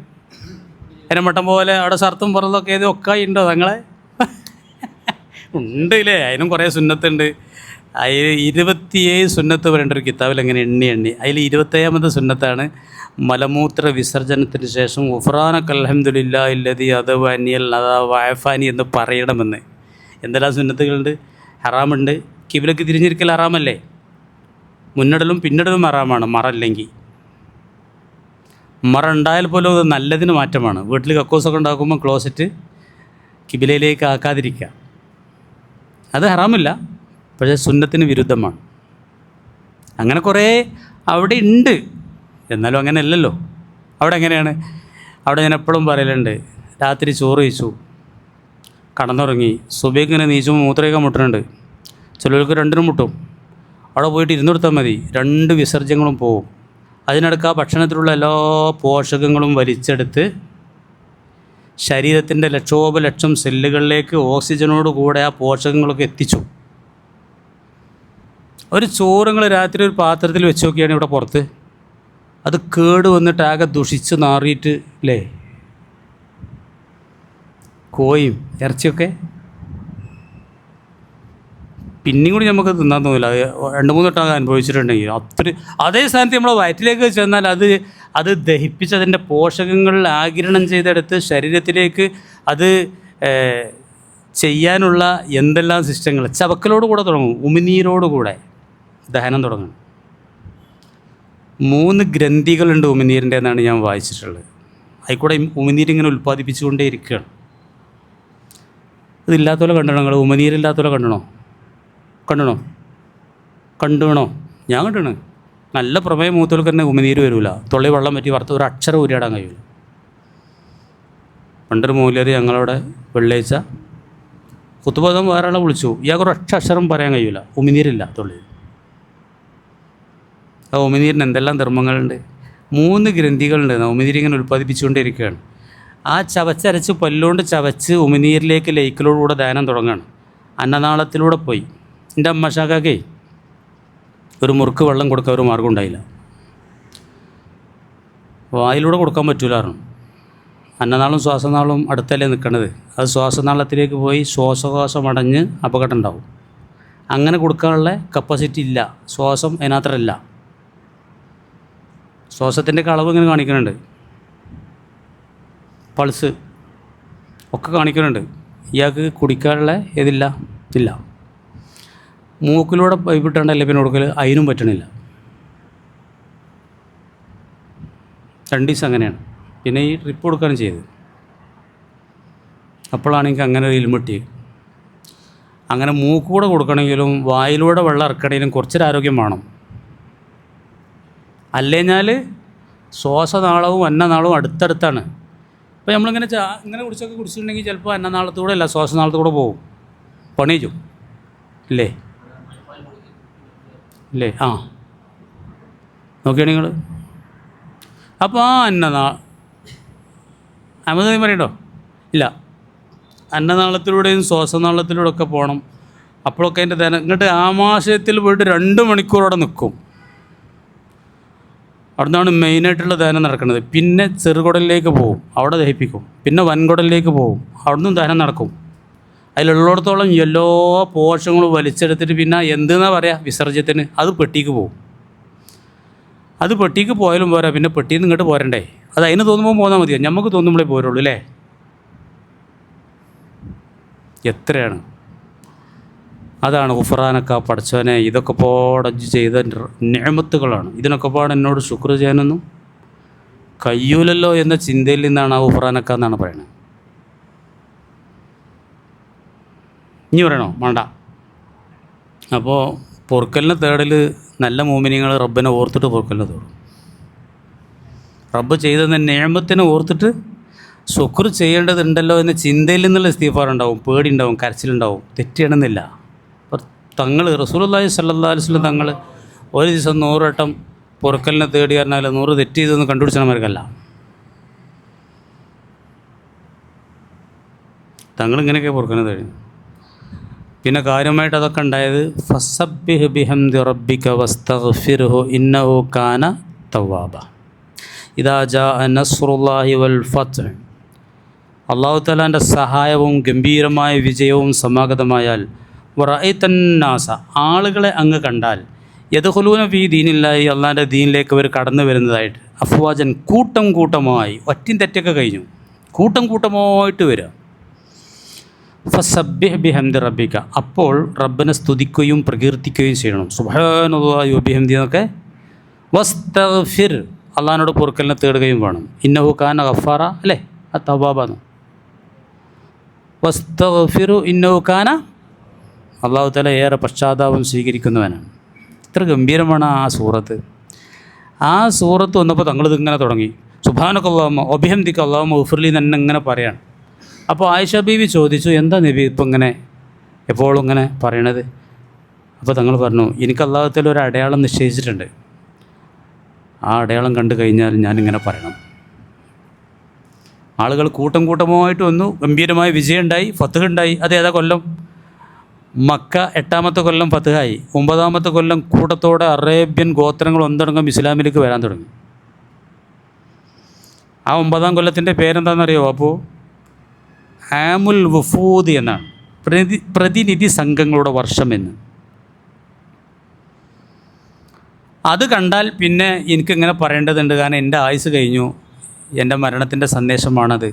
എന്നെ മട്ടം പോലെ അവിടെ ഷർത്തും പുറത്തൊക്കെ ഏത് ഒക്കെ ഉണ്ടോ തങ്ങളെ? ഉണ്ട് ഇല്ലേ? അതിനും കുറേ സുന്നത്തുണ്ട്. അതിൽ 27 സുന്നത്ത് പറയേണ്ട ഒരു കിതാബിൽ എങ്ങനെ എണ്ണി അതിൽ 27ാമത്തെ സുന്നത്താണ് മലമൂത്ര വിസർജനത്തിന് ശേഷം ഉഫ്രാനക അൽഹംദുലില്ലാഹി അല്ലദീ അദവനിയൽ അദാ വഅഫാനി എന്ന് പറയണമെന്ന്. എന്തെല്ലാം സുന്നത്തുകളുണ്ട്? ഹറാമുണ്ട്. കിബിലക്ക് തിരിഞ്ഞിരിക്കൽ ഹറാമല്ലേ? മുന്നിടലും പിന്നിടലും ഹറാമാണ്, മറല്ലെങ്കിൽ. മറ ഉണ്ടായാൽ പോലും അത് നല്ലതിന് മാറ്റമാണ്. വീട്ടിൽ കക്കൂസൊക്കെ ഉണ്ടാക്കുമ്പോൾ ക്ലോസറ്റ് കിബിലയിലേക്ക് ആക്കാതിരിക്കുക, അത് ഹറാമില്ല, പക്ഷേ സുന്നത്തിന് വിരുദ്ധമാണ്. അങ്ങനെ കുറേ അവിടെ ഉണ്ട്. എന്നാലും അങ്ങനെ അല്ലല്ലോ. അവിടെ എങ്ങനെയാണ്? അവിടെ ഞാൻ എപ്പോഴും പറയലുണ്ട്, രാത്രി ചോറ് കഴിച്ചു, കടന്നുറങ്ങി, സുബഹിക്കിങ്ങനെ നീച്ചുമ്പോൾ മൂത്രമൊക്കെ മുട്ടുന്നുണ്ട്. ചിലർക്ക് 2നും മുട്ടും. അവിടെ പോയിട്ട് ഇരുന്നെടുത്താൽ മതി, 2 വിസർജ്യങ്ങളും പോവും. അതിനിടയ്ക്ക് ആ ഭക്ഷണത്തിലുള്ള എല്ലാ പോഷകങ്ങളും വലിച്ചെടുത്ത് ശരീരത്തിൻ്റെ ലക്ഷോപലക്ഷം സെല്ലുകളിലേക്ക് ഓക്സിജനോട് കൂടെ ആ പോഷകങ്ങളൊക്കെ എത്തിച്ചു. ഒരു ചോറ് നിങ്ങൾ രാത്രി ഒരു പാത്രത്തിൽ വെച്ച് നോക്കിയാണ് ഇവിടെ പുറത്ത്, അത് കേട് വന്നിട്ട് ആകെ ദുഷിച്ച് നാറിയിട്ട് അല്ലേ? കോയും ഇറച്ചിയൊക്കെ പിന്നെയും കൂടി നമുക്ക് തിന്നാൻ തോന്നില്ല. 2-3 വട്ടം അനുഭവിച്ചിട്ടുണ്ടെങ്കിൽ അത്ര. അതേ സ്ഥാനത്ത് നമ്മൾ വയറ്റിലേക്ക് ചെന്നാൽ അത് ദഹിപ്പിച്ച് അതിൻ്റെ പോഷകങ്ങൾ ആഗിരണം ചെയ്തെടുത്ത് ശരീരത്തിലേക്ക് അത് ചെയ്യാനുള്ള എന്തെല്ലാം സിസ്റ്റങ്ങൾ ചവക്കലോട് കൂടെ തുടങ്ങും, ഉമിനീരോടുകൂടെ ദഹനം തുടങ്ങും. 3 ഗ്രന്ഥികളുണ്ട് ഉമിനീരിൻ്റെ എന്നാണ് ഞാൻ വായിച്ചിട്ടുള്ളത്. അതിൽക്കൂടെ ഉമിനീരിങ്ങനെ ഉൽപ്പാദിപ്പിച്ചുകൊണ്ടേ ഇരിക്കുകയാണ്. ഇതില്ലാത്തവരെ കണ്ടണോ നിങ്ങൾ? ഉമിനീരില്ലാത്തവരെ കണ്ടണോ? ഞാൻ കണ്ടണ്. നല്ല പ്രമേയം മൂത്തവർക്ക് തന്നെ ഉമിനീര് വരില്ല. തൊള്ളി വെള്ളം പറ്റി വറുത്ത് ഒരു അക്ഷരം ഉരിയാടാൻ കഴിയില്ല. പണ്ടൊരു മൂല്യർ ഞങ്ങളവിടെ വെള്ളിയാഴ്ച കുത്തുബോധം വേറെ ആളെ വിളിച്ചു, ഇയാൾക്ക് ഒരു അക്ഷരം പറയാൻ കഴിയില്ല, ഉമിനീരില്ല തൊള്ളി. ആ ഉമിനീരിന് എന്തെല്ലാം ധർമ്മങ്ങളുണ്ട്. 3 ഗ്രന്ഥികളുണ്ട്. ഉമിനീരിങ്ങനെ ഉൽപ്പാദിപ്പിച്ചുകൊണ്ടിരിക്കുകയാണ്. ആ ചവച്ചരച്ച് പല്ലുകൊണ്ട് ചവച്ച് ഉമിനീരിലേക്ക് ലയിക്കലോടുകൂടെ ദഹനം തുടങ്ങുകയാണ്. അന്നനാളത്തിലൂടെ പോയി. എൻ്റെ അമ്മഷാക്കാക്കേ ഒരു മുറുക്ക് വെള്ളം കൊടുക്കാൻ ഒരു മാർഗ്ഗം ഉണ്ടായില്ല. വായിലൂടെ കൊടുക്കാൻ പറ്റൂലായിരുന്നു. അന്നനാളും ശ്വാസനാളും അടുത്തല്ലേ നിൽക്കണത്. അത് ശ്വാസനാളത്തിലേക്ക് പോയി ശ്വാസകോശം അടഞ്ഞ് അപകടം ഉണ്ടാവും. അങ്ങനെ കൊടുക്കാനുള്ള കപ്പാസിറ്റി ഇല്ല, ശ്വാസം അതിനകത്തല്ല. ശ്വാസത്തിൻ്റെ അളവ് ഇങ്ങനെ കാണിക്കുന്നുണ്ട്. പൾസ് ഒക്കെ കാണിക്കുന്നുണ്ട്. ഇയാൾക്ക് കുടിക്കാനുള്ള ഇതില്ല ഇല്ല. മൂക്കിലൂടെ പൈപ്പ് ഇട്ടാണ്ടല്ലേ പിന്നെ കൊടുക്കൽ, അതിനും പറ്റണില്ല. 2 ദിവസം അങ്ങനെയാണ്. പിന്നെ ഈ ട്രിപ്പ് കൊടുക്കുകയാണ് ചെയ്തത്. അപ്പോഴാണ് എനിക്ക് അങ്ങനെ ഒരു ഇൽമുട്ടി. അങ്ങനെ മൂക്കൂടെ കൊടുക്കണമെങ്കിലും വായിലൂടെ വെള്ളം ഇറക്കണമെങ്കിലും കുറച്ചൊരു ആരോഗ്യം വേണം. അല്ലെഞ്ഞാൽ ശ്വാസനാളവും അന്നനാളവും അടുത്തടുത്താണ്. അപ്പോൾ നമ്മളിങ്ങനെ ഇങ്ങനെ കുടിച്ചിട്ടുണ്ടെങ്കിൽ ചിലപ്പോൾ അന്നനാളത്തൂടെ അല്ല ശ്വാസനാളത്തൂടെ പോകും, പണിയിച്ചു ഇല്ലേ ഇല്ലേ ആ നോക്കിയാണ് നിങ്ങൾ. അപ്പോൾ ആ അഹമ്മദ് പറയണ്ടോ ഇല്ല, അന്നനാളത്തിലൂടെയും ശ്വാസനാളത്തിലൂടെ ഒക്കെ പോകണം. അപ്പോഴൊക്കെ അതിൻ്റെ ധനം ഇങ്ങോട്ട് ആമാശയത്തിൽ പോയിട്ട് 2 മണിക്കൂർ അവിടെ നിൽക്കും. അവിടെ നിന്നാണ് മെയിനായിട്ടുള്ള ദഹനം നടക്കുന്നത്. പിന്നെ ചെറുകുടലിലേക്ക് പോകും, അവിടെ ദഹിപ്പിക്കും. പിന്നെ വൻകുടലിലേക്ക് പോകും, അവിടെ നിന്നും ദഹനം നടക്കും. അതിലുള്ളിടത്തോളം എല്ലാ പോഷകങ്ങളും വലിച്ചെടുത്തിട്ട് പിന്നെ എന്തെന്നാണ് പറയുക വിസർജ്യത്തിന്, അത് പെട്ടിക്ക് പോകും. അത് പെട്ടിക്ക് പോയാലും പോരാ, പിന്നെ പെട്ടിയിൽ നിന്ന് ഇങ്ങോട്ട് പോരണ്ടേ. അത് അതിന് തോന്നുമ്പോൾ പോന്നാൽ മതിയോ, നമുക്ക് തോന്നുമ്പോഴേ പോരുള്ളൂ അല്ലേ. എത്രയാണ്. അതാണ് ഗുഫ്രാനക്ക പടച്ചവനെ, ഇതൊക്കെ പാടഞ്ച് ചെയ്ത നിഅമത്തുകളാണ്. ഇതിനൊക്കെ പാട് എന്നോട് ശുക്ർ ചെയ്യാനൊന്നും കഴിയൂലല്ലോ എന്ന ചിന്തയിൽ നിന്നാണ് ആ ഗുഫ്രാനക്ക എന്നാണ് പറയുന്നത്. ഇനി പറയണോ വേണ്ട. അപ്പോൾ പൊറുക്കലിനെ തേടൽ നല്ല മോമിനികൾ റബ്ബിനെ ഓർത്തിട്ട് പൊറുക്കലിനെ തേടും. റബ്ബ് ചെയ്തെന്ന നിഅമത്തിനെ ഓർത്തിട്ട് ശുക്ർ ചെയ്യേണ്ടതുണ്ടല്ലോ എന്ന ചിന്തയിൽ നിന്നുള്ള ഇസ്തിഗ്ഫാർ ഉണ്ടാവും, പേടി ഉണ്ടാവും, കരച്ചിലുണ്ടാവും. തെറ്റിയണമെന്നില്ല. തങ്ങൾ റസൂലുള്ളാഹി സ്വല്ലല്ലാഹു അലൈഹി വസല്ലം തങ്ങൾ ഒരു ദിവസം 100 വട്ടം പൊറുക്കലിനെ തേടി പറഞ്ഞാൽ 100 തെറ്റ് ചെയ്തൊന്നും കണ്ടുപിടിച്ചവന്മാർക്കല്ല. തങ്ങളിങ്ങനെയൊക്കെ പൊറുക്കലിനെ തേടി. പിന്നെ കാര്യമായിട്ട് അതൊക്കെ ഉണ്ടായത് ഫസബ്ബിഹ് ബിഹംദി റബ്ബിക വസ്തഗ്ഫിർഹു ഇന്നഹു കാന തവ്വാബ ഇദാ ജാഅ നസ്റുല്ലാഹി വൽ ഫത്ഹ്. അല്ലാഹു തആലാൻ്റെ സഹായവും ഗംഭീരമായ വിജയവും സമാഗതമായാൽ വറഅയ്തന്നാസ, ആളുകളെ അങ്ങ് കണ്ടാൽ, യദ്ഖുലൂന ഫീ ദീനില്ലാഹി, അള്ളാഹിൻ്റെ ദീനിലേക്ക് അവർ കടന്നു വരുന്നതായിട്ട്, അഫ്വാജൻ, കൂട്ടം കൂട്ടമായി, ഒറ്റയും തെറ്റൊക്കെ കഴിഞ്ഞു, കൂട്ടം കൂട്ടമായിട്ട് വരിക. ഫസബ്ബിഹ് ബിഹംദി റബ്ബിക, അപ്പോൾ റബ്ബിനെ സ്തുതിക്കുകയും പ്രകീർത്തിക്കുകയും ചെയ്യണം. സുബ്ഹാനല്ലാഹി വബിഹംദി എന്നൊക്കെ. വസ്തഗ്ഫിർ, അള്ളാഹിനോട് പൊറുക്കലിനെ തേടുകയും വേണം. ഇന്നഹു കാന ഗഫാറ അല്ലേ, ആ തവ്വാബാണ്. വസ്തഗ്ഫിറു ഇന്നഹു കാന, അള്ളാഹു തആല ഏറെ പശ്ചാത്താപം സ്വീകരിക്കുന്നവനാണ്. ഇത്ര ഗംഭീരമാണ് ആ സൂറത്ത്. ആ സൂറത്ത് വന്നപ്പോൾ തങ്ങളിതിങ്ങനെ തുടങ്ങി, സുബ്ഹാനകല്ലാഹുമ്മ വബിഹംദിക അല്ലാഹുമ്മ ഗഫിർലി തന്നെ ഇങ്ങനെ പറയാണ്. അപ്പോൾ ആയിഷ ബീവി ചോദിച്ചു, എന്താ നബി ഇപ്പം ഇങ്ങനെ എപ്പോഴും ഇങ്ങനെ പറയണത്? അപ്പോൾ തങ്ങൾ പറഞ്ഞു, എനിക്ക് അല്ലാഹു തആല ഒരു അടയാളം നിശ്ചയിച്ചിട്ടുണ്ട്. ആ അടയാളം കണ്ടു കഴിഞ്ഞാൽ ഞാനിങ്ങനെ പറയണം. ആളുകൾ കൂട്ടം കൂട്ടമായിട്ട് വന്നു, ഗംഭീരമായ വിജയം ഉണ്ടായി, ഫത്ഹ് ഉണ്ടായി. അത് ഏതാ കൊല്ലം? മക്ക 8ാമത്തെ കൊല്ലം ഫത്ഹായി. 9ാമത്തെ കൊല്ലം കൂട്ടത്തോടെ അറേബ്യൻ ഗോത്രങ്ങൾ ഒന്നടങ്കം ഇസ്ലാമിലേക്ക് വരാൻ തുടങ്ങി. ആ 9ാം കൊല്ലത്തിൻ്റെ പേരെന്താണെന്നറിയോ? അപ്പോൾ ആമുൽ വഫൂദ് എന്നാണ്, പ്രതിനിധി സംഘങ്ങളുടെ വർഷം എന്ന്. അത് കണ്ടാൽ പിന്നെ എനിക്കിങ്ങനെ പറയേണ്ടതുണ്ട്, കാരണം എൻ്റെ ആയുസ് കഴിഞ്ഞു, എൻ്റെ മരണത്തിൻ്റെ സന്ദേശമാണത്.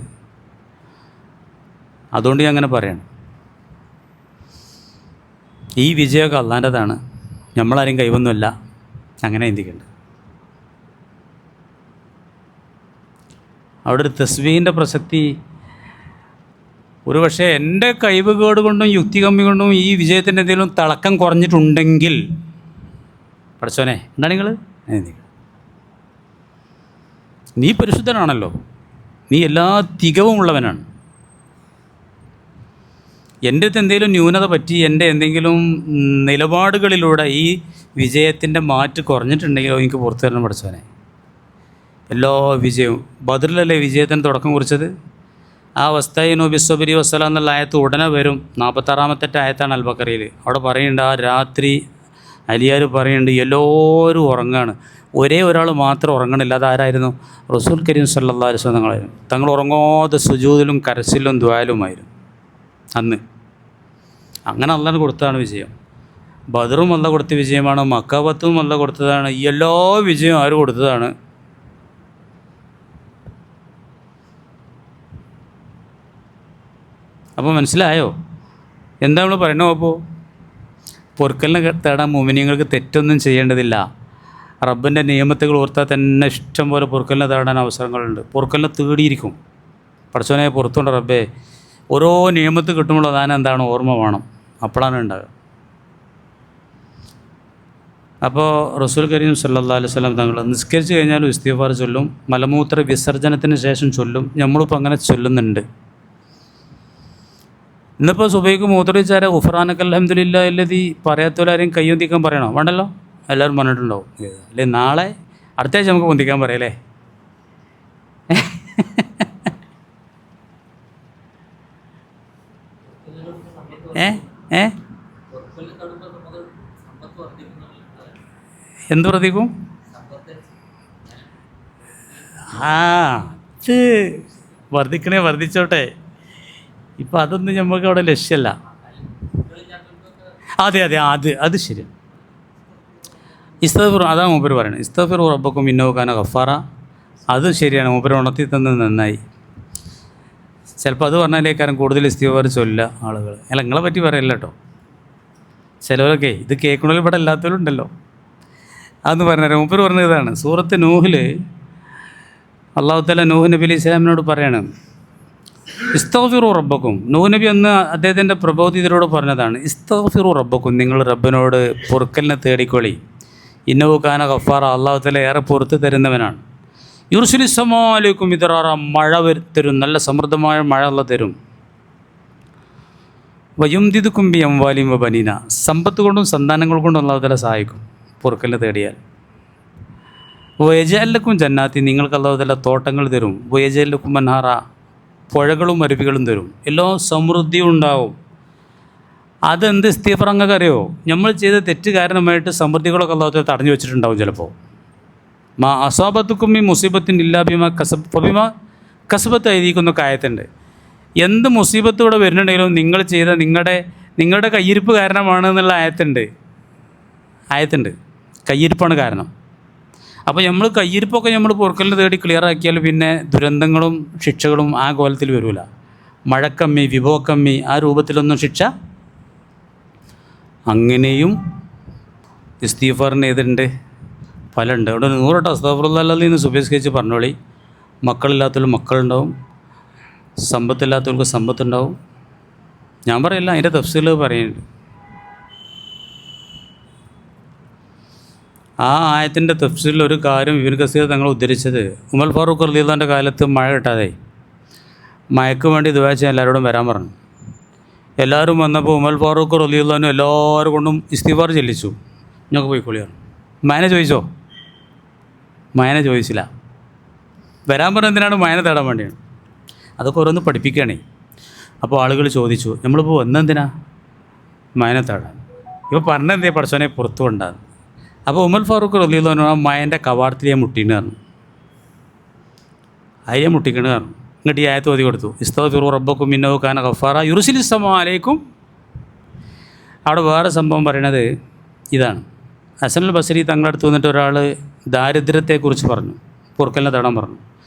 അതുകൊണ്ട് ഞാൻ അങ്ങനെ പറയണം. ഈ വിജയമൊക്കെ അള്ളാൻ്റെതാണ്, നമ്മളാരും കൈവൊന്നുമല്ല. അങ്ങനെ ചിന്തിക്കേണ്ടത്. അവിടെ ഒരു തസ്ബീഹിൻ്റെ പ്രസക്തി, ഒരുപക്ഷെ എൻ്റെ കഴിവുകേട് കൊണ്ടും യുക്തി കമ്മി കൊണ്ടും ഈ വിജയത്തിൻ്റെ എന്തെങ്കിലും തിളക്കം കുറഞ്ഞിട്ടുണ്ടെങ്കിൽ പഠിച്ചോനെ എന്താണ് നിങ്ങൾ, നീ പരിശുദ്ധനാണല്ലോ, നീ എല്ലാ തികവും ഉള്ളവനാണ്. എൻ്റെ അടുത്ത് എന്തെങ്കിലും ന്യൂനത പറ്റി, എൻ്റെ എന്തെങ്കിലും നിലപാടുകളിലൂടെ ഈ വിജയത്തിൻ്റെ മാറ്റ് കുറഞ്ഞിട്ടുണ്ടെങ്കിലോ എനിക്ക് പുറത്തു തരണം പഠിച്ചവനെ. എല്ലാ വിജയവും ബദറിലല്ലേ വിജയത്തിന് തുടക്കം കുറിച്ചത്. ആ വസ്തഈനു ബിസ്സബ്രി വസ്സലാം എന്നുള്ള ആയത്ത് ഉടനെ വരും. 46ാമത്തെ ആയത്താണ് അൽ ബഖറയിൽ. അവിടെ പറയുന്നുണ്ട്, ആ രാത്രി അലിയാർ പറയുന്നുണ്ട് എല്ലാവരും ഉറങ്ങാണ്, ഒരേ ഒരാൾ മാത്രം ഉറങ്ങണില്ല. അതാരായിരുന്നു? റസൂൽ കരീം സല്ലല്ലാഹു അലൈഹി വസല്ലം തങ്ങളായിരുന്നു. തങ്ങൾ ഉറങ്ങാതെ സുജൂദിലും കരച്ചിലും ദ്വാലുമായിരുന്നു അന്ന്. അങ്ങനെ അള്ളാഹ് കൊടുത്തതാണ് വിജയം. ബദറും അള്ളാഹ് കൊടുത്ത വിജയമാണ്, മക്ക ഫത്തും അള്ളാഹ് കൊടുത്തതാണ്. ഈ എല്ലാ വിജയവും ആര് കൊടുത്തതാണ്? അപ്പോൾ മനസ്സിലായോ എന്താ നമ്മൾ പറയണോ? അപ്പോൾ പൊറുക്കലിനെ തേടാൻ മുഅ്മിനീങ്ങൾക്ക് തെറ്റൊന്നും ചെയ്യേണ്ടതില്ല. റബ്ബിൻ്റെ നിയമത്തുകൾ ഓർത്താൽ തന്നെ ഇഷ്ടം പോലെ പൊറുക്കലിനെ തേടാൻ അവസരങ്ങളുണ്ട്. പൊറുക്കലിനെ തേടിയിരിക്കും. പടച്ചവനെ പുറത്തുണ്ട് റബ്ബേ, ഓരോ നിയമത്ത് കിട്ടുമ്പോൾ അതാണ് എന്താണ് ഓർമ്മ വേണം, അപ്പോഴാണ് ഉണ്ടാകുക. അപ്പോൾ റസൂൽ കരീം സല്ലല്ലാഹു അലൈഹി വസല്ലം തങ്ങൾ നിസ്കരിച്ച് കഴിഞ്ഞാലും ഇസ്തിഗ്ഫാർ ചൊല്ലും, മലമൂത്ര വിസർജനത്തിന് ശേഷം ചൊല്ലും. നമ്മളിപ്പോൾ അങ്ങനെ ചൊല്ലുന്നുണ്ട്. ഇന്നിപ്പോൾ സുബൈക്ക് മൂത്രവിച്ചാര ഗുഫ്റാനക അൽഹംദുലില്ലാഹി അല്ലദീ പറയാത്തവരാരെയും കൈ ഒന്തിക്കാൻ പറയണോ? വേണ്ടല്ലോ, എല്ലാവരും പറഞ്ഞിട്ടുണ്ടാവും. അല്ലേ നാളെ അടുത്ത ആഴ്ച നമുക്ക് പൊന്തിക്കാൻ പറയല്ലേ? എന്ത് പ്രതീക്കും? അത് വർദ്ധിക്കണേ വർദ്ധിച്ചോട്ടെ. ഇപ്പം അതൊന്നും നമുക്ക് അവിടെ ലക്ഷ്യമല്ല. അതെ അത് ശരി. ഇസ്തഗ്ഫിറു, അതാണ് മൂപ്പര് പറയുന്നത്. ഇസ്തഗ്ഫിറു റബ്ബക്കും ഇന്നഹു കാന ഗഫാറ. അത് ശരിയാണ്, മൂപ്പര് ഉണർത്തി തന്നത് നന്നായി. ചിലപ്പോൾ അത് പറഞ്ഞാലേക്കാരം കൂടുതൽ ഇസ്തിഗ്ഫാർ ചൊല്ലുക ആളുകൾ. അല്ല, നിങ്ങളെ പറ്റി പറയല്ല കേട്ടോ. ചിലവരൊക്കെ ഇത് കേൾക്കണമെങ്കിൽ ഇവിടെ എല്ലാത്തവരും ഉണ്ടല്ലോ. അതെന്ന് പറഞ്ഞാൽ മൂപ്പര് പറഞ്ഞത് ഇതാണ്. സൂറത്ത് നൂഹിൽ അല്ലാഹു തആല നൂഹ് നബി അലൈഹി സ്വലാമിനോട് പറയാണ്, ഇസ്തഗ്ഫിറു റബ്ബക്കും. നൂഹ് നബി അന്ന് അദ്ദേഹത്തിൻ്റെ പ്രബോധിതരോട് പറഞ്ഞതാണ്, ഇസ്തഗ്ഫിറു റബ്ബക്കും, നിങ്ങൾ റബ്ബിനോട് പൊറുക്കലിനെ തേടിക്കൊള്ളി. ഇന്നഹു കാന ഗഫാറ, അല്ലാഹു തആല ഏറെ പൊറുത്ത് തരുന്നവനാണ്. യുർസിലിസ് സമാഅ അലൈക്കും മിദ്റാറ, മഴ തരും, നല്ല സമൃദ്ധമായ മഴ അല്ലാഹു തരും. വയുംദിദുക്കും ബി അംവാലിൻ വബനീന, സമ്പത്ത് കൊണ്ടും സന്താനങ്ങൾ കൊണ്ടും അല്ലാഹു തആല സഹായിക്കും പൊറുക്കലിനെ തേടിയാൽ. വയജഅൽ ലക്കും ജന്നാത്തി, നിങ്ങൾക്ക് അല്ലാഹു തആല തോട്ടങ്ങൾ തരും. വയജഅൽ ലക്കും അൻഹാറ, പുഴകളും അരുവികളും തരും. എല്ലാ സമൃദ്ധിയും ഉണ്ടാവും. അതെന്ത് ഇസ്തിഗ്ഫാർ അങ്ങക്ക് അറിയോ? നമ്മൾ ചെയ്ത തെറ്റ് കാരണമായിട്ട് സമൃദ്ധികളൊക്കെ അല്ലാഹു തആല തടഞ്ഞു വെച്ചിട്ടുണ്ടാവും. ചിലപ്പോൾ മാ അസാബത്തുക്കും ഈ മുസീബത്തിൻ ഇല്ലാ ബിമാ കസബത്ത് എഴുതിക്കുന്നൊക്കെ ആയത്തുണ്ട്. എന്ത് മുസീബത്ത് ഇവിടെ വരുന്നുണ്ടെങ്കിലും നിങ്ങൾ ചെയ്ത നിങ്ങളുടെ കയ്യിരിപ്പ് കാരണമാണ് എന്നുള്ള ആയത്തുണ്ട്. കയ്യിരിപ്പാണ് കാരണം. അപ്പോൾ നമ്മൾ കയ്യിരിപ്പൊക്കെ നമ്മൾ പൊറുക്കലിന് തേടി ക്ലിയർ ആക്കിയാൽ പിന്നെ ദുരന്തങ്ങളും ശിക്ഷകളും ആ കോലത്തിൽ വരില്ല. മഴക്കമ്മി, വിഭവക്കമ്മി, ആ രൂപത്തിലൊന്നും ശിക്ഷ. അങ്ങനെയും ഇസ്തിഗ്ഫാറിന് ഏതുണ്ട്, ഫലമുണ്ട്. അവിടെ 100 വട്ടം അസ്തഗ്ഫിറുല്ലാഹ് എന്ന് സുബഹിസ്കരിച്ച് പറഞ്ഞോളി. മക്കളില്ലാത്തവർക്ക് മക്കളുണ്ടാവും, സമ്പത്തില്ലാത്തവർക്ക് സമ്പത്തുണ്ടാവും. ഞാൻ പറയില്ല, അതിൻ്റെ തഫ്സീൽ പറയുന്നുണ്ട്. ആ ആയത്തിൻ്റെ തഫ്സീറിൽ ഒരു കാര്യം ഇബ്നു കസീർ തങ്ങൾ ഉദ്ധരിച്ചത്, ഉമർ ഫാറൂഖ് റളിയല്ലാഹുവിൻ്റെ കാലത്ത് മഴ കിട്ടാതായി. മഴയ്ക്ക് വേണ്ടി ദുആ ചെയ്യാൻ എല്ലാവരോടും വരാൻ പറഞ്ഞു. എല്ലാവരും വന്നപ്പോൾ ഉമർ ഫാറൂഖ് റളിയല്ലാഹു എല്ലാവരും കൊണ്ടും ഇസ്തിഗ്ഫാർ ചെല്ലിച്ചു. ഞങ്ങൾക്ക് പോയിക്കൊള്ളിയാണ്. മയനെ ചോദിച്ചോ? മയനെ ചോദിച്ചില്ല. വരാൻ പറഞ്ഞ എന്തിനാണ്? മയനെ തേടാൻ വേണ്ടിയാണ്. അതൊക്കെ ഓരോന്ന് പഠിപ്പിക്കുകയാണേ. അപ്പോൾ ആളുകൾ ചോദിച്ചു, നമ്മളിപ്പോൾ വന്നെന്തിനാ? മയനെ തേടാൻ. ഇപ്പോൾ പറഞ്ഞെന്തേ? പടച്ചോനെ പുറത്തു കൊണ്ടാണ്. അപ്പോൾ ഉമർ ഫാറൂഖ് റളിയല്ലാഹു ആ മയൻ്റെ കവാടത്തിലേ മുട്ടീന്ന് പറഞ്ഞു. അതിലെ മുട്ടിക്കണ് പറഞ്ഞു. ഇങ്ങോട്ട് ഈ ആയത്ത് ഓതി കൊടുത്തു, ഇസ്തഗ്ഫിറു റബ്ബക്കും ഇന്നഹു കാന ഗഫാറ യുർസിലിസ് സമാഅ അലൈക്കും. അവിടെ വേറെ സംഭവം പറയണത് ഇതാണ്. ഹസനുൽ ബസരി തങ്ങളുടെ അടുത്ത് വന്നിട്ട് ഒരാൾ ദാരിദ്ര്യത്തെക്കുറിച്ച് പറഞ്ഞു, പൊറുക്കലിനെ തേടാൻ പറഞ്ഞു.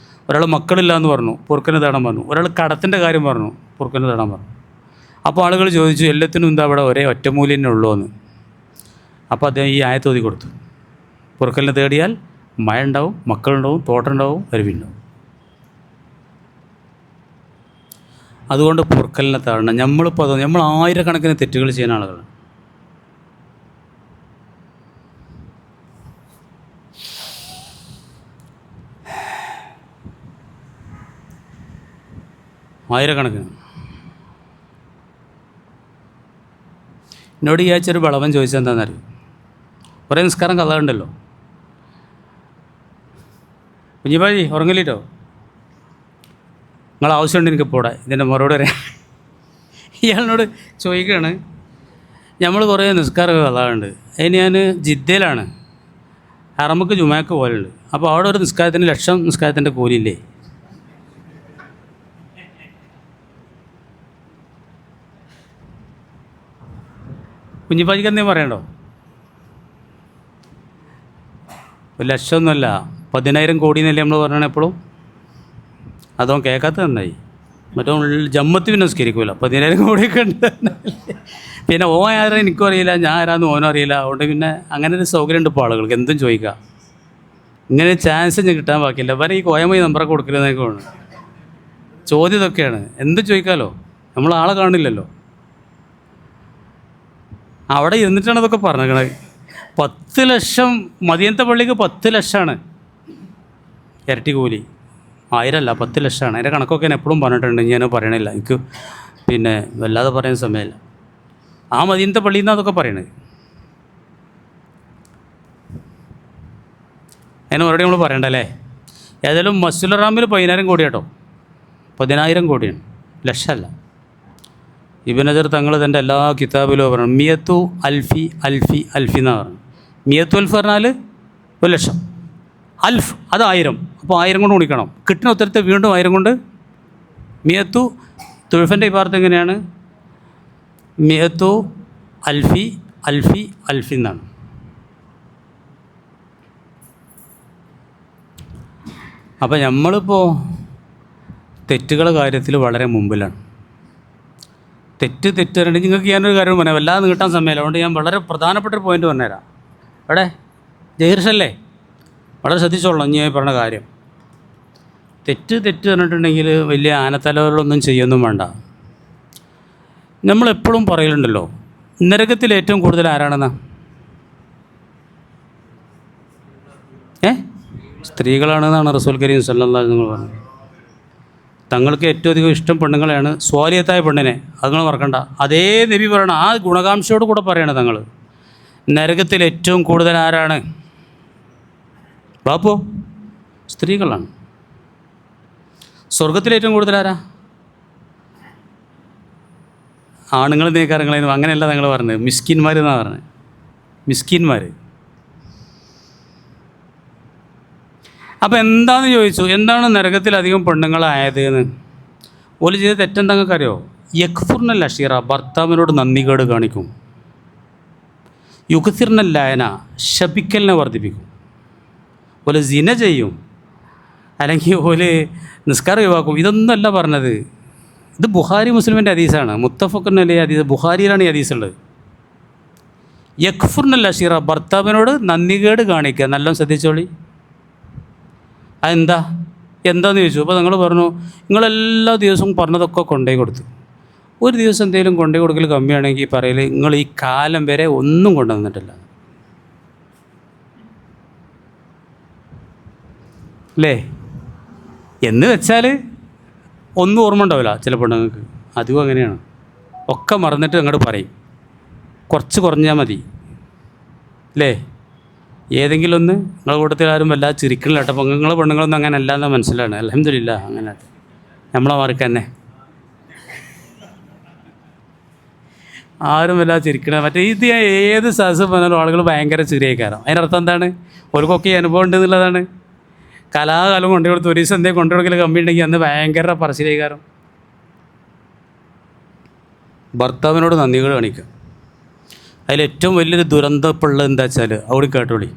ഒരാൾ മക്കളില്ല എന്ന് പറഞ്ഞു, പൊറുക്കലിനെ തേടാൻ പറഞ്ഞു. ഒരാൾ കടത്തിൻ്റെ കാര്യം പറഞ്ഞു, പൊറുക്കലിനെ തേടാൻ പറഞ്ഞു. അപ്പോൾ ആളുകൾ ചോദിച്ചു, എല്ലാത്തിനും എന്താ അവിടെ ഒരേ ഒറ്റമൂല്യം തന്നെ ഉള്ളൂ എന്ന്. അപ്പോൾ അദ്ദേഹം ഈ ആയത്ത് ഓതി കൊടുത്തു, പൊറുക്കലിനെ തേടിയാൽ മഴ ഉണ്ടാവും, മക്കളുണ്ടാവും, തോട്ടമുണ്ടാവും, അരുവിയുണ്ടാവും. അതുകൊണ്ട് പൊറുക്കലിനെ തേടണം. നമ്മൾ ആയിരക്കണക്കിന് തെറ്റുകൾ ചെയ്യുന്ന ആളുകളാണ്. ആയിരക്കണക്കിന്. എന്നോട് ഈ ആഴ്ച ഒരു വളവൻ ചോദിച്ചത് എന്താണെന്നറിയും? കുറേ നിസ്കാരം കഥ ഉണ്ടല്ലോ. കുഞ്ഞിപ്പാഴി ഉറങ്ങില്ലോ, നിങ്ങൾ ആവശ്യമുണ്ട് എനിക്ക് പോടെ, ഇതിൻ്റെ മറുപടി പറയാം. ഇയാളിനോട് ചോദിക്കുകയാണ്, നമ്മൾ കുറേ നിസ്കാരം കഥകളുണ്ട്. അതിന് ഞാൻ ജിദ്ദയിലാണ്, ഹറമുക്ക് ജുമാക്ക് പോലുണ്ട്. അപ്പോൾ അവിടെ ഒരു നിസ്കാരത്തിന് 1,00,000 നിസ്കാരത്തിൻ്റെ കൂലിയില്ലേ? കുഞ്ഞിപ്പാജിക്ക് എന്തേലും പറയണ്ടോ? 1,00,000 ഒന്നുമല്ല, 10,000 കോടി എന്നല്ലേ നമ്മൾ പറയണേ എപ്പോഴും. അതോ കേൾക്കാത്ത നന്നായി. മറ്റോ ജമ്മത്ത് പിന്നെ നിസ്കരിക്കൂല 10,000 കോടിയൊക്കെ ഉണ്ട്. പിന്നെ ഓൻ ആരാ എനിക്കും അറിയില്ല, ഞാൻ ആരാന്ന് ഓനും അറിയില്ല. അതുകൊണ്ട് പിന്നെ അങ്ങനെ ഒരു സൗകര്യം ഉണ്ട് ഇപ്പോൾ ആളുകൾക്ക്, എന്തും ചോദിക്കാം. ഇങ്ങനെ ചാൻസ് ഞാൻ കിട്ടാൻ ബാക്കിയില്ല. ഈ കോയമൈ നമ്പറൊക്കെ കൊടുക്കലെന്നൊക്കെ വേണം. ചോദ്യം ഇതൊക്കെയാണ്, എന്ത് ചോദിക്കാമല്ലോ, നമ്മൾ ആളെ കാണില്ലല്ലോ. അവിടെ ഇരുന്നിട്ടാണ് ഇതൊക്കെ പറഞ്ഞേക്കണത്. 10 ലക്ഷം മദിയനത്തെ പള്ളിക്ക് 10 ലക്ഷമാണ് ഇരട്ടി കൂലി. 1000 അല്ല, 10 ലക്ഷമാണ്. അതിൻ്റെ കണക്കൊക്കെ ഞാൻ എപ്പോഴും പറഞ്ഞിട്ടുണ്ട്, ഞാൻ പറയണില്ല, എനിക്ക് പിന്നെ വല്ലാതെ പറയാൻ സമയമില്ല. ആ മദീനത്തെ പള്ളിയിൽ നിന്നാണ് അതൊക്കെ പറയണത്. അതിന് മറുപടി നമ്മൾ പറയണ്ടല്ലേ. ഏതായാലും മസ്ജിദുൽ ഹറാമിൽ 10,000 കോടി കേട്ടോ, 10,000 കോടിയാണ്, ലക്ഷമല്ല. ഇബ്നു ഹജർ തങ്ങൾ തൻ്റെ എല്ലാ കിതാബിലും പറഞ്ഞു മിയത്തു അൽഫി അൽഫി അൽഫി എന്നാണ് പറഞ്ഞു. മിയത്തു അൽഫ് പറഞ്ഞാൽ 1,00,000, അൽഫ് അത് 1000. അപ്പോൾ 1000 കൊണ്ട് ഗുണിക്കണം, കിട്ടുന്ന ഉത്തരത്തെ വീണ്ടും 1000 കൊണ്ട്. മിയത്തു തുഴഫൻ്റെ ഇബാറത്ത് എങ്ങനെയാണ്? മിയത്തു അൽഫി അൽഫി അൽഫി എന്നാണ്. അപ്പോൾ നമ്മളിപ്പോൾ തെറ്റുകളുടെ കാര്യത്തിൽ വളരെ മുമ്പിലാണ്. തെറ്റ് പറഞ്ഞിട്ട് നിങ്ങൾക്ക് ഞാനൊരു കാര്യം പറയാം, വല്ലാതെ നീട്ടാൻ സമയമില്ല. അതുകൊണ്ട് ഞാൻ വളരെ പ്രധാനപ്പെട്ടൊരു പോയിൻ്റ് പറഞ്ഞുതരാം. അവിടെ ജഹീർഷല്ലേ, വളരെ ശ്രദ്ധിച്ചോളാം ഞാൻ പറഞ്ഞ കാര്യം. തെറ്റ് പറഞ്ഞിട്ടുണ്ടെങ്കിൽ വലിയ ആനത്തലകളൊന്നും ചെയ്യൊന്നും വേണ്ട. നമ്മളെപ്പോഴും പറയലുണ്ടല്ലോ, നരകത്തിൽ ഏറ്റവും കൂടുതൽ ആരാണെന്നാ? സ്ത്രീകളാണെന്നാണ് റസൂൽ കരീം സല്ലല്ലാഹു അലൈഹി വസല്ലം പറഞ്ഞത്. തങ്ങൾക്ക് ഏറ്റവും അധികം ഇഷ്ടം പെണ്ണുങ്ങളെയാണ്, സ്വാലിഹത്തായ പെണ്ണിനെ. അത് നിങ്ങൾ മറക്കണ്ട. അതേ നബി പറയണം, ആ ഗുണകാംക്ഷയോട് കൂടെ പറയണം തങ്ങൾ, നരകത്തിൽ ഏറ്റവും കൂടുതൽ ആരാണ്? ബാപ്പോ സ്ത്രീകളാണ്. സ്വർഗത്തിൽ ഏറ്റവും കൂടുതൽ ആരാ? ആണുങ്ങൾ നീക്കാരങ്ങളായിരുന്നു. അങ്ങനെയല്ല നിങ്ങൾ പറഞ്ഞത്, മിസ്കിന്മാർ എന്നാണ് പറഞ്ഞത്, മിസ്കിന്മാർ. അപ്പോൾ എന്താണെന്ന് ചോദിച്ചു, എന്താണ് നരകത്തിലധികം പെണ്ണുങ്ങളായത് എന്ന്. ഓല് ചെയ്ത തെറ്റെന്താ നിങ്ങൾക്കറിയോ? യക്ഫുർനൽ അഷീറ, ഭർത്താവിനോട് നന്ദികേട് കാണിക്കും. യുക്സിർനൽ ലയന, ശപിക്കലിനെ വർദ്ധിപ്പിക്കും. ഓല് സിന ചെയ്യും, അല്ലെങ്കിൽ ഓല് നിസ്കാരം ഒഴിവാക്കും. ഇതൊന്നുമല്ല പറഞ്ഞത്. ഇത് ബുഖാരി മുസ്ലിമിൻ്റെ ഹദീസാണ്, മുത്തഫഖുൻ അലൈഹി ഹദീസ്. ബുഖാരിയിലാണ് ഈ ഹദീസ് ഉള്ളത്. യക്ഫുർനൽ അഷീറ, ഭർത്താവിനോട് നന്ദികേട് കാണിക്കുക. നല്ലോണം ശ്രദ്ധിച്ചോളി. എന്താണെന്ന് ചോദിച്ചു. അപ്പോൾ നിങ്ങൾ പറഞ്ഞു, നിങ്ങളെല്ലാ ദിവസവും പറഞ്ഞതൊക്കെ കൊണ്ടുപോയി കൊടുത്തു. ഒരു ദിവസം എന്തെങ്കിലും കൊണ്ടുപോയി കൊടുക്കൽ കമ്മിയാണെങ്കിൽ പറയൽ, നിങ്ങൾ ഈ കാലം വരെ ഒന്നും കൊണ്ടുവന്നിട്ടില്ല അല്ലേ എന്ന് വെച്ചാൽ ഒന്നും ഓർമ്മ ഉണ്ടാവില്ല ചില പെണ്ണുങ്ങൾക്ക്. അധികം അങ്ങനെയാണ്, ഒക്കെ മറന്നിട്ട് അങ്ങോട്ട് പറയും, കുറച്ച് കുറഞ്ഞാൽ മതി അല്ലേ. ഏതെങ്കിലും ഒന്ന് നിങ്ങളുടെ കൂട്ടത്തിൽ ആരും വല്ലാതെ ചിരിക്കണില്ല കേട്ടോ. അപ്പോൾ നിങ്ങളെ പെണ്ണുങ്ങളൊന്നും അങ്ങനെ അല്ലാന്ന് മനസ്സിലാണ്. അൽഹംദുലില്ലാ, അങ്ങനെ നമ്മളെ മാർക്ക് തന്നെ ആരും വല്ലാതെ ചിരിക്കണ. മറ്റേ ഇത് ഏത് സദസ്സ് പറഞ്ഞാലും ആളുകൾ ഭയങ്കര ചിരിയേക്കാരം. അതിനർത്ഥം എന്താണ്? ഓർക്കൊക്കെ ഈ അനുഭവം ഉണ്ട് എന്നുള്ളതാണ്. കലാകാലം കൊണ്ടു കൊടുത്ത് ഒരു ദിവസം എന്തെങ്കിലും കൊണ്ടു കൊടുക്കൽ കമ്മി ഉണ്ടെങ്കിൽ അന്ന് ഭയങ്കര പറച്ചിലേക്കാരം. ഭർത്താവിനോട് നന്ദികൾ കാണിക്കുക. അതിലേറ്റവും വലിയൊരു ദുരന്തപ്പുള്ളത് എന്താ വെച്ചാൽ അവിടെ കേട്ടോളി.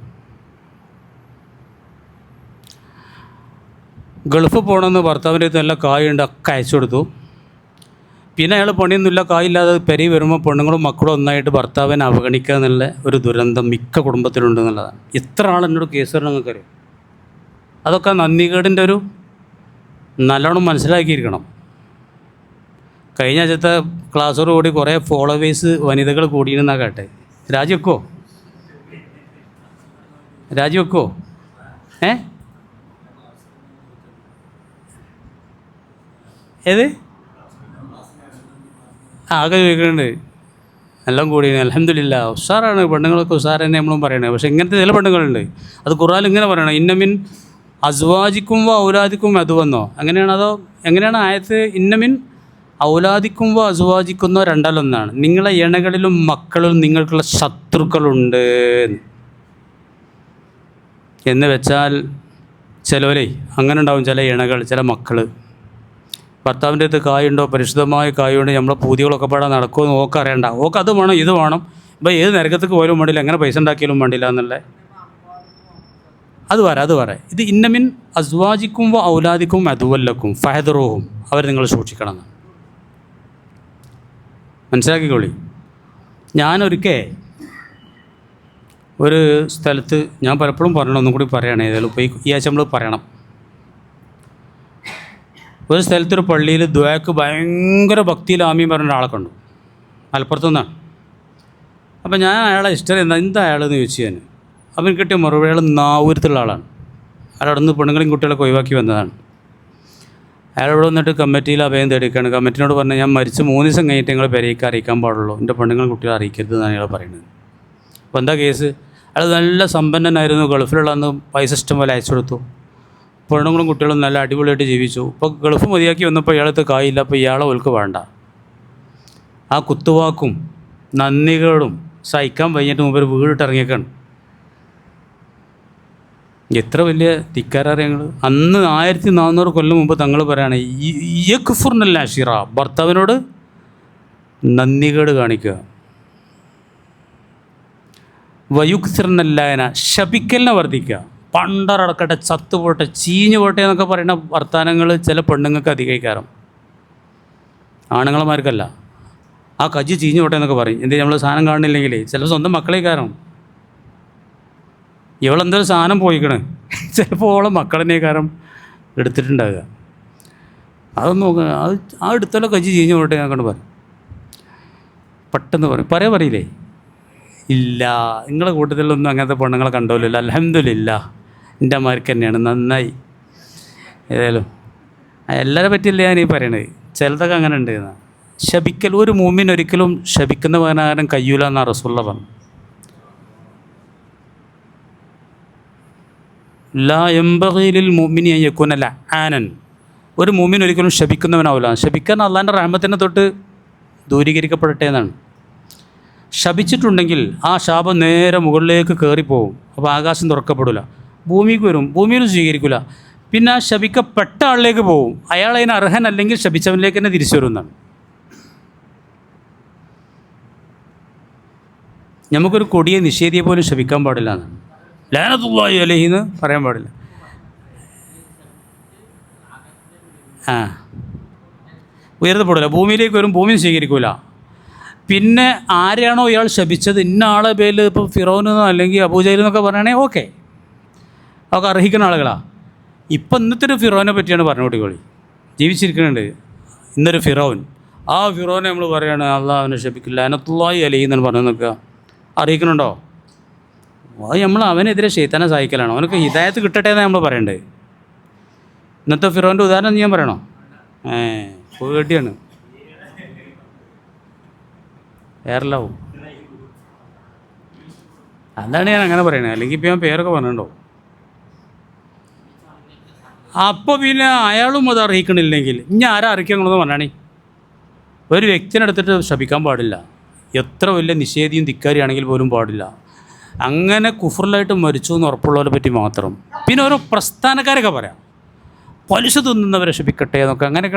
ഗൾഫ് പോകണമെന്ന് ഭർത്താവിൻ്റെ അടുത്ത് നല്ല കായുണ്ട്, ഒക്കെ അയച്ചു കൊടുത്തു. പിന്നെ അയാൾ പണിയൊന്നുമില്ല, കായില്ലാതെ പെരി വരുമ്പോൾ പെണ്ണുങ്ങളും മക്കളും ഒന്നായിട്ട് ഭർത്താവിനെ അവഗണിക്കുക എന്നുള്ള ഒരു ദുരന്തം മിക്ക കുടുംബത്തിലുണ്ട് എന്നുള്ളതാണ്. എത്ര ആളെന്നോട് കേസ് വരണം നിങ്ങൾക്കറിയാം. അതൊക്കെ നന്ദികേടിൻ്റെ ഒരു നല്ലോണം മനസ്സിലാക്കിയിരിക്കണം. കഴിഞ്ഞ ആഴ്ചത്തെ ക്ലാസ്സോട് കൂടി കുറേ ഫോളോവേഴ്സ് വനിതകൾ കൂടിയിരുന്നാണ് കേട്ടെ. രാജിവെക്കോ ഏത് ആകെ ചോദിക്കുന്നുണ്ട്. എല്ലാം കൂടി അൽഹംദുലില്ലാ, ഉഷാറാണ്. പെണ്ണുങ്ങളൊക്കെ ഉഷാർ തന്നെ നമ്മളും പറയണത്. പക്ഷേ ഇങ്ങനത്തെ ചില പെണ്ണുങ്ങളുണ്ട്, അത് ഖുർആനിൽ ഇങ്ങനെ പറയണം, ഇന്നമിൻ അസ്വാജിക്കും ഔലാദിക്കും അത് വന്നോ അങ്ങനെയാണ്. അതോ എങ്ങനെയാണ് ആയത്ത്? ഇന്നമിൻ ഔലാദിക്കും അസ്വാജിക്കുന്നോ രണ്ടാലൊന്നാണ്. നിങ്ങളെ ഇണകളിലും മക്കളിലും നിങ്ങൾക്കുള്ള ശത്രുക്കളുണ്ട് എന്ന് വെച്ചാൽ ചിലവരെ അങ്ങനെ ഉണ്ടാവും. ചില ഇണകൾ, ചില മക്കൾ ഭർത്താവിൻ്റെ അടുത്ത് കായുണ്ടോ, പരിശുദ്ധമായ കായുണ്ടോ, നമ്മളെ പൂതികളൊക്കെ പാടാൻ നടക്കുമോ നോക്കാൻ അറിയണ്ട. ഓക്ക് അത് വേണം ഇത് വേണം. ഇപ്പം ഏത് നരകത്തേക്ക് പോയാലും വേണ്ടില്ല, എങ്ങനെ പൈസ ഉണ്ടാക്കിയാലും വേണ്ടില്ല എന്നുള്ള അത് പറ ഇത് ഇന്നമിൻ അസ്വാജിക്കും വ ഔലാദിക്കും അതുവല്ലക്കും ഫഹദറൂഹും അവർ നിങ്ങൾ സൂക്ഷിക്കണം എന്നാണ്. മനസ്സിലാക്കിക്കോളി. ഞാനൊരിക്കൽ ഒരു സ്ഥലത്ത് ഞാൻ പലപ്പോഴും പറയണം, ഒന്നും കൂടി പറയുകയാണ്, ഏതായാലും ഇപ്പോൾ ഈ ആഴ്ച നമ്മൾ പറയണം. ഒരു സ്ഥലത്തൊരു പള്ളിയിൽ ദ്വാക്ക് ഭയങ്കര ഭക്തിയിൽ ആമീൻ പറഞ്ഞ ഒരാളെ കണ്ടു, മലപ്പുറത്തു നിന്നാണ്. അപ്പോൾ ഞാൻ അയാളെ ഹിസ്റ്ററി എന്താ അയാളെന്ന് ചോദിച്ചു. ഞാൻ അപ്പം കിട്ടിയ മറുപടി അയാൾ നാവൂരത്തുള്ള ആളാണ്. അയാൾ അവിടെ നിന്ന് പെണ്ണുങ്ങളെയും കുട്ടികളൊക്കെ ഒഴിവാക്കി വന്നതാണ്. അയാളിവിടെ വന്നിട്ട് കമ്മിറ്റിയിൽ അഭയം തേടിക്കുകയാണ്. കമ്മിറ്റിനോട് പറഞ്ഞാൽ ഞാൻ മരിച്ച് 3 ദിവസം കഴിഞ്ഞിട്ട് നിങ്ങൾ പെരേക്ക് അറിയിക്കാൻ പാടുള്ളൂ, എൻ്റെ പെണ്ണുങ്ങളും കുട്ടികളെ അറിയിക്കരുത് എന്നാണ് അയാൾ പറയുന്നത്. അപ്പോൾ എന്താ കേസ്? അയാൾ നല്ല സമ്പന്നനായിരുന്നു, ഗൾഫിലുള്ള അന്ന് പൈസ ഇഷ്ടം പോലെ അയച്ചു കൊടുത്തു, പെണ്ണുങ്ങളും കുട്ടികളും നല്ല അടിപൊളിയായിട്ട് ജീവിച്ചു. ഇപ്പോൾ ഗൾഫ് മതിയാക്കി വന്നപ്പോൾ ഇയാളത്തെ കായില്ല, അപ്പോൾ ഇയാളെ ഓൽക്ക് വേണ്ട. ആ കുത്തുവാക്കും നന്ദികളും സഹിക്കാൻ കഴിഞ്ഞിട്ട് മുമ്പ് വീടിട്ട് ഇറങ്ങിയേക്കാണ്. എത്ര വലിയ ധിക്കാരാണ് ഞങ്ങൾ. അന്ന് 1400 കൊല്ലം മുമ്പ് തങ്ങൾ പറയുകയാണ്, യക്ഫുർനൽ അശീറ, ഭർത്താവിനോട് നന്ദികേട് കാണിക്കുക, വയുക്സിർനല്ലായന, ശപിക്കലിനെ വർദ്ധിക്കുക, പണ്ടറടക്കട്ടെ, ചത്തുപോട്ടെ, ചീഞ്ഞു പോട്ടെ എന്നൊക്കെ പറയുന്ന വർത്തമാനങ്ങൾ ചില പെണ്ണുങ്ങൾക്ക് അധികമായിക്കാരം, ആണുങ്ങളമാർക്കല്ല. ആ കജ്ജി ചീഞ്ഞു പോട്ടെ എന്നൊക്കെ പറയും. എന്ത് നമ്മൾ സാധനം കാണുന്നില്ലെങ്കിൽ ചിലപ്പോൾ സ്വന്തം മക്കളെ കാരണം ഇവളെന്തൊരു സാധനം പോയിക്കണ്, ചിലപ്പോൾ ഓളെ മക്കളെന്നെ കാരണം എടുത്തിട്ടുണ്ടാകുക. അതൊന്നും നോക്കുക, ആ എടുത്തല്ലോ കജ്ജി ചീഞ്ഞു പോട്ടെ എന്നൊക്കെ പറയും. പെട്ടെന്ന് പറയില്ലേ? ഇല്ല, നിങ്ങളെ കൂട്ടത്തിലൊന്നും അങ്ങനത്തെ പെണ്ണുങ്ങളെ കണ്ടോലില്ല. അൽഹംദുലില്ലാ, എൻ്റെ അമ്മമാർക്ക് തന്നെയാണ്, നന്നായി. ഏതായാലും എല്ലാവരെ പറ്റിയില്ല ഞാൻ ഈ പറയണത്, ചിലതൊക്കെ അങ്ങനെ ഉണ്ട്. ശപിക്കൽ, ഒരു മുഅ്മിൻ ഒരിക്കലും ശപിക്കുന്ന പകരം കഴിയൂല എന്നാണ് റസൂലുള്ളാഹി പറഞ്ഞത്. ലാ യംബഗി ലിൽ മുഅ്മിനി അൻ യകൂന ലആനൻ, ഒരു മുഅ്മിൻ ഒരിക്കലും ശപിക്കുന്നവനാവില്ല. ശപിക്കാൻ അള്ളാഹിൻ്റെ റഹ്മത്തിനെ തൊട്ട് ദൂരീകരിക്കപ്പെടട്ടെ എന്നാണ്. ശപിച്ചിട്ടുണ്ടെങ്കിൽ ആ ശാപം നേരെ മുകളിലേക്ക് കയറിപ്പോവും. അപ്പോൾ ആകാശം തുറക്കപ്പെടില്ല, ഭൂമിക്ക് വരും, ഭൂമിയിലും സ്വീകരിക്കില്ല. പിന്നെ ആ ശപിക്കപ്പെട്ട ആളിലേക്ക് പോവും, അയാൾ അതിന് അർഹനല്ലെങ്കിൽ ശപിച്ചവനിലേക്ക് തന്നെ തിരിച്ചു വരും എന്നാണ്. നമുക്കൊരു കൊടിയെ നിഷേധിയെ പോലും ശപിക്കാൻ പാടില്ല എന്നാണ്. ലഅനത്തുല്ലാഹി അലൈഹി എന്ന് പറയാൻ പാടില്ല. ഉയർത്തപ്പെടില്ല, ഭൂമിയിലേക്ക് വരും, ഭൂമി സ്വീകരിക്കില്ല. പിന്നെ ആരെയാണോ ഇയാൾ ശപിച്ചത്, ഇന്ന ആളെ പേരിൽ ഇപ്പോൾ ഫിറോനെന്നോ അല്ലെങ്കിൽ അബൂജഹൽ എന്നൊക്കെ പറയുകയാണെങ്കിൽ ഓക്കെ, അതൊക്കെ അർഹിക്കുന്ന ആളുകളാണ്. ഇപ്പം ഇന്നത്തെ ഒരു ഫിറോനെ പറ്റിയാണ് പറഞ്ഞുകൊടുക്കോളി, ജീവിച്ചിരിക്കുന്നുണ്ട് ഇന്നൊരു ഫിറോൻ. ആ ഫിറോനെ നമ്മൾ പറയുകയാണ് അള്ളാഹ് അവനെ ശപിക്കില്ല, ലഅനത്തുല്ലാഹി അലൈഹി എന്നാണ് പറഞ്ഞു നിൽക്കുക. അറിയിക്കണുണ്ടോ? അത് നമ്മൾ അവനെതിരെ ശൈത്താനെ സഹായിക്കലാണ്. അവനക്ക് ഹിദായത്ത് കിട്ടട്ടെ എന്നാണ് നമ്മൾ പറയേണ്ടത്. ഇന്നത്തെ ഫിറോൻ്റെ ഉദാഹരണം ഞാൻ പറയണോ? പേടിയാണ്, വേറെല്ലാവും. അതാണ് ഞാൻ അങ്ങനെ പറയണത്, അല്ലെങ്കിൽ ഇപ്പം ഞാൻ പേരൊക്കെ പറഞ്ഞിട്ടുണ്ടോ? അപ്പോൾ പിന്നെ അയാളും അത് അർഹിക്കണില്ലെങ്കിൽ ഇനി ആരാ അർഹിക്കണമെന്ന് പറഞ്ഞാണേ. ഒരു വ്യക്തിനെ എടുത്തിട്ട് ശപിക്കാൻ പാടില്ല, എത്ര വലിയ നിഷേധിയും ധിക്കാരിയാണെങ്കിൽ പോലും പാടില്ല. അങ്ങനെ കുഫറിലായിട്ട് മരിച്ചു എന്ന് ഉറപ്പുള്ളവരെ പറ്റി മാത്രം. പിന്നെ ഓരോ പ്രസ്ഥാനക്കാരൊക്കെ പറയാം, പലിശ തിന്നുന്നവരെ ശപിക്കട്ടെ എന്നൊക്കെ,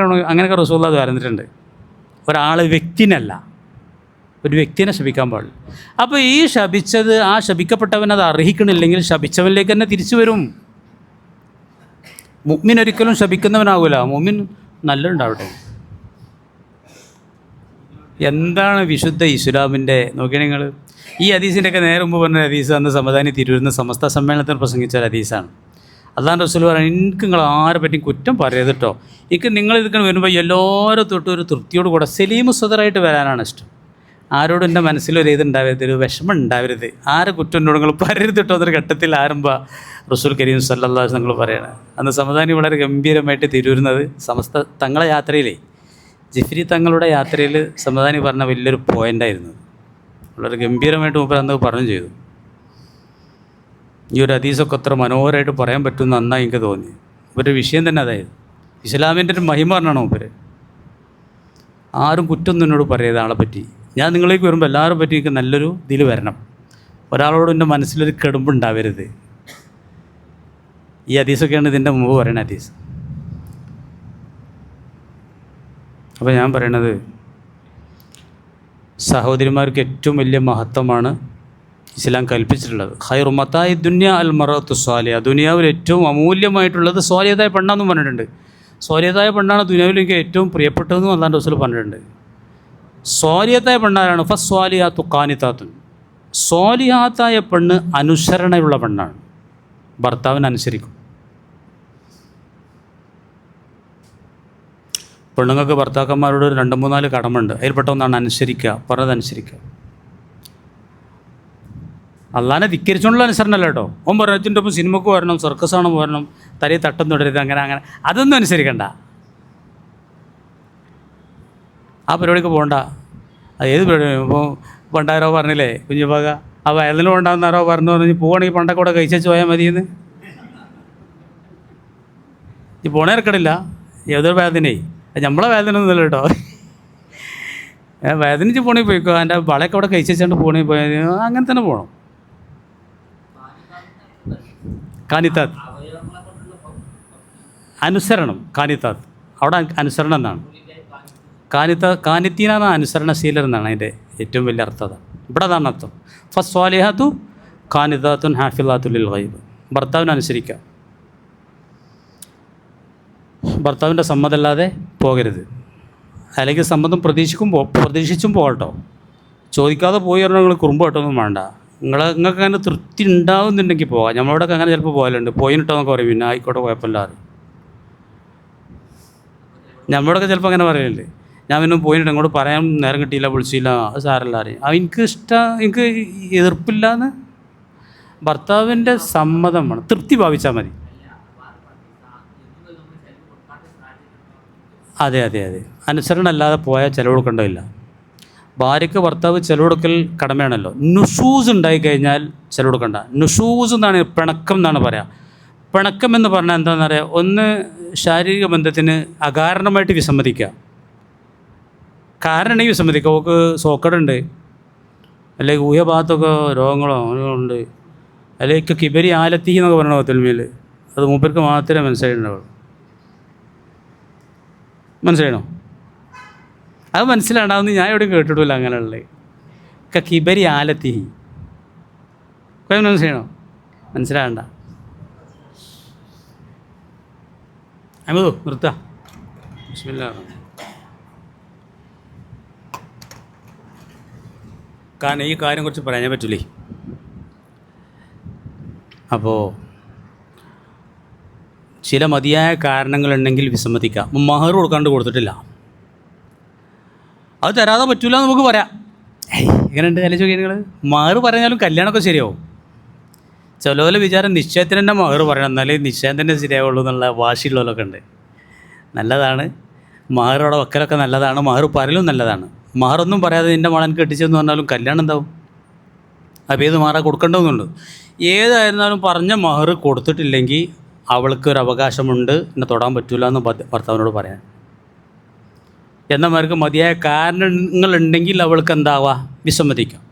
അങ്ങനെയൊക്കെ റസൂലുള്ളാഹി പറഞ്ഞിട്ടുണ്ട്. ഒരാൾ വ്യക്തിനല്ല, ഒരു വ്യക്തിനെ ശപിക്കാൻ പാടില്ല. അപ്പോൾ ഈ ശപിച്ചത്, ആ ശപിക്കപ്പെട്ടവൻ അത് അർഹിക്കണില്ലെങ്കിൽ ശപിച്ചവനിലേക്ക് തന്നെ തിരിച്ചു വരും. മുഅ്മിൻ ഒരിക്കലും ശപിക്കുന്നവനാകില്ല, മുഅ്മിൻ നല്ലതുണ്ടാവട്ടെ. എന്താണ് വിശുദ്ധ ഇസ്ലാമിൻ്റെ നോക്കിയാൽ നിങ്ങൾ ഈ ഹദീസിൻ്റെയൊക്കെ നേരെ മുമ്പ് പറഞ്ഞ ഹദീസ് അന്ന് സമദാനി തിരൂരുന്ന സമസ്ത സമ്മേളനത്തിൽ പ്രസംഗിച്ച ഹദീസാണ്. അല്ലാഹുവിൻ്റെ റസൂൽ പറഞ്ഞു, എനിക്ക് നിങ്ങൾ ആരെ പറ്റിയും കുറ്റം പറയരുത് കേട്ടോ, എനിക്ക് നിങ്ങളിതൊക്കെ വരുമ്പോൾ എല്ലാവരും തൊട്ടും ഒരു തൃപ്തിയോട് കൂടെ സലീമു സദറായിട്ട് വരാനാണ് ഇഷ്ടം. ആരോടും എൻ്റെ മനസ്സിലൊരു ഇതുണ്ടാവരുത്, ഒരു വിഷമം ഉണ്ടാവരുത്, ആരെ കുറ്റം എന്നോട് നിങ്ങൾ പറയരുത് കേട്ടോ എന്നൊരു ഘട്ടത്തിൽ ആരംഭം റസൂൽ കരീം സല്ലല്ലാഹു അലൈഹി വസല്ലം നിങ്ങൾ പറയണം. അന്ന് സമദാനി വളരെ ഗംഭീരമായിട്ട് തിരൂരുന്നത് സമസ്ത തങ്ങളെ യാത്രയിലേ, ജിഫ്രി തങ്ങളുടെ യാത്രയിൽ സമദാനി പറഞ്ഞ വലിയൊരു പോയിൻ്റായിരുന്നു. വളരെ ഗംഭീരമായിട്ട് മൂപ്പർ അന്ന് പറഞ്ഞു ചെയ്തു. ഈ ഒരു ഹദീസൊക്കെ അത്ര മനോഹരമായിട്ട് പറയാൻ പറ്റുമെന്ന് നന്നായി എനിക്ക് തോന്നി. ഒരു വിഷയം തന്നെ അതായത് ഇസ്ലാമിൻ്റെ ഒരു മഹിമ പറഞ്ഞാണ് മൂപ്പര്. ആരും കുറ്റമൊന്നും എന്നോട് പറയരുത് ആളെ പറ്റി. ഞാൻ നിങ്ങളേക്ക് വരുമ്പോൾ എല്ലാവരും പറ്റി എനിക്ക് നല്ലൊരു ഇതിൽ വരണം, ഒരാളോട് എൻ്റെ മനസ്സിലൊരു കെടുമ്പുണ്ടാവരുത്. ഈ ഹദീസൊക്കെയാണ് ഇതിൻ്റെ മുമ്പ് പറയുന്ന ഹദീസ്. അപ്പോൾ ഞാൻ പറയണത്, സഹോദരിമാർക്ക് ഏറ്റവും വലിയ മഹത്വമാണ് ഇസ്ലാം കൽപ്പിച്ചിട്ടുള്ളത്. ഖൈറു മതാഇ ദുനിയ അൽ മറഅത്തു സ്വാലിഹ, ദുനിയാവിൽ ഏറ്റവും അമൂല്യമായിട്ടുള്ളത് സ്വാലിഹത്തായ പെണ്ണാണെന്നും പറഞ്ഞിട്ടുണ്ട്. സ്വാലിഹത്തായ പെണ്ണാണ് ദുനിയാവിലേക്ക് ഏറ്റവും പ്രിയപ്പെട്ടതെന്നും അല്ലാഹുവിൻ്റെ റസൂൽ പറഞ്ഞിട്ടുണ്ട്. സ്വാലിഹത്തായ പെണ്ണാരാണ്? ഫസ്വാലിഹാത്തു ഖാനിതാത്തുൻ, സ്വാലിഹാത്തായ പെണ്ണ് അനുസരണയുള്ള പെണ്ണാണ്, ഭർത്താവിനെ അനുസരിക്കും. പെണ്ണുങ്ങൾക്ക് ഭർത്താക്കന്മാരോട് 2-3-4 കടമുണ്ട്. അതിൽപ്പെട്ട ഒന്നാണ് അനുസരിക്കുക, പറഞ്ഞതനുസരിക്കുക. അള്ളാനെ ധിക്കരിച്ചുകൊണ്ടുള്ള അനുസരണമല്ല കേട്ടോ. ഓൻ പറഞ്ഞതിൻ്റെ ഒപ്പം സിനിമക്ക് വരണം, സർക്കസാണ് വരണം, തലയിൽ തട്ടം തുടരുത്, അങ്ങനെ അതൊന്നും അനുസരിക്കണ്ട. ആ പരിപാടിക്ക് പോകണ്ട. അത് ഏത് പരിപാടി? ഇപ്പോൾ പണ്ടാരോ പറഞ്ഞില്ലേ കുഞ്ഞുപാക, ആ വയലിന് പോകണ്ടെന്നാരോ പറഞ്ഞ് പോവുകയാണെങ്കിൽ പണ്ടൊക്കെ കൂടെ കഴിച്ചു പോയാൽ മതിയെന്ന്. ഈ പോണേ ഇറക്കണില്ല, ഏതൊരു വേദനയെ നമ്മളെ വേദന ഒന്നുമില്ല കേട്ടോ. വേദനിച്ച് പോണേ പോയിക്കോ, എൻ്റെ വളയൊക്കെ അവിടെ കഴിച്ചുകൊണ്ട് പോണേ പോയാൽ അങ്ങനെ തന്നെ പോകണം. കാനിത്താത്ത് അനുസരണം, കാനിത്താത്ത് അവിടെ അനുസരണം എന്നാണ്. കാനിത്തീനാണ് അനുസരണശീലർ എന്നാണ് അതിൻ്റെ ഏറ്റവും വലിയ അർത്ഥം. അതാണ് ഇവിടെ, അതാണ് അർത്ഥം. ഫസ്വാലിഹാത്തു ഖാനിതാത്തുൻ ഹാഫിളാത്തുൽ ലിൽ ഗൈബ്, ഭർത്താവിനെ അനുസരിക്കുക, ഭർത്താവിൻ്റെ സമ്മതമല്ലാതെ പോകരുത്. അല്ലെങ്കിൽ സമ്മതം പ്രതീക്ഷിച്ചും പോകട്ടോ. ചോദിക്കാതെ പോയി പറഞ്ഞാൽ നിങ്ങൾ കുറുമ്പ് കേട്ടൊന്നും വേണ്ട. നിങ്ങൾക്ക് അങ്ങനെ തൃപ്തി ഉണ്ടാവുന്നുണ്ടെങ്കിൽ പോകാം. നമ്മളവിടെയൊക്കെ അങ്ങനെ ചിലപ്പോൾ പോകലുണ്ട്, പോയിട്ടോ പറയും, പിന്നെ ആയിക്കോട്ടെ കുഴപ്പമില്ലാതെ. നമ്മളോടൊക്കെ ചിലപ്പോൾ അങ്ങനെ പറയലുണ്ട്, ഞാൻ പിന്നെ പോയിട്ട് അങ്ങോട്ട് പറയാൻ നേരം കിട്ടിയില്ല, വിളിച്ചില്ല, അത് സാരല്ല അറിയും. എനിക്ക് എതിർപ്പില്ലാന്ന് ഭർത്താവിൻ്റെ സമ്മതം വേണം, തൃപ്തി ഭാവിച്ചാൽ മതി. അതെ, അനുസരണം അല്ലാതെ പോയാൽ ചിലവ് കൊടുക്കേണ്ടതില്ല. ഭാര്യയ്ക്ക് ഭർത്താവ് ചിലവ് കൊടുക്കൽ കടമയാണല്ലോ. നുഷൂസ് ഉണ്ടായിക്കഴിഞ്ഞാൽ ചിലവ് കൊടുക്കണ്ട. നുഷൂസ് എന്നാണ്, പിണക്കം എന്നാണ് പറയുക. പിണക്കം എന്ന് പറഞ്ഞാൽ എന്താണെന്ന് പറയുക, ഒന്ന് ശാരീരിക ബന്ധത്തിന് അകാരണമായിട്ട് വിസമ്മതിക്കുക. കാരണം വിസമ്മതിക്കുക, ഓക്ക് സോക്കടുണ്ട്, അല്ലെങ്കിൽ ഊഹഭാഗത്തൊക്കെ രോഗങ്ങളോ ഉണ്ട്, അല്ലെങ്കിൽ കിബരി ആലത്തി എന്നൊക്കെ പറയണ തിന്മയിൽ, അത് മൂപ്പർക്ക് മാത്രമേ മനസ്സിലായിട്ടുണ്ടാവുള്ളൂ. മനസ്സിലായണോ? അത് മനസ്സിലാണ്ടാവുന്ന ഞാൻ എവിടെയും കേട്ടിട്ടില്ല അങ്ങനെയുള്ളത്. കിബരി ആലത്തി മനസ്സിലാണോ? മനസ്സിലാകണ്ട. അമതു നിർത്താം. ബിസ്മില്ലാഹ്. കാരണം ഈ കാര്യം കുറിച്ച് പറയാൻ പറ്റില്ലേ. അപ്പോൾ ചില മതിയായ കാരണങ്ങളുണ്ടെങ്കിൽ വിസമ്മതിക്കാം. മഹർ കൊടുത്തിട്ടില്ല, അത് തരാതെ പറ്റില്ല എന്ന് നമുക്ക് പറയാം. എങ്ങനെയുണ്ട് ആലോചിച്ച് നോക്കിയാൽ നിങ്ങൾ? മഹർ പറഞ്ഞാലും കല്യാണമൊക്കെ ശരിയാവും. ചിലപോലെ വിചാരം നിശ്ചയത്തിന് തന്നെ മഹർ പറയണം, എന്നാലേ നിശ്ചയം തന്നെ ശരിയാവുള്ളൂ എന്നുള്ള വാശിയുള്ളവരൊക്കെ ഉണ്ട്. നല്ലതാണ് മഹർ, അവിടെ വെക്കലൊക്കെ നല്ലതാണ്, മഹർ പറയലും നല്ലതാണ്. മഹറൊന്നും പറയാതെ നിൻ്റെ മകൻ കെട്ടിച്ചെന്ന് പറഞ്ഞാലും കല്യാണം എന്താവും? അപ്പോൾ ഏത് മഹറാ കൊടുക്കേണ്ടതെന്നുണ്ട്. ഏതായിരുന്നാലും പറഞ്ഞ മഹർ കൊടുത്തിട്ടില്ലെങ്കിൽ അവൾക്കൊരു അവകാശമുണ്ട്, എന്നെ തൊടാൻ പറ്റില്ല എന്ന് ഭർത്താവിനോട് പറയാൻ. എന്നമാർക്ക് മതിയായ കാരണങ്ങളുണ്ടെങ്കിൽ അവൾക്ക് എന്താവാം? വിസമ്മതിക്കാം.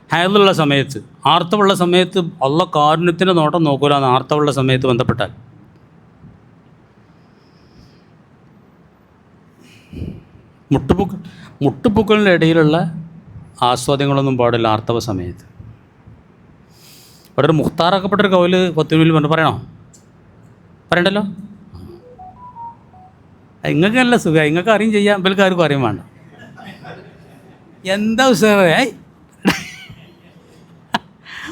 ഹൈലുള്ള സമയത്ത്, ആർത്തവുള്ള സമയത്ത് അള്ള കാരുണ്യത്തിൻ്റെ നോട്ടം നോക്കൂല എന്ന് ആർത്തവുള്ള സമയത്ത് ബന്ധപ്പെട്ടാൽ. മുട്ടുപൂക്കളിൻ്റെ ഇടയിലുള്ള ആസ്വാദ്യങ്ങളൊന്നും പാടില്ല ആർത്തവ സമയത്ത്. അവിടെ ഒരു മുഖ്താറാക്കപ്പെട്ടൊരു കൗല് 10 മിനിറ്റ് കൊണ്ട് പറയണോ? പറയണ്ടല്ലോ. നിങ്ങൾക്ക് നല്ല സുഖമായി, നിങ്ങൾക്ക് അറിയും ചെയ്യാം, ഇവർക്ക് ആർക്കും അറിയാൻ വേണ്ട. എന്താ ഉത്സവേ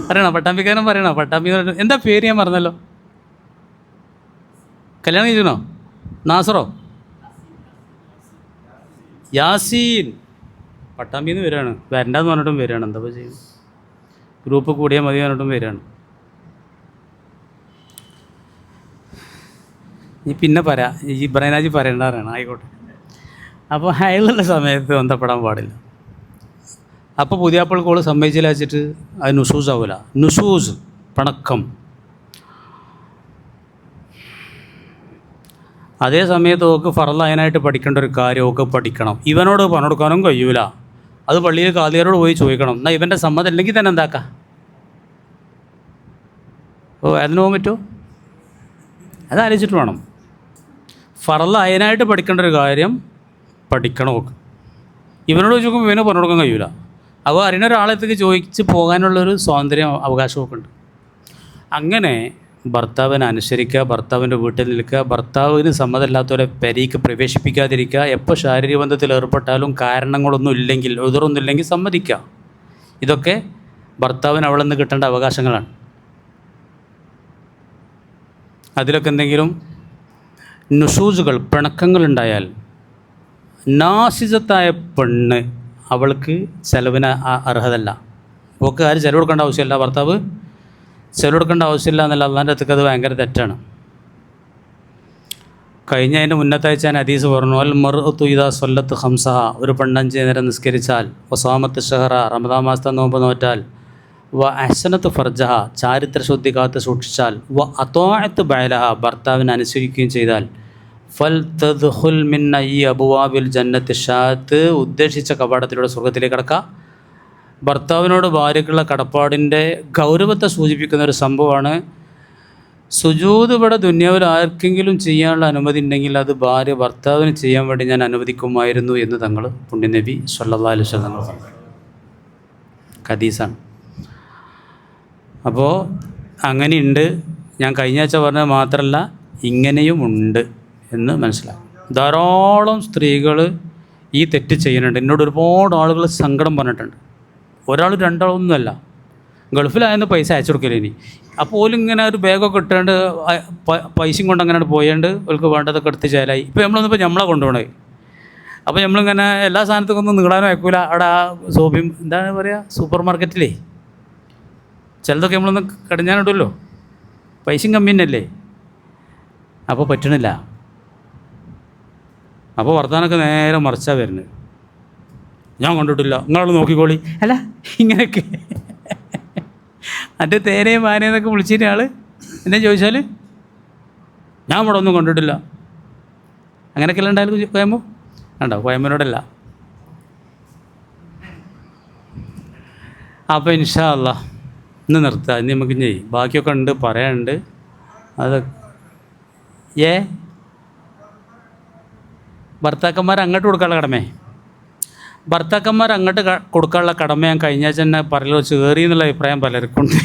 പറയണോ? പട്ടാമ്പിക്കാരൻ പറയണോ? പട്ടാമ്പിക്കാരൻ എന്താ പേര്? ഞാൻ പറഞ്ഞല്ലോ. കല്യാണം കഴിച്ചോ? നാസറോ? യാസീൻ. പട്ടാമ്പിന്ന് വരികയാണ്, വരണ്ടെന്ന് പറഞ്ഞിട്ടും വരികയാണ്. എന്താ ചെയ്യും? ഗ്രൂപ്പ് കൂടിയാൽ മതി പറഞ്ഞിട്ടും വരികയാണ്. നീ പിന്നെ പറയാം, ഈ ഇബ്രാഹിനാജി പറയേണ്ട പറയണം. ആയിക്കോട്ടെ. അപ്പോൾ ഹൈലുള്ള സമയത്ത് ബന്ധപ്പെടാൻ പാടില്ല. അപ്പോൾ പുതിയാപ്പിൾ കോള് സമ്മതിച്ചില്ല വെച്ചിട്ട് അത് നുഷൂസ് ആവില്ല. നുഷൂസ് പിണക്കം. അതേ സമയത്ത് ഓക്ക് ഫർളായനായിട്ട് പഠിക്കേണ്ട ഒരു കാര്യം ഓക്ക് പഠിക്കണം. ഇവനോട് പറഞ്ഞു കൊടുക്കാനും കഴിയൂല. അത് പള്ളിയിൽ കാദിയാരോട് പോയി ചോദിക്കണം. എന്നാൽ ഇവൻ്റെ സമ്മതം ഇല്ലെങ്കിൽ തന്നെ എന്താക്കാം? അതിന് പോകാൻ പറ്റുമോ? അതാലോചിച്ചിട്ട് വേണം. ഫർളായനായിട്ട് പഠിക്കേണ്ട ഒരു കാര്യം പഠിക്കണം ഓക്ക്. ഇവനോട് ചോദിക്കുമ്പോൾ ഇവന് പറഞ്ഞു കൊടുക്കാൻ കഴിയൂല. അപ്പോൾ അറിയുന്ന ഒരാളത്തേക്ക് ചോദിച്ച് പോകാനുള്ളൊരു സ്വാതന്ത്ര്യം അവകാശമൊക്കെ ഉണ്ട്. അങ്ങനെ ഭർത്താവിനെ അനുസരിക്കുക, ഭർത്താവിൻ്റെ വീട്ടിൽ നിൽക്കുക, ഭർത്താവിന് സമ്മതമില്ലാത്തവരെ പെരീക്ക് പ്രവേശിപ്പിക്കാതിരിക്കുക, എപ്പോൾ ശാരീരിക ബന്ധത്തിൽ ഏർപ്പെട്ടാലും കാരണങ്ങളൊന്നും ഇല്ലെങ്കിൽ, എതിറൊന്നും ഇല്ലെങ്കിൽ സമ്മതിക്കുക. ഇതൊക്കെ ഭർത്താവിന് അവളിൽ നിന്ന് കിട്ടേണ്ട അവകാശങ്ങളാണ്. അതിലൊക്കെ എന്തെങ്കിലും നുഷൂസുകൾ, പിണക്കങ്ങളുണ്ടായാൽ നാസിസത്തായ പെണ്ണ് അവൾക്ക് ചെലവിന് അർഹതല്ല. അവൾക്ക് ആരും ചെലവ് കൊടുക്കേണ്ട ആവശ്യമില്ല, ഭർത്താവ് ചെലവ് കൊടുക്കേണ്ട ആവശ്യമില്ല എന്നല്ല അള്ളാൻ്റെ അടുത്തേക്ക് അത് ഭയങ്കര തെറ്റാണ്. കഴിഞ്ഞ അതിൻ്റെ മുന്നത്താഴ്ച ഞാൻ ഹദീസ് പറഞ്ഞു, അൽ മർഅതു ഇദാ സ്വല്ലത്ത് ഖംസഹ, ഒരു പെണ്ണ് 5 നേരം നിസ്കരിച്ചാൽ, വസാമത്ത് ഷഹറ, റമദാൻ മാസത്തെ നോമ്പ് നോറ്റാൽ, വ അഹ്സനത്ത് ഫർജഹ, ചാരിത്ര ശുദ്ധി കാത്ത് സൂക്ഷിച്ചാൽ, വ അത്വാഅത്ത് ബഅലഹ, ഭർത്താവിനെ അനുസരിക്കുകയും ചെയ്താൽ, ഫൽ തദ്ഖുൽ മിൻ അയ്യി അബ്വാബിൽ ജന്നത്തി ഷാത്ത്, ഉദ്ദേശിച്ച കവാടത്തിലൂടെ സ്വർഗ്ഗത്തിലേക്ക് കടക്കുക. ഭർത്താവിനോട് ഭാര്യയ്ക്കുള്ള കടപ്പാടിൻ്റെ ഗൗരവത്തെ സൂചിപ്പിക്കുന്ന ഒരു സംഭവമാണ്. സുജൂദ് ഇവിടെ ദുനിയാവിൽ ആർക്കെങ്കിലും ചെയ്യാനുള്ള അനുമതി ഉണ്ടെങ്കിൽ അത് ഭാര്യ ഭർത്താവിന് ചെയ്യാൻ വേണ്ടി ഞാൻ അനുവദിക്കുമായിരുന്നു എന്ന് തങ്ങൾ പുണ്യനബി സല്ലല്ലാഹു അലൈഹി വസല്ലം പറഞ്ഞു. ഹദീസാണ്. അപ്പോൾ അങ്ങനെയുണ്ട്. ഞാൻ കഴിഞ്ഞ ആഴ്ച പറഞ്ഞത് മാത്രമല്ല, ഇങ്ങനെയും ഉണ്ട് എന്ന് മനസ്സിലാക്കും. ധാരാളം സ്ത്രീകൾ ഈ തെറ്റ് ചെയ്യുന്നുണ്ട്. എന്നോട് ഒരുപാട് ആളുകൾ സങ്കടം പറഞ്ഞിട്ടുണ്ട്. ഒരാൾ രണ്ടാളൊന്നുമല്ല, ഗൾഫിലായെന്ന് പൈസ അയച്ചു കൊടുക്കില്ല. ഇനി അപ്പോൾ ഓലിങ്ങനെ ഒരു ബാഗൊക്കെ ഇട്ടുകൊണ്ട് പൈസയും കൊണ്ട് അങ്ങനെ പോയാണ്ട് അവർക്ക് വേണ്ടതൊക്കെ എടുത്ത് ചേലായി. ഇപ്പോൾ നമ്മളൊന്നിപ്പോൾ നമ്മളെ കൊണ്ടുപോകണേ. അപ്പോൾ നമ്മളിങ്ങനെ എല്ലാ സാധനത്തും ഒന്നും നീളാനും അയക്കൂല. അവിടെ ആ സോപ്പിയും എന്താണ് പറയുക, സൂപ്പർ മാർക്കറ്റിലേ ചിലതൊക്കെ നമ്മളൊന്ന് കടിഞ്ഞാനിടുമല്ലോ, പൈസയും കമ്മി തന്നെയല്ലേ. അപ്പോൾ പറ്റണില്ല. അപ്പോൾ വർത്താനൊക്കെ നേരെ മറിച്ചാണ് വരുന്നത്. ഞാൻ കണ്ടിട്ടില്ല, നിങ്ങളവിടെ നോക്കിക്കോളി. അല്ല ഇങ്ങനെയൊക്കെ മറ്റേ തേനയും മാനയെന്നൊക്കെ വിളിച്ചിട്ട് ആൾ എന്നെ ചോദിച്ചാൽ ഞാൻ ഇവിടെ ഒന്നും കണ്ടിട്ടില്ല. അങ്ങനെയൊക്കെല്ലാം ഉണ്ടായാലും കോയമ്പോ ഉണ്ടോ? കോയമ്പനോടല്ല. അപ്പോൾ ഇൻഷാ അല്ലാഹ് ഇന്ന് നിർത്തുക. ഇനി നമുക്ക് ചെയ്യും, ബാക്കിയൊക്കെ ഉണ്ട് പറയാനുണ്ട്. അത് ഭർത്താക്കന്മാർ അങ്ങോട്ട് കൊടുക്കാനുള്ള കടമേ, ഭർത്താക്കന്മാർ അങ്ങോട്ട് കൊടുക്കാനുള്ള കടമ ഞാൻ കഴിഞ്ഞ ആഴ്ച തന്നെ പറയൽ വെച്ച് കയറി എന്നുള്ള അഭിപ്രായം പലർക്കുണ്ട്.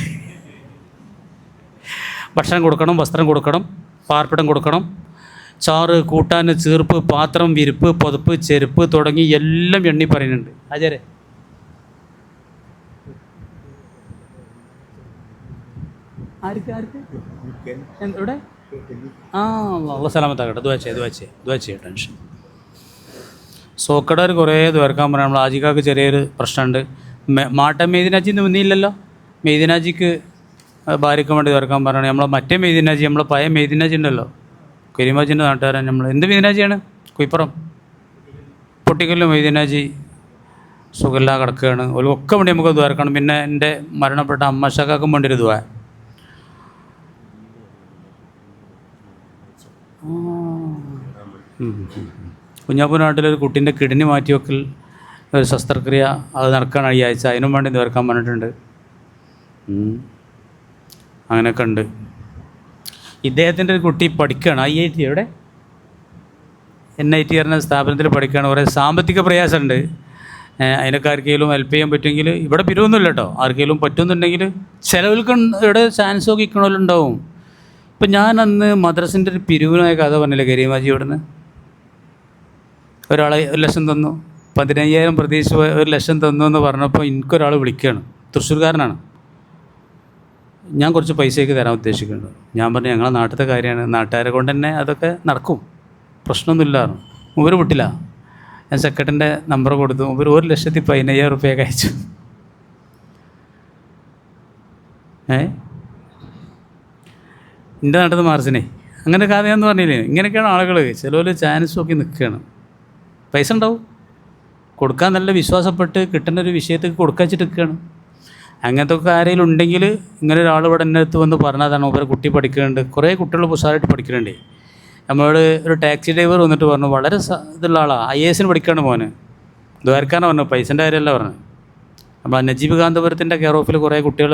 ഭക്ഷണം കൊടുക്കണം, വസ്ത്രം കൊടുക്കണം, പാർപ്പിടം കൊടുക്കണം, ചാറ്, കൂട്ടാൻ, ചീർപ്പ്, പാത്രം, വിരിപ്പ്, പുതപ്പ്, ചെരുപ്പ് തുടങ്ങി എല്ലാം എണ്ണി പറയുന്നുണ്ട്. ആചാരെ ഇവിടെ അള്ളാഹു സലാമത്താകട്ടെ. ദുആ ചെയ്യട്ടെ. ടെൻഷൻ സോക്കടർ കുറേ ദ്വാരക്കാൻ പറയാം. നമ്മൾ ആജിക്കാർക്ക് ചെറിയൊരു പ്രശ്നമുണ്ട്. മാട്ടം മെയ്ദിനാജി ഇന്ന് വന്നില്ലല്ലോ. മെയ്ദിനാജിക്ക് ഭാര്യയ്ക്ക് വേണ്ടി ദ്വാരക്കാൻ പറയണം. നമ്മളെ മറ്റേ മെയ്ദിനാജി, നമ്മളെ പഴയ മെയ്ദിനാജി ഉണ്ടല്ലോ, കരിമാജിൻ്റെ നാട്ടുകാരൻ. നമ്മൾ എന്ത് മെയ്ദിനാജിയാണ്? കുയിപ്പുറം പൊട്ടിക്കല്ലും മെയ്ദിനാജി സുഖമില്ല കിടക്കുകയാണ്. ഒക്കെ വേണ്ടി നമുക്ക് ദ്വാരക്കണം. പിന്നെ എൻ്റെ മരണപ്പെട്ട അമ്മശാക്കും വേണ്ടി ഒരു ദ്വാ. കുഞ്ഞാപ്പൂ നാട്ടിലൊരു കുട്ടീൻ്റെ കിഡ്നി മാറ്റിവെക്കൽ ഒരു ശസ്ത്രക്രിയ അത് നടക്കാൻ ഈ ആഴ്ച, അതിനും വേണ്ടി ദ്വാരക്കാൻ പറഞ്ഞിട്ടുണ്ട്. അങ്ങനെയൊക്കെ ഉണ്ട്. ഇദ്ദേഹത്തിൻ്റെ ഒരു കുട്ടി പഠിക്കുകയാണ് IIT, എവിടെ NIT പറഞ്ഞ സ്ഥാപനത്തിൽ പഠിക്കുകയാണ്. കുറേ സാമ്പത്തിക പ്രയാസമുണ്ട്. അതിനൊക്കെ ആർക്കെങ്കിലും ഹെൽപ്പ് ചെയ്യാൻ പറ്റുമെങ്കിൽ, ഇവിടെ പിരിവൊന്നുമില്ല കേട്ടോ, ആർക്കെങ്കിലും പറ്റുമെന്നുണ്ടെങ്കിൽ ചിലവർക്ക് ഇവിടെ ചാൻസ് ഒക്കെ ഇക്കണമല്ലുണ്ടാവും. ഇപ്പം ഞാൻ അന്ന് മദ്രസിൻ്റെ ഒരു പിരിവിനായ കഥ പറഞ്ഞില്ലേ കരീമാജി, ഇവിടുന്ന് ഒരാളെ 1 ലക്ഷം തന്നു, 15,000 പ്രതീക്ഷിച്ച് 1 ലക്ഷം തന്നു എന്ന് പറഞ്ഞപ്പോൾ എനിക്കൊരാൾ വിളിക്കുകയാണ്, തൃശ്ശൂർക്കാരനാണ്. ഞാൻ കുറച്ച് പൈസയൊക്കെ തരാൻ ഉദ്ദേശിക്കുന്നുണ്ട്. ഞാൻ പറഞ്ഞു ഞങ്ങളെ നാട്ടിലത്തെ കാര്യമാണ്, നാട്ടുകാരെ കൊണ്ട് തന്നെ അതൊക്കെ നടക്കും, പ്രശ്നമൊന്നുമില്ലായിരുന്നു. മൂവർ വിട്ടില്ല. ഞാൻ സെക്രട്ടറിൻ്റെ നമ്പർ കൊടുത്തു. മൂവർ 1,15,000 റുപ്യൊക്കെ അയച്ചു. എൻ്റെ നാട്ടിൽ മാർച്ചിനെ അങ്ങനെ കഥയെന്ന് പറഞ്ഞില്ലേ. ഇങ്ങനെയൊക്കെയാണ് ആളുകൾ. ചിലവർ ചാൻസ് നോക്കി നിൽക്കുകയാണ്. പൈസ ഉണ്ടാവും, കൊടുക്കാൻ നല്ല വിശ്വാസപ്പെട്ട് കിട്ടുന്ന ഒരു വിഷയത്തേക്ക് കൊടുക്കാൻ വെച്ചിട്ട് നിൽക്കുകയാണ്. അങ്ങനത്തെ ഒക്കെ ആരെങ്കിലും ഉണ്ടെങ്കിൽ ഇങ്ങനെ ഒരാൾ ഇവിടെ എൻ്റെ അടുത്ത് വന്ന് പറഞ്ഞതാണ്, ഇവരെ കുട്ടി പഠിക്കുന്നുണ്ട്, കുറേ കുട്ടികൾ ഉഷാറായിട്ട് പഠിക്കുന്നുണ്ട്. നമ്മളോട് ഒരു ടാക്സി ഡ്രൈവർ വന്നിട്ട് പറഞ്ഞു, വളരെ ഇതുള്ള ആളാണ്, IAS പഠിക്കുകയാണ് മോന്, ദ്വാരക്കാനാണ് പറഞ്ഞു, പൈസൻ്റെ കാര്യമല്ല പറഞ്ഞു. നമ്മൾ നജീബ് കാന്തപുരത്തിൻ്റെ കെയർ ഓഫിൽ കുറേ കുട്ടികൾ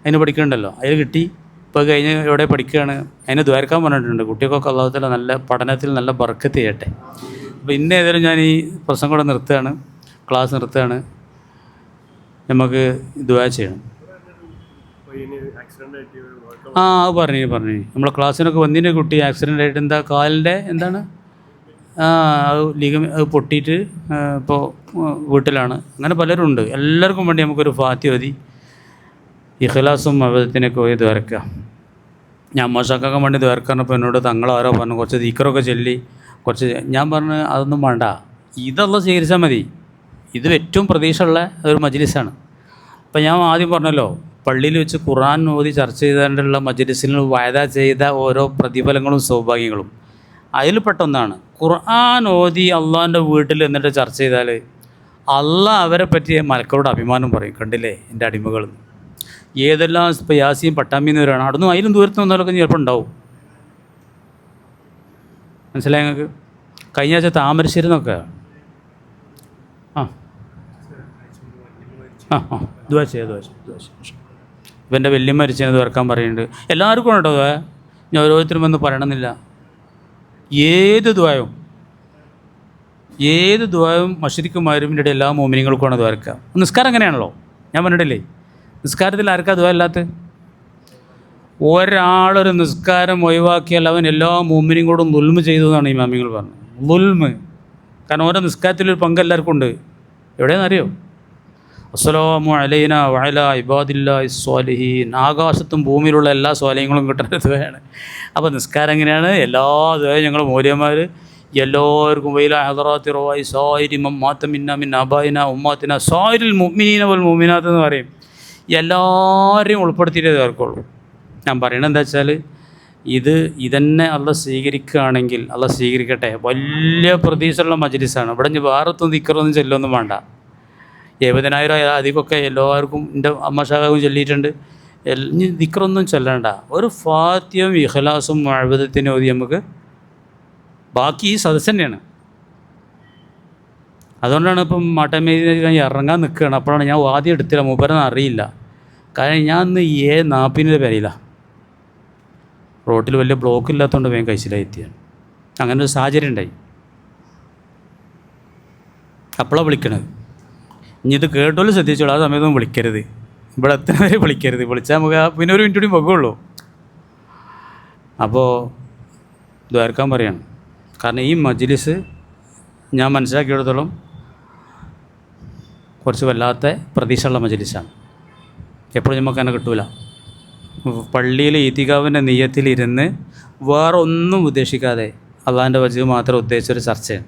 അതിന് പഠിക്കുന്നുണ്ടല്ലോ, അതിൽ കിട്ടി. ഇപ്പോൾ കഴിഞ്ഞ് എവിടെ പഠിക്കുകയാണ്, അതിന് ദ്വാരക്കാൻ പറഞ്ഞിട്ടുണ്ട്. കുട്ടികൾക്കൊക്കെ അല്ലാഹു തആല നല്ല പഠനത്തിൽ നല്ല ബർക്കത്ത് ചെയ്യട്ടെ. അപ്പോൾ ഇന്ന് ഏതായാലും ഞാൻ ഈ പ്രസംഗം കൂടെ നിർത്തുകയാണ്, ക്ലാസ് നിർത്തുകയാണ്. നമുക്ക് ദുആ ചെയ്യണം. അത് പറഞ്ഞു നമ്മളെ ക്ലാസ്സിനൊക്കെ വന്നിൻ്റെ കുട്ടി ആക്സിഡൻ്റ് ആയിട്ട് എന്താ കാലിൻ്റെ എന്താണ് അത് പൊട്ടിയിട്ട് ഇപ്പോൾ വീട്ടിലാണ്. അങ്ങനെ പലരും ഉണ്ട്. എല്ലാവർക്കും വേണ്ടി നമുക്കൊരു ഫാത്തിഹ ഓതി ഇഖ്ലാസും മഅബദത്തിനൊക്കെ ഓതി ദ്വാരക്കുക. ഞാൻ മോശക്കാക്കാൻ വേണ്ടി ദ്വാരക്കാരനപ്പോൾ എന്നോട് തങ്ങളാരോ പറഞ്ഞു കുറച്ച് ദിക്റൊക്കെ ചൊല്ലി കുറച്ച്. ഞാൻ പറഞ്ഞു അതൊന്നും വേണ്ട, ഇതല്ല സ്വീകരിച്ചാൽ മതി. ഇത് ഏറ്റവും പ്രതീക്ഷയുള്ള ഒരു മജ്ലിസാണ്. അപ്പം ഞാൻ ആദ്യം പറഞ്ഞല്ലോ, പള്ളിയിൽ വെച്ച് ഖുർആൻ ഓതി ചർച്ച ചെയ്തുകൊണ്ടുള്ള മജ്ലിസിൽ വഅദ ചെയ്ത ഓരോ പ്രതിഫലങ്ങളും സൗഭാഗ്യങ്ങളും അതിൽപ്പെട്ട ഒന്നാണ്. ഖുർആൻ ഓതി അള്ളാഹിൻ്റെ വീട്ടിൽ എന്നിട്ട് ചർച്ച ചെയ്താൽ അള്ളാഹ് അവരെ പറ്റിയ മലക്കളോട് അഭിമാനം പറയും. കണ്ടില്ലേ എൻ്റെ അടിമകൾ, ഏതെല്ലാം ഇപ്പോൾ യാസീൻ പട്ടാമ്പിന്ന് വരികയാണ്, അവിടുന്ന് അതിലും ദൂരത്ത് നിന്നാലൊക്കെ ചിലപ്പോൾ ഉണ്ടാവും. മനസ്സിലായി നിങ്ങൾക്ക്? കഴിഞ്ഞ ആഴ്ച താമരശ്ശേരി നിന്നൊക്കെ ദുആ ചെയ്യാം. ഇവൻ്റെ വല്യമ്മ മരിച്ചതിന് തുറക്കാൻ പറയുന്നുണ്ട്. എല്ലാവർക്കും കേട്ടോ ഞാൻ ഓരോരുത്തരും വന്ന് പറയണമെന്നില്ല. ഏത് ദ്വായും മശ്രിക്കും മഗ്‌രിബിൻ്റെ ഇടയിൽ എല്ലാ മോമിനികൾക്കുമാണ് ദ്വാരക്കുക. നിസ്കാരം അങ്ങനെയാണല്ലോ, ഞാൻ പറഞ്ഞിട്ടില്ലേ? നിസ്കാരത്തിൽ ആർക്കാ ദ്വാ അല്ലാത്ത? ഒരാളൊരു നിസ്കാരം ഒഴിവാക്കിയാൽ അവൻ എല്ലാ മോമിനും കൂടെ ദുൽമ് ചെയ്തു എന്നാണ് ഇമാമിങ്ങൾ പറഞ്ഞത്. ദുൽമ്. കാരണം ഓരോ നിസ്കാരത്തിലൊരു പങ്ക് എല്ലാവർക്കും ഉണ്ട്. എവിടെയെന്നറിയോ? അസ്സലാമു അലൈനാ വഅലാ ഇബാദില്ലാഹി സ്വാലിഹീൻ. ആകാശത്തും ഭൂമിയിലുള്ള എല്ലാ സ്വാലിഹ്യങ്ങളും കിട്ടുന്ന ദുആയാണ്. അപ്പോൾ നിസ്കാരം എങ്ങനെയാണ്? എല്ലാ ദുആയും ഞങ്ങൾ മൗലവിമാർ എല്ലാവർക്കും വൈല ഹദറാത്തി റവായി സായിരി മമ്മാത്ത മിന്ന മിൻ അബായിന ഉമ്മാത്തിന സായിരിൽ മുഅ്മിനീന വൽ മുഅ്മിനാത്ത് എന്ന് പറയും. എല്ലാവരെയും ഉൾപ്പെടുത്തിയിട്ടേ തീർക്കുള്ളൂ. ഞാൻ പറയണത് എന്താ വെച്ചാൽ ഇതന്നെ അള്ളാഹ് സ്വീകരിക്കുകയാണെങ്കിൽ അള്ളാഹ് സ്വീകരിക്കട്ടെ. വലിയ പ്രതീക്ഷയുള്ള മജ്ലിസാണ്. ഇവിടെ ഇനി വേറൊത്തും ദിക്റൊന്നും ചൊല്ലൊന്നും വേണ്ട. 70,000 അധികമൊക്കെ എല്ലാവർക്കും എൻ്റെ അമ്മശാഖവും ചൊല്ലിയിട്ടുണ്ട്. ഇനി ദിക്റൊന്നും ചൊല്ലണ്ട. ഒരു ഫാത്തിഹയും ഇഖ്ലാസും മഅബദത്തിനും ഓതി നമുക്ക് ബാക്കി ഈ സദസ്സ് തന്നെയാണ്. അതുകൊണ്ടാണ് ഇപ്പം മാട്ടമേരി ഇറങ്ങാൻ നിൽക്കുകയാണ്. അപ്പോഴാണ് ഞാൻ ആദ്യം എടുത്തില്ല, മൂപ്പരെന്ന് അറിയില്ല. കാരണം ഞാൻ ഇന്ന് 40 പേരയില്ല, റോട്ടിൽ വലിയ ബ്ലോക്ക് ഇല്ലാത്തതുകൊണ്ട് വേഗം കഴിച്ചിലായി എത്തിയാണ്. അങ്ങനെ ഒരു സാഹചര്യം ഉണ്ടായി. അപ്പോഴാണ് വിളിക്കണത്. ഇനി ഇത് കേട്ടോലും ശ്രദ്ധിച്ചോളൂ, ആ സമയത്തൊന്നും വിളിക്കരുത്. ഇവിടെ എത്തുന്നവരെ വിളിക്കരുത്. വിളിച്ചാൽ നമുക്ക് പിന്നെ ഒരു മിനിറ്റ് കൂടി പോകുള്ളൂ. അപ്പോൾ ദ്വാരക്കാൻ പറയാണ്. കാരണം ഈ മജ്ലിസ് ഞാൻ മനസ്സിലാക്കിയെടുത്തോളം കുറച്ച് വല്ലാത്ത പ്രതീക്ഷയുള്ള മജ്ലിസാണ്. എപ്പോഴും നമുക്ക് അങ്ങനെ കിട്ടൂല. പള്ളിയിൽ ഈത്തികാവിൻ്റെ നിയ്യത്തിലിരുന്ന് വേറെ ഒന്നും ഉദ്ദേശിക്കാതെ അള്ളാഹിൻ്റെ വജഹ് മാത്രം ഉദ്ദേശിച്ചൊരു ചർച്ചയാണ്.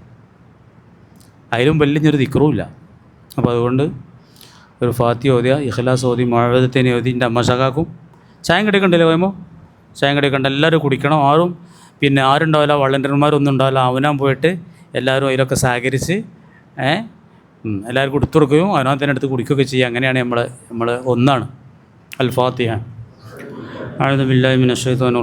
അതിലും വലിയൊരു ദിക്റുമില്ല. അപ്പോൾ അതുകൊണ്ട് ഒരു ഫാത്തിഹ ഓതിയ ഇഖ്ലാസ് ഓതി മഅബദത്തിനെ ഓതി എൻ്റെ അമ്മശാഖാക്കും ചായം കടിക്കണ്ടല്ലോ പറയുമ്പോൾ ചായം കടിക്കണ്ട എല്ലാവരും കുടിക്കണം. പിന്നെ ആരുണ്ടാവില്ല, വളണ്ടിയർമാരൊന്നും ഉണ്ടാവില്ല. അവനാൻ പോയിട്ട് എല്ലാവരും അതിലൊക്കെ സഹകരിച്ച് എല്ലാവർക്കും കൊടുത്തു കൊടുക്കുകയും അവനാൻ തന്നെ എടുത്ത് കുടിക്കുകയൊക്കെ ചെയ്യുക. അങ്ങനെയാണ് നമ്മൾ ഒന്നാണ്. അൽ ഫാത്തിഹ. അഊദു ബില്ലാഹി മിനശ് ശൈത്വാനിർ